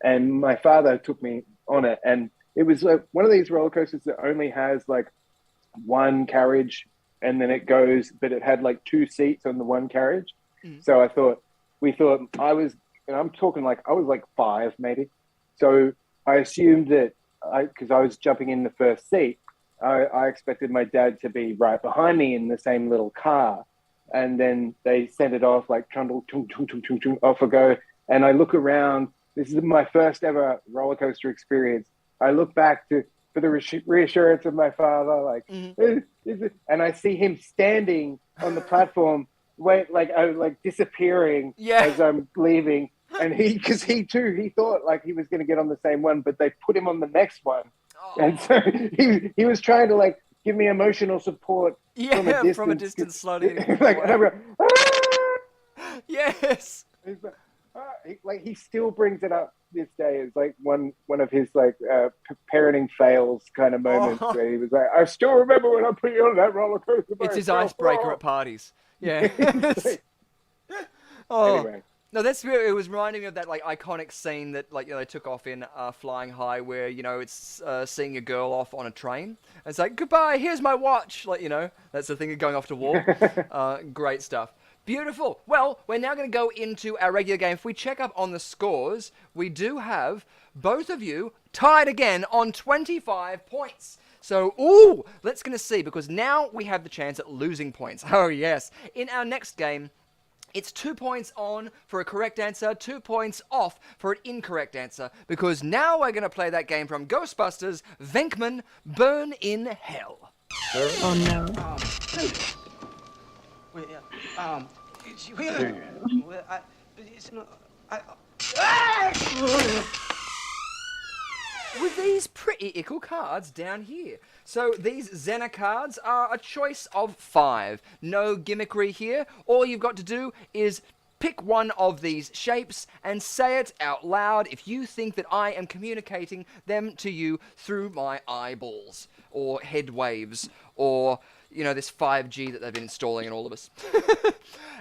and my father took me on it, and it was like one of these roller coasters that only has like one carriage, and then it goes, but it had like 2 seats on the one carriage. So we thought and I'm talking like I was like 5 maybe. So I assumed that because I was jumping in the first seat, I expected my dad to be right behind me in the same little car. And then they sent it off like trundle, chung, chung, chung, chung, chung, off I go. And I look around. This is my first ever roller coaster experience. I look back for the reassurance of my father, like, and I see him standing on the platform, like disappearing as I'm leaving. And because he thought like he was going to get on the same one, but they put him on the next one. And so he was trying to like give me emotional support from a distance slowly. Like, and I'm going, ah! Yes. He still brings it up this day. It's like one of his like parenting fails kind of moments where he was like, I still remember when I put you on that roller coaster. It's his icebreaker at parties. Yeah. Anyway. No, it was reminding me of that like iconic scene that like, you know, they took off in Flying High, where, you know, it's seeing a girl off on a train. And it's like, goodbye, here's my watch. Like, you know, that's the thing of going off to war. Great stuff. Beautiful. Well, we're now going to go into our regular game. If we check up on the scores, we do have both of you tied again on 25 points. So, let's going to see, because now we have the chance at losing points. Oh, yes. In our next game, it's 2 points on for a correct answer, 2 points off for an incorrect answer, because now we're going to play that game from Ghostbusters, Venkman, Burn in Hell. Oh, no. With these pretty ickle cards down here. So these Xena cards are a choice of 5. No gimmickry here. All you've got to do is pick one of these shapes and say it out loud if you think that I am communicating them to you through my eyeballs, or head waves, or, you know, this 5G that they've been installing in all of us.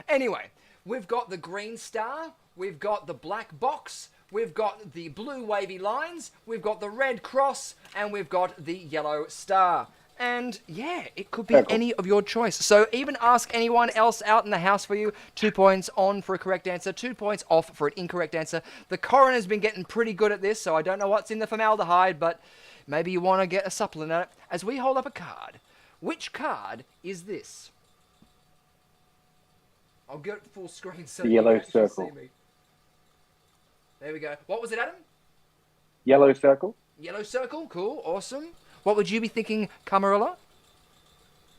Anyway, we've got the green star, we've got the black box, we've got the blue wavy lines, we've got the red cross, and we've got the yellow star. And yeah, it could be any of your choice. So even ask anyone else out in the house for you. 2 points on for a correct answer, 2 points off for an incorrect answer. The coroner's been getting pretty good at this, so I don't know what's in the formaldehyde, but maybe you want to get a supplement at it. As we hold up a card, which card is this? I'll get it full screen so the you yellow can actually circle. see me. There we go. What was it, Adam? Yellow circle. Yellow circle. Cool. Awesome. What would you be thinking, Camarilla?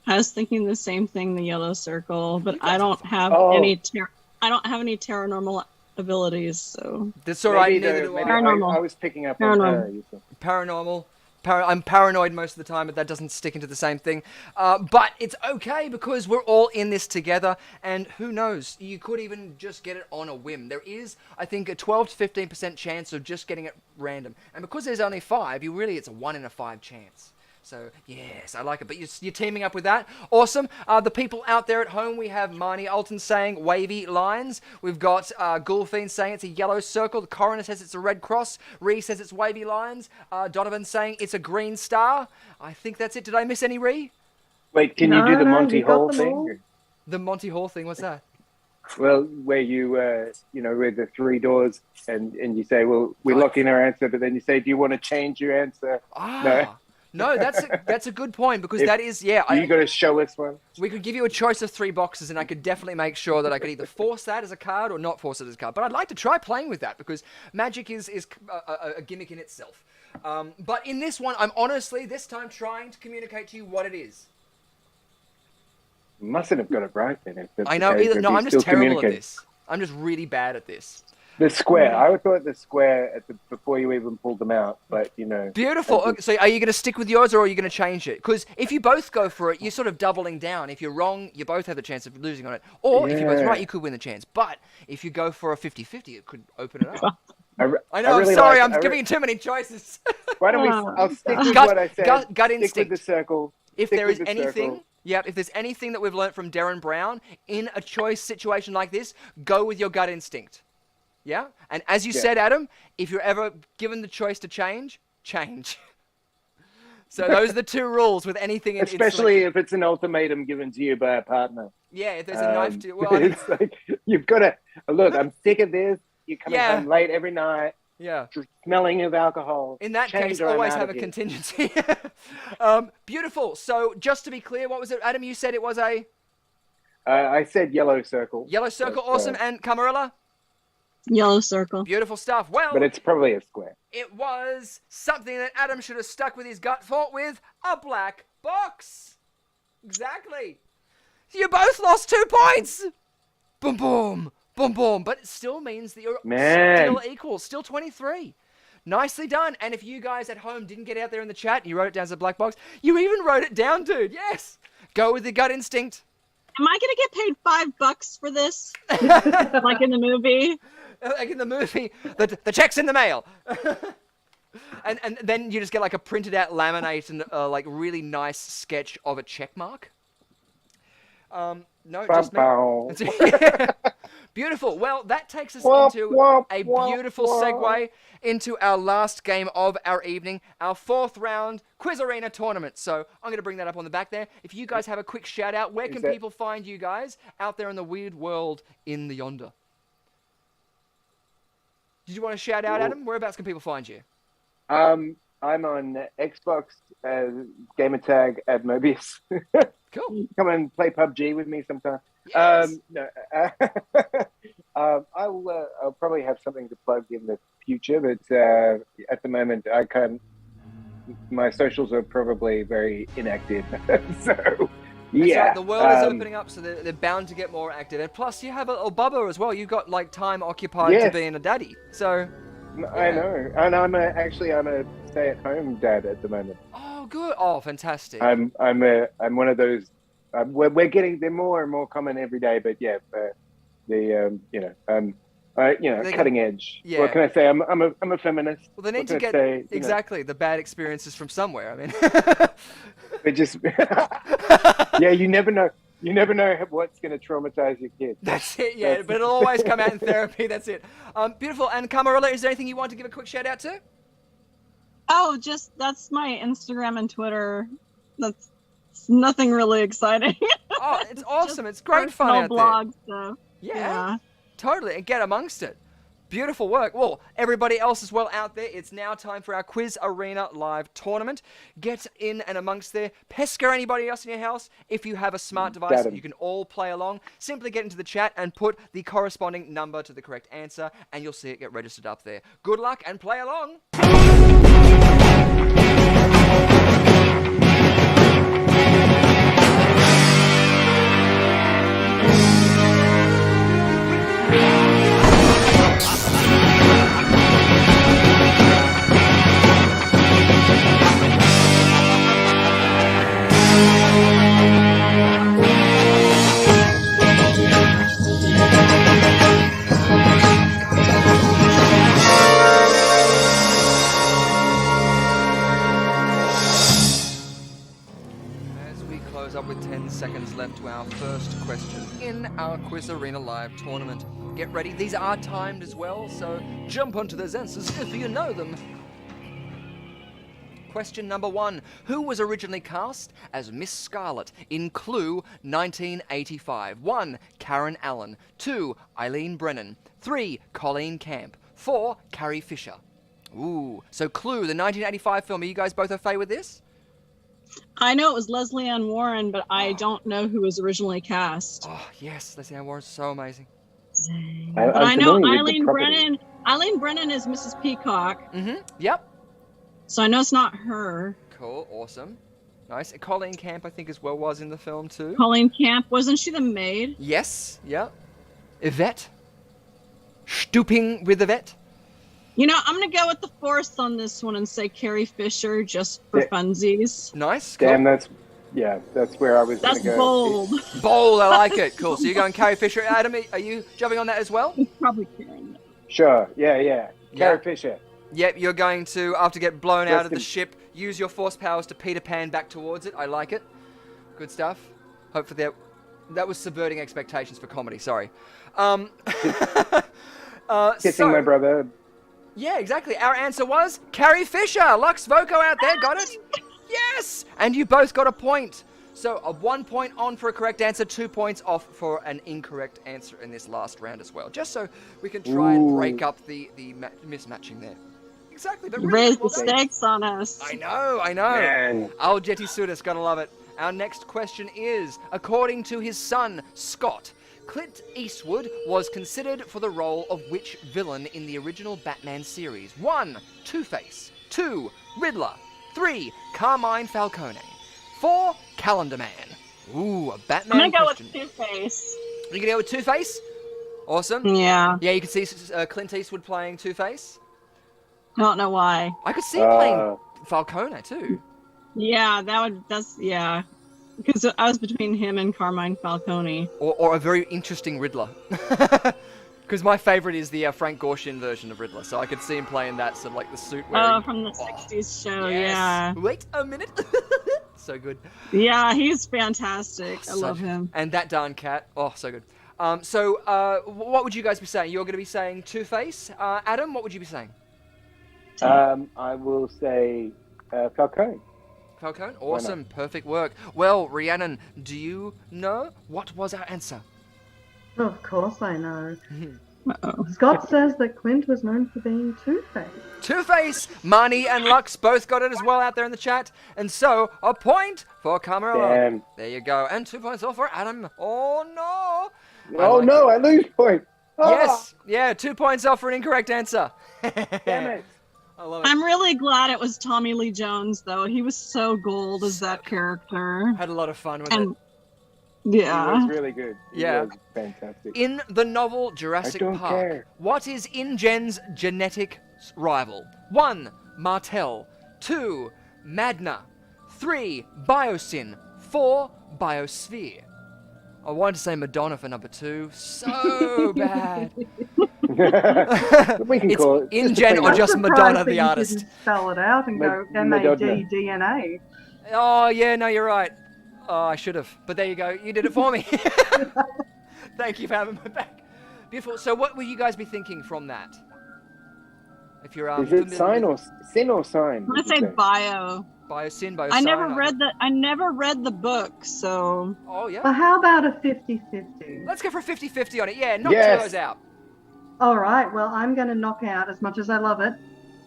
I was thinking the same thing, the yellow circle, but I don't have any paranormal abilities, so That's all right. Maybe Neither do I. Paranormal. I was picking up on her. Paranormal. I'm paranoid most of the time, but that doesn't stick into the same thing. But it's okay, because we're all in this together, and who knows, you could even just get it on a whim. There is, I think, a 12 to 15% chance of just getting it random. And because there's only 5, it's a 1 in a 5 chance. So, yes, I like it. But you're teaming up with that. Awesome. The people out there at home, we have Marnie Alton saying wavy lines. We've got Gulfine saying it's a yellow circle. The coroner says it's a red cross. Ree says it's wavy lines. Donovan saying it's a green star. I think that's it. Did I miss any, Ree? Wait, can you do the Monty Hall thing? The Monty Hall thing, what's that? Well, where you, with the 3 doors, and you say, well, we lock in our answer, but then you say, do you want to change your answer? No, that's a good point, because that is, you got to show us one. We could give you a choice of 3 boxes, and I could definitely make sure that I could either force that as a card or not force it as a card. But I'd like to try playing with that, because magic is a gimmick in itself. But in this one, I'm honestly, this time, trying to communicate to you what it is. Mustn't have got it right then. I know, I'm just terrible at this. I'm just really bad at this. The square. I would thought the square before you even pulled them out, but you know. Beautiful. Okay, so are you going to stick with yours or are you going to change it? Because if you both go for it, you're sort of doubling down. If you're wrong, you both have the chance of losing on it. Or if you're both right, you could win the chance. But if you go for a 50-50, it could open it up. I know, really I'm sorry, like, I'm giving you too many choices. Why don't we? I'll stick with what I said. Gut stick instinct. with the circle. If stick there with is the anything, circle. if there's anything that we've learnt from Darren Brown in a choice situation like this, go with your gut instinct. Yeah? And as you said, Adam, if you're ever given the choice to change, change. So those are the two rules with anything. Especially if it's an ultimatum given to you by a partner. Yeah, if there's a knife to... Well, it's like, you've got to... Look, I'm sick of this. You're coming home late every night. Yeah. Smelling of alcohol. In that Change case, or I'm always out have of a here. contingency. Beautiful. So just to be clear, what was it, Adam? You said it was a... I said yellow circle. Yellow circle, awesome. And Camarilla? Yellow circle. Beautiful stuff. Well, but it's probably a square. It was something that Adam should have stuck with his gut for with a black box. Exactly. You both lost 2 points. Boom, boom, boom, boom. But it still means that you're still equal, still 23. Nicely done. And if you guys at home didn't get out there in the chat and you wrote it down as a black box, you even wrote it down, dude. Yes. Go with the gut instinct. Am I gonna get paid $5 for this? Like in the movie? Like in the movie, the check's in the mail. and then you just get like a printed out laminate and like really nice sketch of a check mark. No, just me. Beautiful. Well, that takes us into a beautiful segue into our last game of our evening, our 4th round Quiz Arena tournament. So I'm going to bring that up on the back there. If you guys have a quick shout out, where can people find you guys out there in the weird world in the yonder? Did you want to shout out, Adam? Whereabouts can people find you? I'm on Xbox, gamertag at Mobius. Cool. Come and play PUBG with me sometime. Yes. I'll probably have something to plug in the future, but at the moment I can't. My socials are probably very inactive, so. That's right, the world is opening up, so they're bound to get more active. And plus, you have a little bubba as well. You've got like time occupied to being a daddy. So I know, and I'm a stay-at-home dad at the moment. Oh, good. Oh, fantastic. I'm one of those. We're getting they're more and more common every day, but cutting edge. Yeah. What can I say? I'm a feminist. Well, they need to get the bad experiences from somewhere. I mean, they just you never know. You never know what's going to traumatize your kid. That's it. Yeah, but it'll always come out in therapy. That's it. Beautiful. And Camarilla, is there anything you want to give a quick shout out to? Oh, that's my Instagram and Twitter. That's nothing really exciting. Oh, it's awesome. It's great fun out blog there. Stuff. Yeah, totally. And get amongst it. Beautiful work. Well, everybody else as well out there, it's now time for our Quiz Arena Live tournament. Get in and amongst there. Pester anybody else in your house. If you have a smart device, you can all play along. Simply get into the chat and put the corresponding number to the correct answer, and you'll see it get registered up there. Good luck and play along. Up with 10 seconds left to our first question in our Quiz Arena Live tournament. Get ready, these are timed as well, so jump onto those answers if you know them. Question number 1. Who was originally cast as Miss Scarlet in Clue 1985? 1. Karen Allen. 2. Eileen Brennan. 3. Colleen Camp. 4. Carrie Fisher. Ooh, so Clue, the 1985 film. Are you guys both au fait with this? I know it was Leslie Ann Warren, but I don't know who was originally cast. Oh, yes, Leslie Ann Warren's so amazing. But I know Eileen Brennan. Eileen Brennan is Mrs. Peacock. Mm-hmm. Yep. So I know it's not her. Cool. Awesome. Nice. And Colleen Camp, I think, as well was in the film too. Colleen Camp, wasn't she the maid? Yes. Yep. Yvette. Stooping with the vet. You know, I'm gonna go with the force on this one and say Carrie Fisher just for funsies. Nice. Cool. Damn, that's where I was That's gonna go. bold. Bold, I like it. Cool. So you're going Carrie Fisher. Adam, are you jumping on that as well? He's probably Karen. Sure. Yeah. Carrie Fisher. Yep, you're going to, after get blown out of the Rest in- ship, use your force powers to Peter Pan back towards it. I like it. Good stuff. Hopefully that was subverting expectations for comedy. Sorry. Kissing my brother. Yeah, exactly. Our answer was Carrie Fisher. Lux Voco out there got it. Yes! And you both got a point. So a 1 point on for a correct answer, 2 points off for an incorrect answer in this last round as well. Just so we can try and break up the mismatching there. Exactly. But You really raised well the done. stakes on us. I know. Man. Al Jetty Sudas, gotta love it. Our next question is, according to his son, Scott, Clint Eastwood was considered for the role of which villain in the original Batman series? 1. Two-Face. 2. Riddler. 3. Carmine Falcone. 4. Calendar Man. Ooh, a Batman I'm gonna go question. with Two-Face. You gonna go with Two-Face? Awesome. Yeah. Yeah, you can see Clint Eastwood playing Two-Face. Don't know why. I could see him playing Falcone too. Yeah, yeah. Because I was between him and Carmine Falcone. Or a very interesting Riddler. Because my favourite is the Frank Gorshin version of Riddler, so I could see him playing that, sort of like the suit wearing. Oh, from the 60s show, Yes. yeah. Wait a minute. So good. Yeah, he's fantastic. I love him. And that darn cat. Oh, so good. What would you guys be saying? You're going to be saying Two-Face. Adam, what would you be saying? I will say Falcone. Falcone? Awesome. Perfect work. Well, Rhiannon, do you know what was our answer? Of course I know. Uh-oh. Scott says that Clint was known for being Two-Face. Two-Face! Marnie and Lux both got it as well out there in the chat. And so, a point for Carmelo. Damn. There you go. And 2 points off for Adam. Oh, no. Oh no, I lose point. Ah, Yes. Yeah, 2 points off for an incorrect answer. Damn it. I love it. I'm really glad it was Tommy Lee Jones, though. He was so gold as that character. Had a lot of fun with And it. He yeah. was really good. He Yeah. was fantastic. In the novel Jurassic I don't Park, care. what is InGen's genetic rival? 1. Martell. 2. Magna. 3. Biosyn. 4. Biosphere. I wanted to say Madonna for number 2. So bad. We can It's call it InGen or I'm just surprised Madonna that the you artist. didn't spell it out and go Madonna. MAD-DNA. Oh, yeah, no, you're right. Oh, I should have. But there you go. You did it for me. Thank you for having my back. Beautiful. So what will you guys be thinking from that? If you're Is it sign or sin or sign? I'm gonna say bio. Biosyn, Biosyn. I never read the book, so Oh, yeah. But how about a 50-50? Let's go for a 50-50 on it. Yeah, knock two Yes. of those out. All right, well, I'm going to knock out, as much as I love it,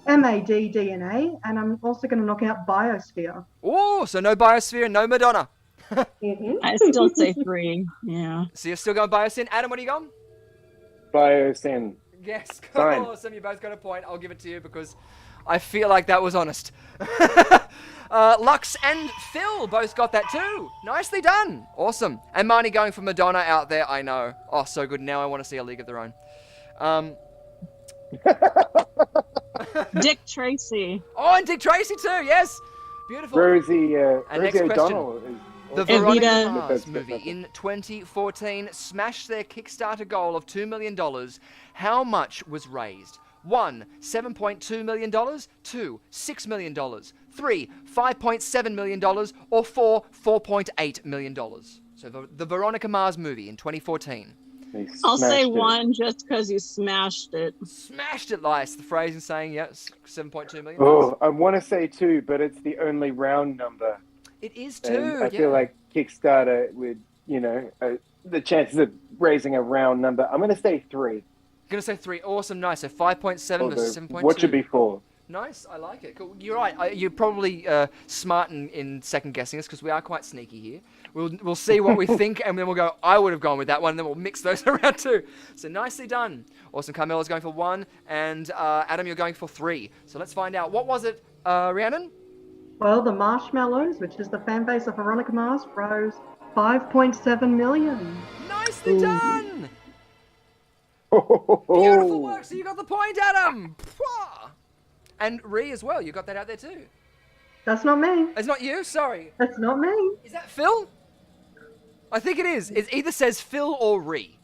MAD-DNA, and I'm also going to knock out Biosphere. Oh, so no Biosphere, no Madonna. I still say 3. Yeah. So you're still going Biosyn. Adam, what are you going? Biosin. Yes, Fine. awesome. You both got a point. I'll give it to you because I feel like that was honest. Lux and Phil both got that too. Nicely done. Awesome. And Marnie going for Madonna out there, I know. Oh, so good. Now I want to see A League of Their Own. Dick Tracy. Oh, and Dick Tracy too. Yes. Beautiful. Rosie, And Rosie next question. O'Donnell. Is The Evita. Veronica Mars That's movie fantastic. in 2014 smashed their Kickstarter goal of $2 million. How much was raised? 1. $7.2 million. 2. $6 million. 3. $5.7 million. Or 4. $4.8 million. So the Veronica Mars movie in 2014. they I'll say smashed it. 1 just because you smashed it. Smashed it, Lice. The phrase in saying, yes, $7.2 million. Oh, I want to say 2, but it's the only round number. It is And too. I feel like Kickstarter would, the chances of raising a round number. I'm going to say 3. Gonna say 3. Awesome, nice. So 5.7 versus 7.2. What should be 4? Nice, I like it. Cool. You're right. You're probably smart in second guessing us because we are quite sneaky here. We'll see what we think and then we'll go, I would have gone with that one and then we'll mix those around too. So nicely done. Awesome. Carmela's going for 1 and Adam, you're going for 3. So let's find out. What was it, Rhiannon? Well, the Marshmallows, which is the fan base of Veronica Mars, rose 5.7 million. Nicely done. Beautiful work. So you got the point, Adam. Pwah. And Ree as well. You got that out there too. That's not me. It's not you. Sorry. That's not me. Is that Phil? I think it is. It either says Phil or Ree.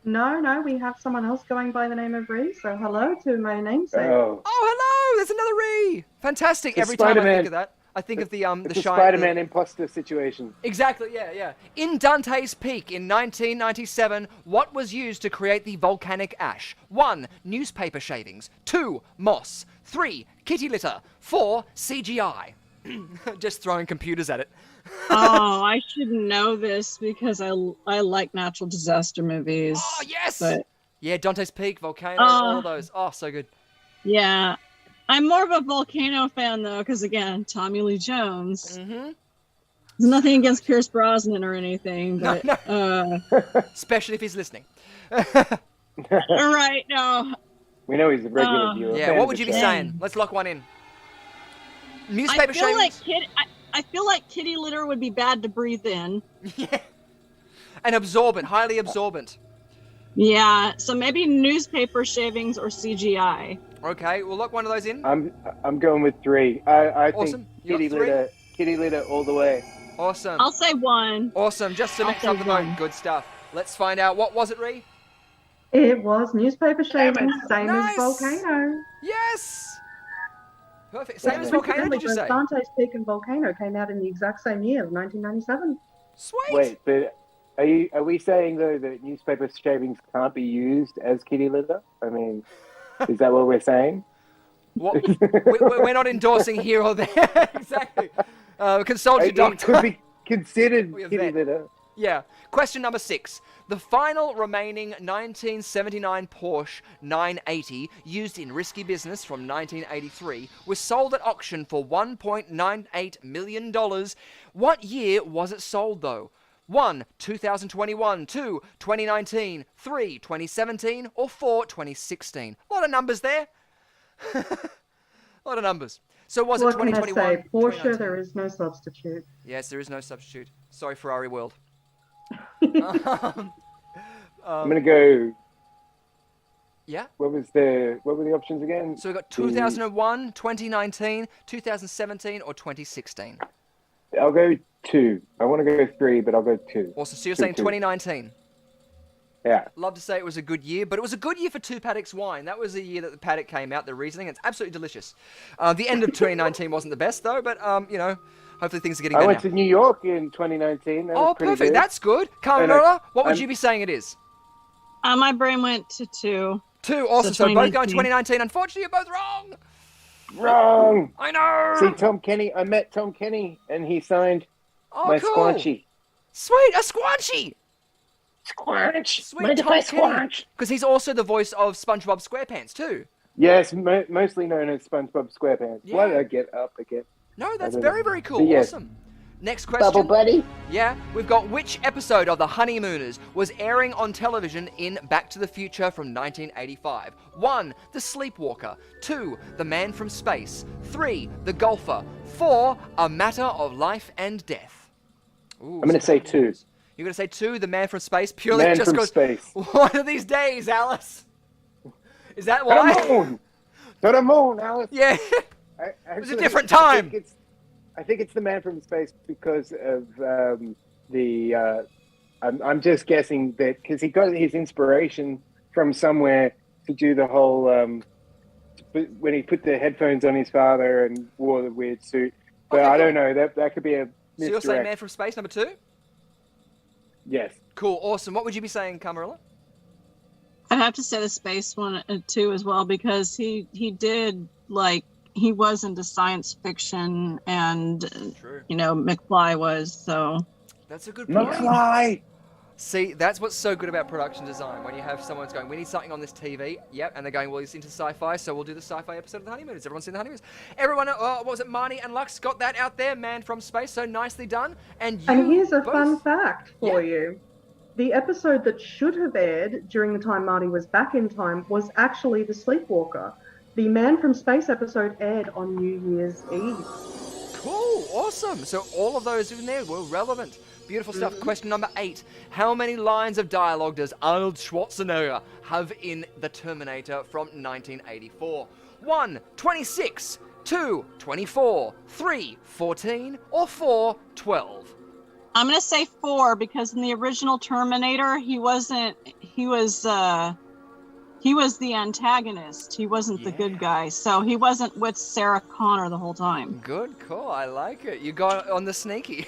No, we have someone else going by the name of Ree. So hello to my namesake. Oh, hello! There's another Ree. Fantastic. Every time I think of that, I think of the It's a Shine. Spider-Man imposter situation. Exactly. Yeah. In Dante's Peak in 1997, what was used to create the volcanic ash? 1. Newspaper shavings. 2. Moss. 3. Kitty litter. 4. CGI. Just throwing computers at it. Oh, I should know this because I like natural disaster movies. Oh, yes! But Yeah, Dante's Peak, Volcano, all of those. Oh, so good. yeah, I'm more of a Volcano fan though, because again, Tommy Lee Jones. Mm-hmm. There's nothing against Pierce Brosnan or anything, but Especially if he's listening. right, no. We know he's a regular viewer. Yeah, fan what of would you the be show. saying? Let's lock one in. Newspaper I feel like kitty litter would be bad to breathe in. Yeah. And absorbent, highly absorbent. Yeah, so maybe newspaper shavings or CGI. Okay, we'll lock one of those in. I'm going with 3. I Awesome. think You got kitty litter all the way. Awesome. I'll say 1. Awesome, just to I'll mix say up the vote. 1. Good stuff. Let's find out. What was it, Ree? It was newspaper shavings, same Nice. as Volcano. Yes! Perfect. Same as Volcano, Coincidentally, did you say? both Dante's Peak and Volcano came out in the exact same year, 1997. Sweet. Wait, but are we saying though that newspaper shavings can't be used as kitty litter? I mean, is that what we're saying? What? We're not endorsing here or there. Exactly. Consult your It doctor. could be considered Or your kitty vet. litter. Yeah. Question number 6. The final remaining 1979 Porsche 980 used in Risky Business from 1983 was sold at auction for $1.98 million. What year was it sold though? 1. 2021, 2. 2019, 3. 2017, or 4. 2016. A lot of numbers there. A lot of numbers. So was it What can I 2021? say? Porsche, 2019? there is no substitute. Yes, there is no substitute. Sorry, Ferrari World. I'm gonna go. Yeah. What were the options again? So we got 2001, 2019, 2017, or 2016. I'll go 2. I want to go 3, but I'll go 2. Awesome. So you're 2, saying 2. 2019. Yeah. Love to say it was a good year, but it was a good year for Two Paddocks wine. That was the year that the paddock came out, the Riesling. It's absolutely delicious. The end of 2019 wasn't the best, though, but, hopefully things are getting I better went now. to New York in 2019. That was Oh, pretty perfect. good. That's good. Carmela, what would you be saying it is? My brain went to 2. 2. Awesome. So both going 2019. 2019. Unfortunately, you're both wrong. Wrong. I know. See, Tom Kenny. I met Tom Kenny, and he signed Oh, my cool. squanchy. Sweet. A squanchy. Squanch. Sweet Tom Kenny. Because he's also the voice of SpongeBob SquarePants, too. Yes, mostly known as SpongeBob SquarePants. Yeah. Why did I get up again? No, that's don't very, know. very cool. But yes. Awesome. Next question. Bubble Buddy. Yeah, we've got which episode of The Honeymooners was airing on television in Back to the Future from 1985? 1. The Sleepwalker. 2. The Man from Space. 3. The Golfer. 4. A Matter of Life and Death. Ooh, I'm going to say 2. You're going to say 2, The Man from Space, purely Man just from because Space. one of these days, Alice. Is that To why? the moon. To the moon, Alice. Yeah. It was a different time. I think it's the Man from Space because of I'm just guessing that because he got his inspiration from somewhere to do the whole when he put the headphones on his father and wore the weird suit. But Okay, I cool. don't know. That could be a So you're saying misdirect. Man from Space, number 2? Yes. Cool, awesome. What would you be saying, Camarilla? I'd have to say the space one 2 as well because he did he was into science fiction and True. McFly was so. That's a good point. McFly. See, that's what's so good about production design. When you have someone who's going, we need something on this TV. Yep, and they're going, well, he's into sci-fi, so we'll do the sci-fi episode of The Honeymooners. Everyone's seen The Honeymooners. Everyone, what was it, Marnie and Lux got that out there, Man from Space, so nicely done. And here's a both- fun fact for you. The episode that should have aired during the time Marty was back in time was actually The Sleepwalker. The Man from Space episode aired on New Year's Eve. Cool, awesome. So all of those in there were relevant. Beautiful stuff. Question number 8. How many lines of dialogue does Arnold Schwarzenegger have in The Terminator from 1984? 1, 26, 2, 24, 3, 14, or 4, 12? I'm gonna say 4 because in the original Terminator, he was the antagonist. He wasn't the good guy, so he wasn't with Sarah Connor the whole time. Good call. I like it. You got on the sneaky.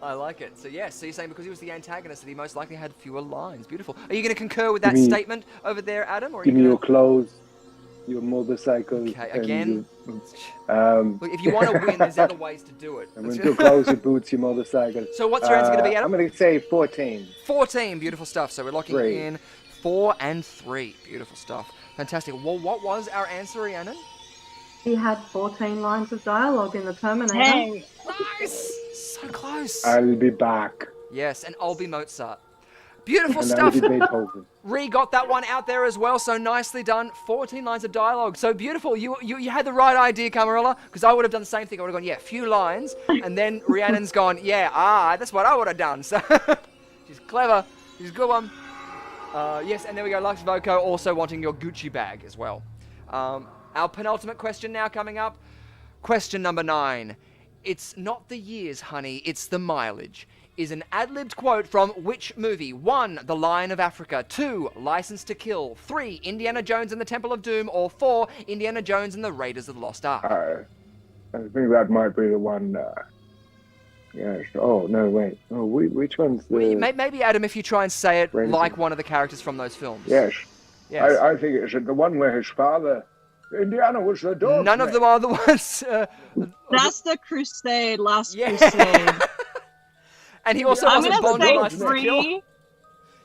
I like it. So yes, so you're saying because he was the antagonist that he most likely had fewer lines. Beautiful. Are you going to concur with that statement over there, Adam? Or are Give you me gonna... your clothes, your motorcycle. Okay, again. Look, if you want to win, there's other ways to do it. your clothes, your boots, your motorcycle. So what's your answer going to be, Adam? I'm going to say 14. 14. Beautiful stuff. So we're locking 3. in 4 and 3. Beautiful stuff. Fantastic. Well, what was our answer, Rhiannon? He had 14 lines of dialogue in The Terminator. Hey, Nice. So close. I'll be back. Yes, and I'll be Mozart. Beautiful And stuff. I'll be Beethoven. Ree got that one out there as well, so nicely done. 14 lines of dialogue, so beautiful. You had the right idea, Camarilla, because I would have done the same thing. I would have gone, yeah, few lines, and then Rhiannon's gone, yeah, that's what I would have done. So she's clever. She's a good one. Yes, and there we go. Lux Voco also wanting your Gucci bag as well. Our penultimate question now coming up. Question number 9. It's not the years, honey, it's the mileage. Is an ad-libbed quote from which movie? 1, The Lion of Africa. 2, License to Kill. 3, Indiana Jones and the Temple of Doom. Or 4, Indiana Jones and the Raiders of the Lost Ark. I think that might be the one. Yes. Oh, no, wait. Oh, which one's the... Maybe, Adam, if you try and say it Raiders like one of the characters from those films. Yes. Yes. I think it's the one where his father... Indiana was the dog. None of them are the ones... that's the Crusade, Last Yeah. Crusade. And he also I'm wasn't gonna Bond in say License to Kill. 3.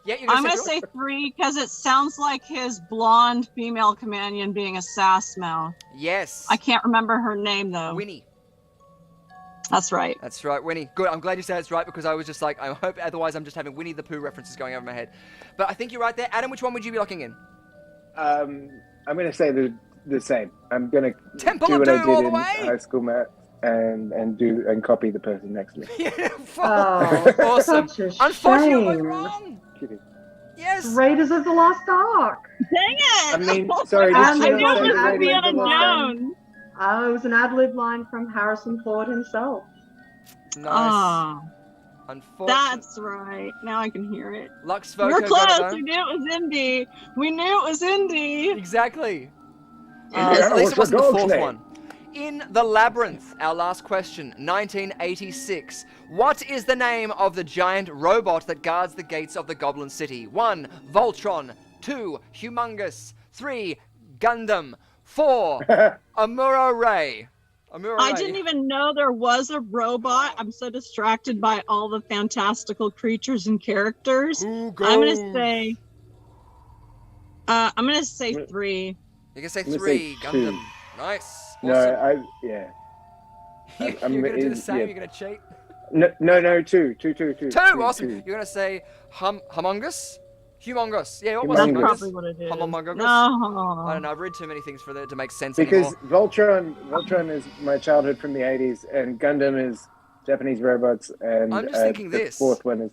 Yeah, you're I'm gonna gonna say 3 because it sounds like his blonde female companion being a sass mouth. Yes. I can't remember her name though. Winnie. That's right. That's right, Winnie. Good. I'm glad you said it's right because I was just like, I hope otherwise I'm just having Winnie the Pooh references going over my head. But I think you're right there. Adam, which one would you be locking in? I'm going to say the same. I'm going to Temple do of what I Doom did all the in way? high school, Matt, and copy the person next to me. Oh, Awesome. such a Unfortunately, I was shame. wrong. Kidding. Yes. Raiders of the Lost Ark. Dang it! I mean, sorry, I did knew you it not say was the Raiders Indiana of the Lost Ark? Jones. It was an ad-lib line from Harrison Ford himself. Nice. Oh, Unfortunately. that's right. Now I can hear it. Lux We were Voco got close. it We knew it was Indy. We knew it was Indy. though. Exactly. Indiana At least it was the wasn't the dog's fourth name. one. In The Labyrinth, our last question, 1986. What is the name of the giant robot that guards the gates of the Goblin City? 1, Voltron. 2, Humongous. 3, Gundam. 4, Amuro Ray. I didn't even know there was a robot. I'm so distracted by all the fantastical creatures and characters. I'm gonna say 3. You can say I'm gonna 3, say Gundam. 2. Nice. No, Awesome. yeah. You're I'm- going to do the it- same? yeah. You're going to cheat? No, 2. 2, awesome. Two. You're going to say Humongous? Humongous. Yeah, what was That's Humongous. probably what it is. Humongous? No. I don't know. I've read too many things for that to make sense Because anymore. Voltron is my childhood from the 80s, and Gundam is Japanese robots, and I'm just thinking the this. fourth one is...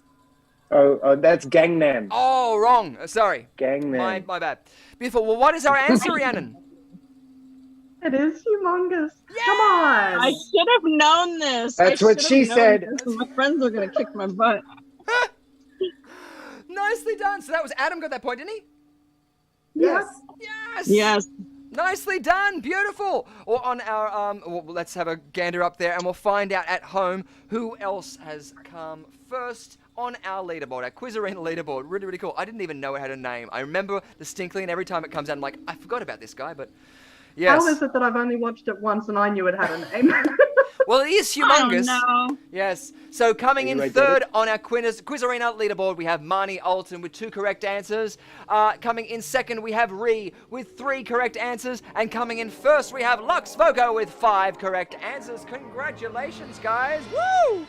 Oh, that's Gangnam. Oh, wrong. Sorry. Gangnam. My bad. Beautiful. Well, what is our answer, Rhiannon? It is humongous. Come on. I should have known this. That's I what should she have known said. this. My friends are gonna kick my butt. Nicely done. So that was Adam got that point, didn't he? Yes. Yes. Yes. Nicely done. Beautiful. Or on our well, let's have a gander up there, and we'll find out at home who else has come first on our leaderboard, our QUIZarena leaderboard. Really, really cool. I didn't even know it had a name. I remember distinctly, and every time it comes out, I'm like, I forgot about this guy, but yes. How is it that I've only watched it once and I knew it had a name? Well, it is humongous. Oh, no. Yes. So coming in Anyway, third on our QUIZarena leaderboard, we have Marnie Alton with 2 correct answers. Coming in second, we have Ree with 3 correct answers. And coming in first, we have Lux Voco with 5 correct answers. Congratulations, guys. Woo!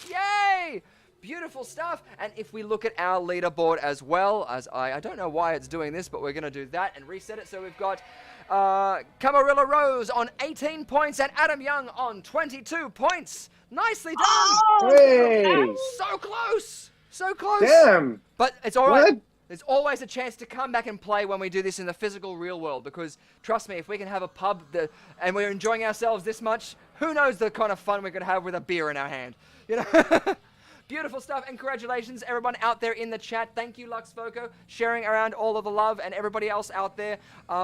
Yay! Beautiful stuff. And if we look at our leaderboard as well, as I don't know why it's doing this, but we're going to do that and reset it. So we've got Camarilla Rose on 18 points and Adam Young on 22 points. Nicely done. Hey! So close. So close. Damn! But it's all right. What? There's always a chance to come back and play when we do this in the physical real world, because trust me, if we can have a pub and we're enjoying ourselves this much, who knows the kind of fun we could have with a beer in our hand, you know? Beautiful stuff, and congratulations everyone out there in the chat. Thank you, Lux Foco, sharing around all of the love, and everybody else out there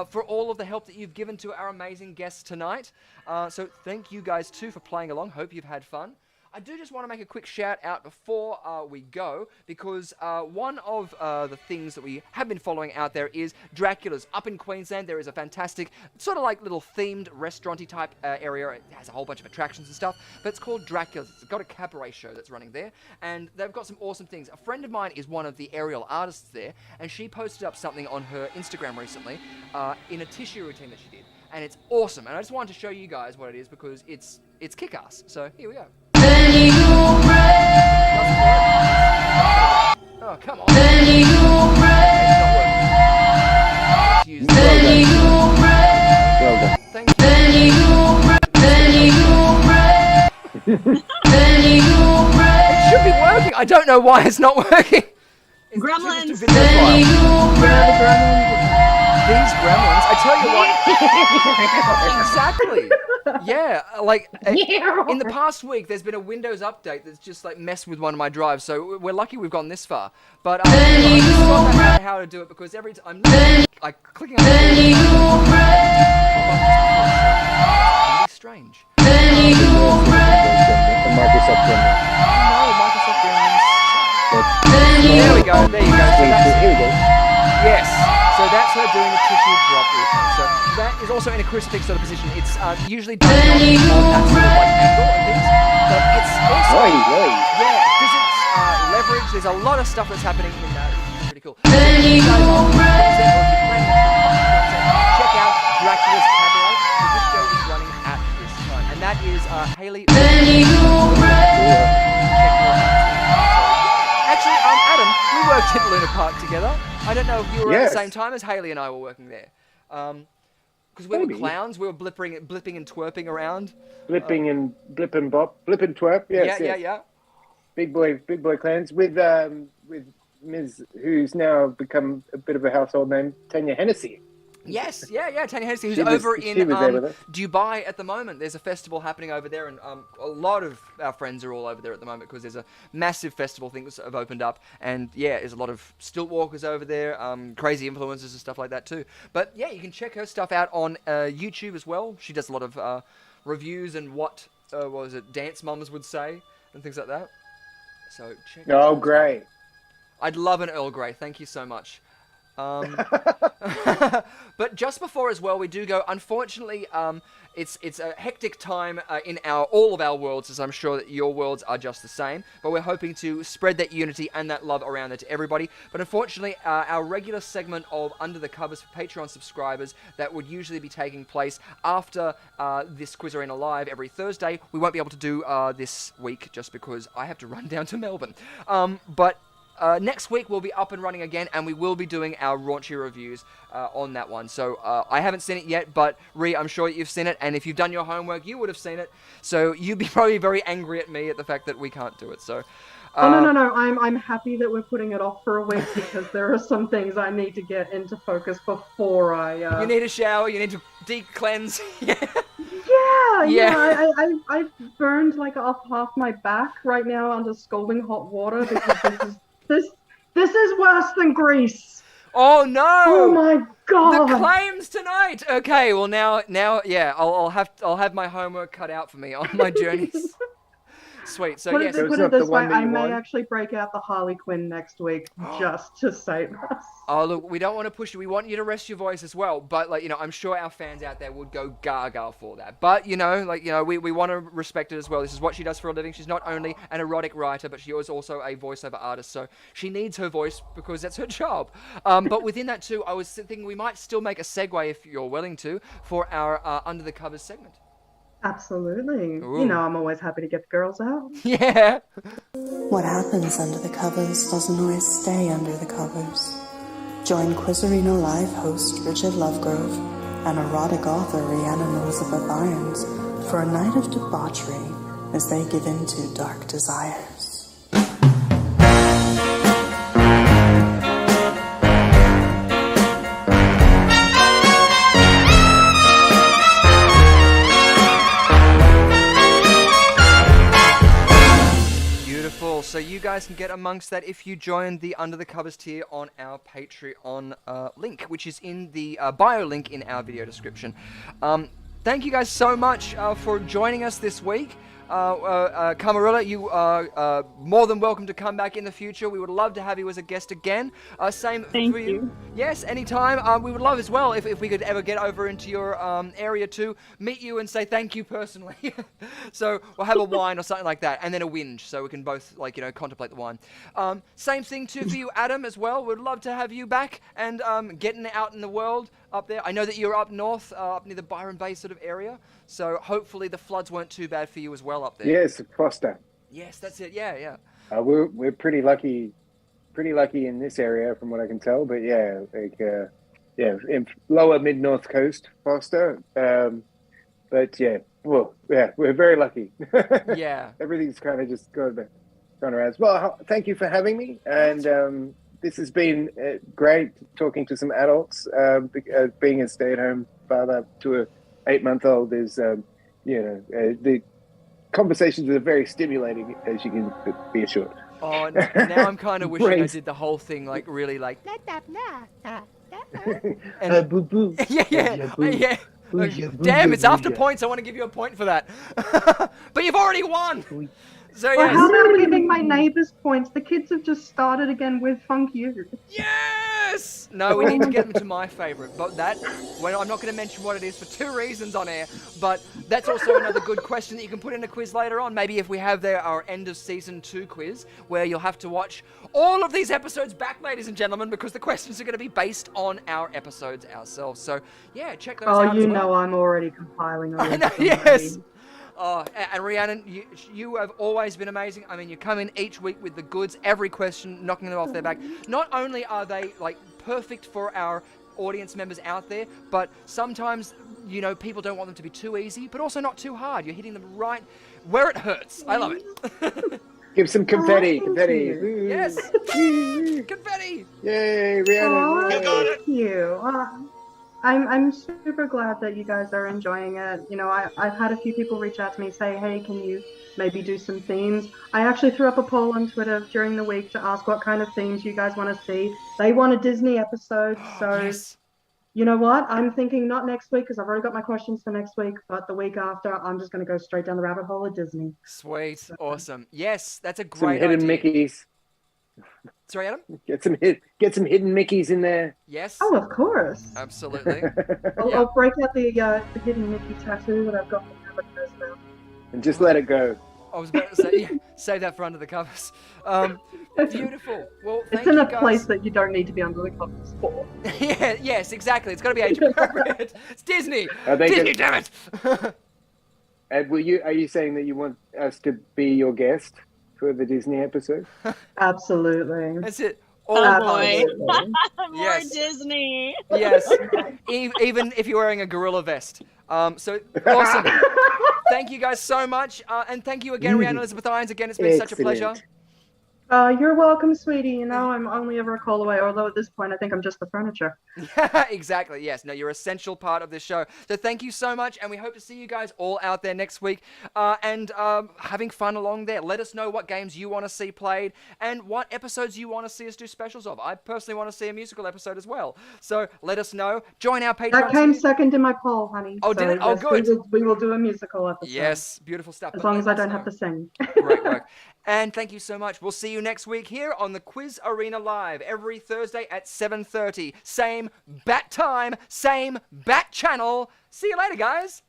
for all of the help that you've given to our amazing guests tonight. So thank you guys too for playing along. Hope you've had fun. I do just want to make a quick shout out before we go, because one of the things that we have been following out there is Dracula's. Up in Queensland, there is a fantastic sort of like little themed restaurant-y type area. It has a whole bunch of attractions and stuff, but it's called Dracula's. It's got a cabaret show that's running there, and they've got some awesome things. A friend of mine is one of the aerial artists there, and she posted up something on her Instagram recently in a tissue routine that she did, and it's awesome. And I just wanted to show you guys what it is, because it's kick-ass. So here we go. Oh, come on. Thank you. It should be working. I don't know why it's not working. Gremlins. These gremlins, I tell you what. Exactly. Yeah, like in the past week, there's been a Windows update that's just like messed with one of my drives. So we're lucky we've gone this far. But I just thought out how to do it, because every time I'm like clicking on it, it's really strange. Microsoft Windows. No, Microsoft Windows. There we go. There you go. So Here we go. yes. So that's her doing a tissue drop routine. So that is also in a crucifix sort of position. It's usually done on that sort of like angle and things. But it's also, yeah, physics, leverage. There's a lot of stuff that's happening in that. It's pretty cool. So if you guys are Queensland, or if you're planning to check out Dracula's Cabaret, because this show is running at this time. And that is Hayley. Check her out. Actually, Adam, we worked at Luna Park together. I don't know if you were at the same time as Hayley and I were working there. Because we were clowns, we were blipping and twerping around. Blipping and blip and bop, blip and twerp. Yes, yeah. Big boy clans with Ms. who's now become a bit of a household name, Tanya Hennessy. Yes, Tanya Hennessy, who's over in Dubai at the moment. There's a festival happening over there, and a lot of our friends are all over there at the moment, because there's a massive festival thing that's have opened up, and yeah, there's a lot of stilt walkers over there, crazy influencers and stuff like that too. But yeah, you can check her stuff out on YouTube as well. She does a lot of reviews and what was it, dance mums would say and things like that. So check. Oh, great! I'd love an Earl Grey. Thank you so much. But just before as well, we do go. Unfortunately, it's a hectic time in all of our worlds, as I'm sure that your worlds are just the same. But we're hoping to spread that unity and that love around there to everybody. But unfortunately, our regular segment of Under the Covers for Patreon subscribers that would usually be taking place after this Quiz Arena Live every Thursday, we won't be able to do this week just because I have to run down to Melbourne. But next week we'll be up and running again, and we will be doing our raunchy reviews on that one. So I haven't seen it yet, but Ree, I'm sure you've seen it, and if you've done your homework, you would have seen it. So you'd be probably very angry at me at the fact that we can't do it. So. No. I'm happy that we're putting it off for a week, because there are some things I need to get into focus before I. You need a shower. You need to de-cleanse. Yeah. I've burned like off half my back right now under scalding hot water, because this is worse than Greece. Oh no! Oh my god! The claims tonight. Okay, well now, yeah, I'll have my homework cut out for me on my journeys. Sweet. So yes, put it this way, I may actually break out the Harley Quinn next week just to save us. Oh look, we don't want to push you. We want you to rest your voice as well. But I'm sure our fans out there would go gaga for that. But we want to respect it as well. This is what she does for a living. She's not only an erotic writer, but she is also a voiceover artist. So she needs her voice because that's her job. But within that too, I was thinking we might still make a segue, if you're willing to, for our Under the Covers segment. Absolutely. Ooh. I'm always happy to get the girls out. Yeah. What happens under the covers doesn't always stay under the covers. Join QUIZarenaLIVE host Richard Lovegrove and erotic author Rhiannon Elizabeth Irons for a night of debauchery, as they give in to dark desires. Beautiful. So you guys can get amongst that if you join the Under the Covers tier on our Patreon link, which is in the bio link in our video description. Thank you guys so much for joining us this week. Camarilla, you are more than welcome to come back in the future. We would love to have you as a guest again. Same Thank for you. Yes, anytime. We would love as well if we could ever get over into your area to meet you and say thank you personally. So we'll have a wine or something like that, and then a whinge, so we can both contemplate the wine. Same thing too for you, Adam, as well. We'd love to have you back and getting out in the world up there. I know that you're up north, up near the Byron Bay sort of area. So hopefully the floods weren't too bad for you as well up there. Yes, Foster. Yes, that's it. Yeah. We're pretty lucky in this area, from what I can tell. But yeah, in lower mid north coast, Foster. But yeah, we're very lucky. Yeah, everything's kind of just gone around. Well, thank you for having me, and this has been great talking to some adults. Being a stay-at-home father to a 8-month-old is, the conversations are very stimulating, as you can be assured. Oh, now I'm kind of wishing I did the whole thing, really like. And, boo boo. Yeah. Damn, it's after points. I want to give you a point for that. But you've already won. So Well, yes. how about giving my neighbours points? The kids have just started again with Funk You. Yes! No, we need to get them to my favourite. But I'm not going to mention what it is for 2 reasons on air. But that's also another good question that you can put in a quiz later on. Maybe if we have our end of season 2 quiz, where you'll have to watch all of these episodes back, ladies and gentlemen, because the questions are going to be based on our episodes ourselves. So yeah, check those out. Oh, you know I'm already compiling a list. I know, yes. Oh, and Rhiannon, you have always been amazing. I mean, you come in each week with the goods, every question, knocking them off their back. Not only are they perfect for our audience members out there, but sometimes, people don't want them to be too easy, but also not too hard. You're hitting them right where it hurts. I love it. Give some confetti. Yes. Confetti. Yay, Rhiannon. You got it. Thank you. I'm super glad that you guys are enjoying it. I've had a few people reach out to me, say, hey, can you maybe do some themes? I actually threw up a poll on Twitter during the week to ask what kind of themes you guys want to see. They want a Disney episode, so yes. You know what? I'm thinking not next week because I've already got my questions for next week, but the week after, I'm just going to go straight down the rabbit hole of Disney. Sweet. So, awesome. Yes, that's a great idea. Some hidden Mickeys. Sorry, Adam? Get some hidden Mickeys in there. Yes. Oh, of course. Absolutely. I'll break out the hidden Mickey tattoo that I've got from now. And just let it go. I was about to say, save that for Under the Covers. Beautiful. Well, it's in a place that you don't need to be under the covers for. Yes, exactly. It's got to be age appropriate. It's Disney. Disney, damn it. And are you saying that you want us to be your guest for the Disney episode? Absolutely. That's it. Oh boy. More yes. Disney. Yes. Even if you're wearing a gorilla vest. So awesome. Thank you guys so much. And thank you again, Rhiannon Elizabeth Irons. Again, it's been such a pleasure. You're welcome, sweetie. I'm only ever a call away, although at this point I think I'm just the furniture. Exactly, yes. No, you're an essential part of this show. So thank you so much, and we hope to see you guys all out there next week and having fun along there. Let us know what games you want to see played and what episodes you want to see us do specials of. I personally want to see a musical episode as well. So let us know. Join our Patreon. That came second in my poll, honey. Oh, did it? Oh, good. We will do a musical episode. Yes, beautiful stuff. As long as I don't have to sing. Great work. And thank you so much. We'll see you next week here on the Quiz Arena Live every Thursday at 7:30. Same bat time, same bat channel. See you later, guys.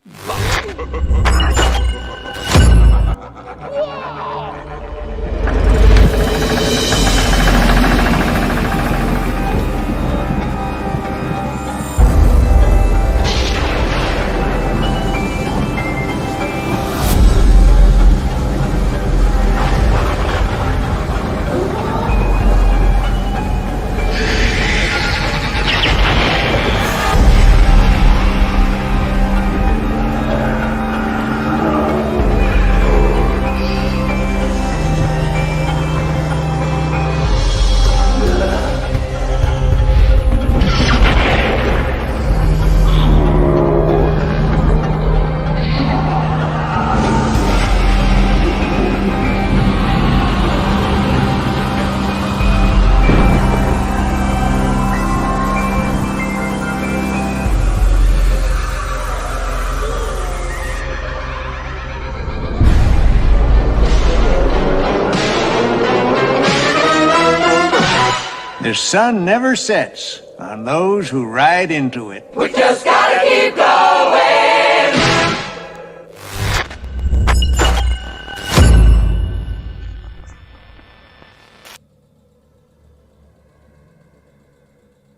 The sun never sets on those who ride into it. We just gotta keep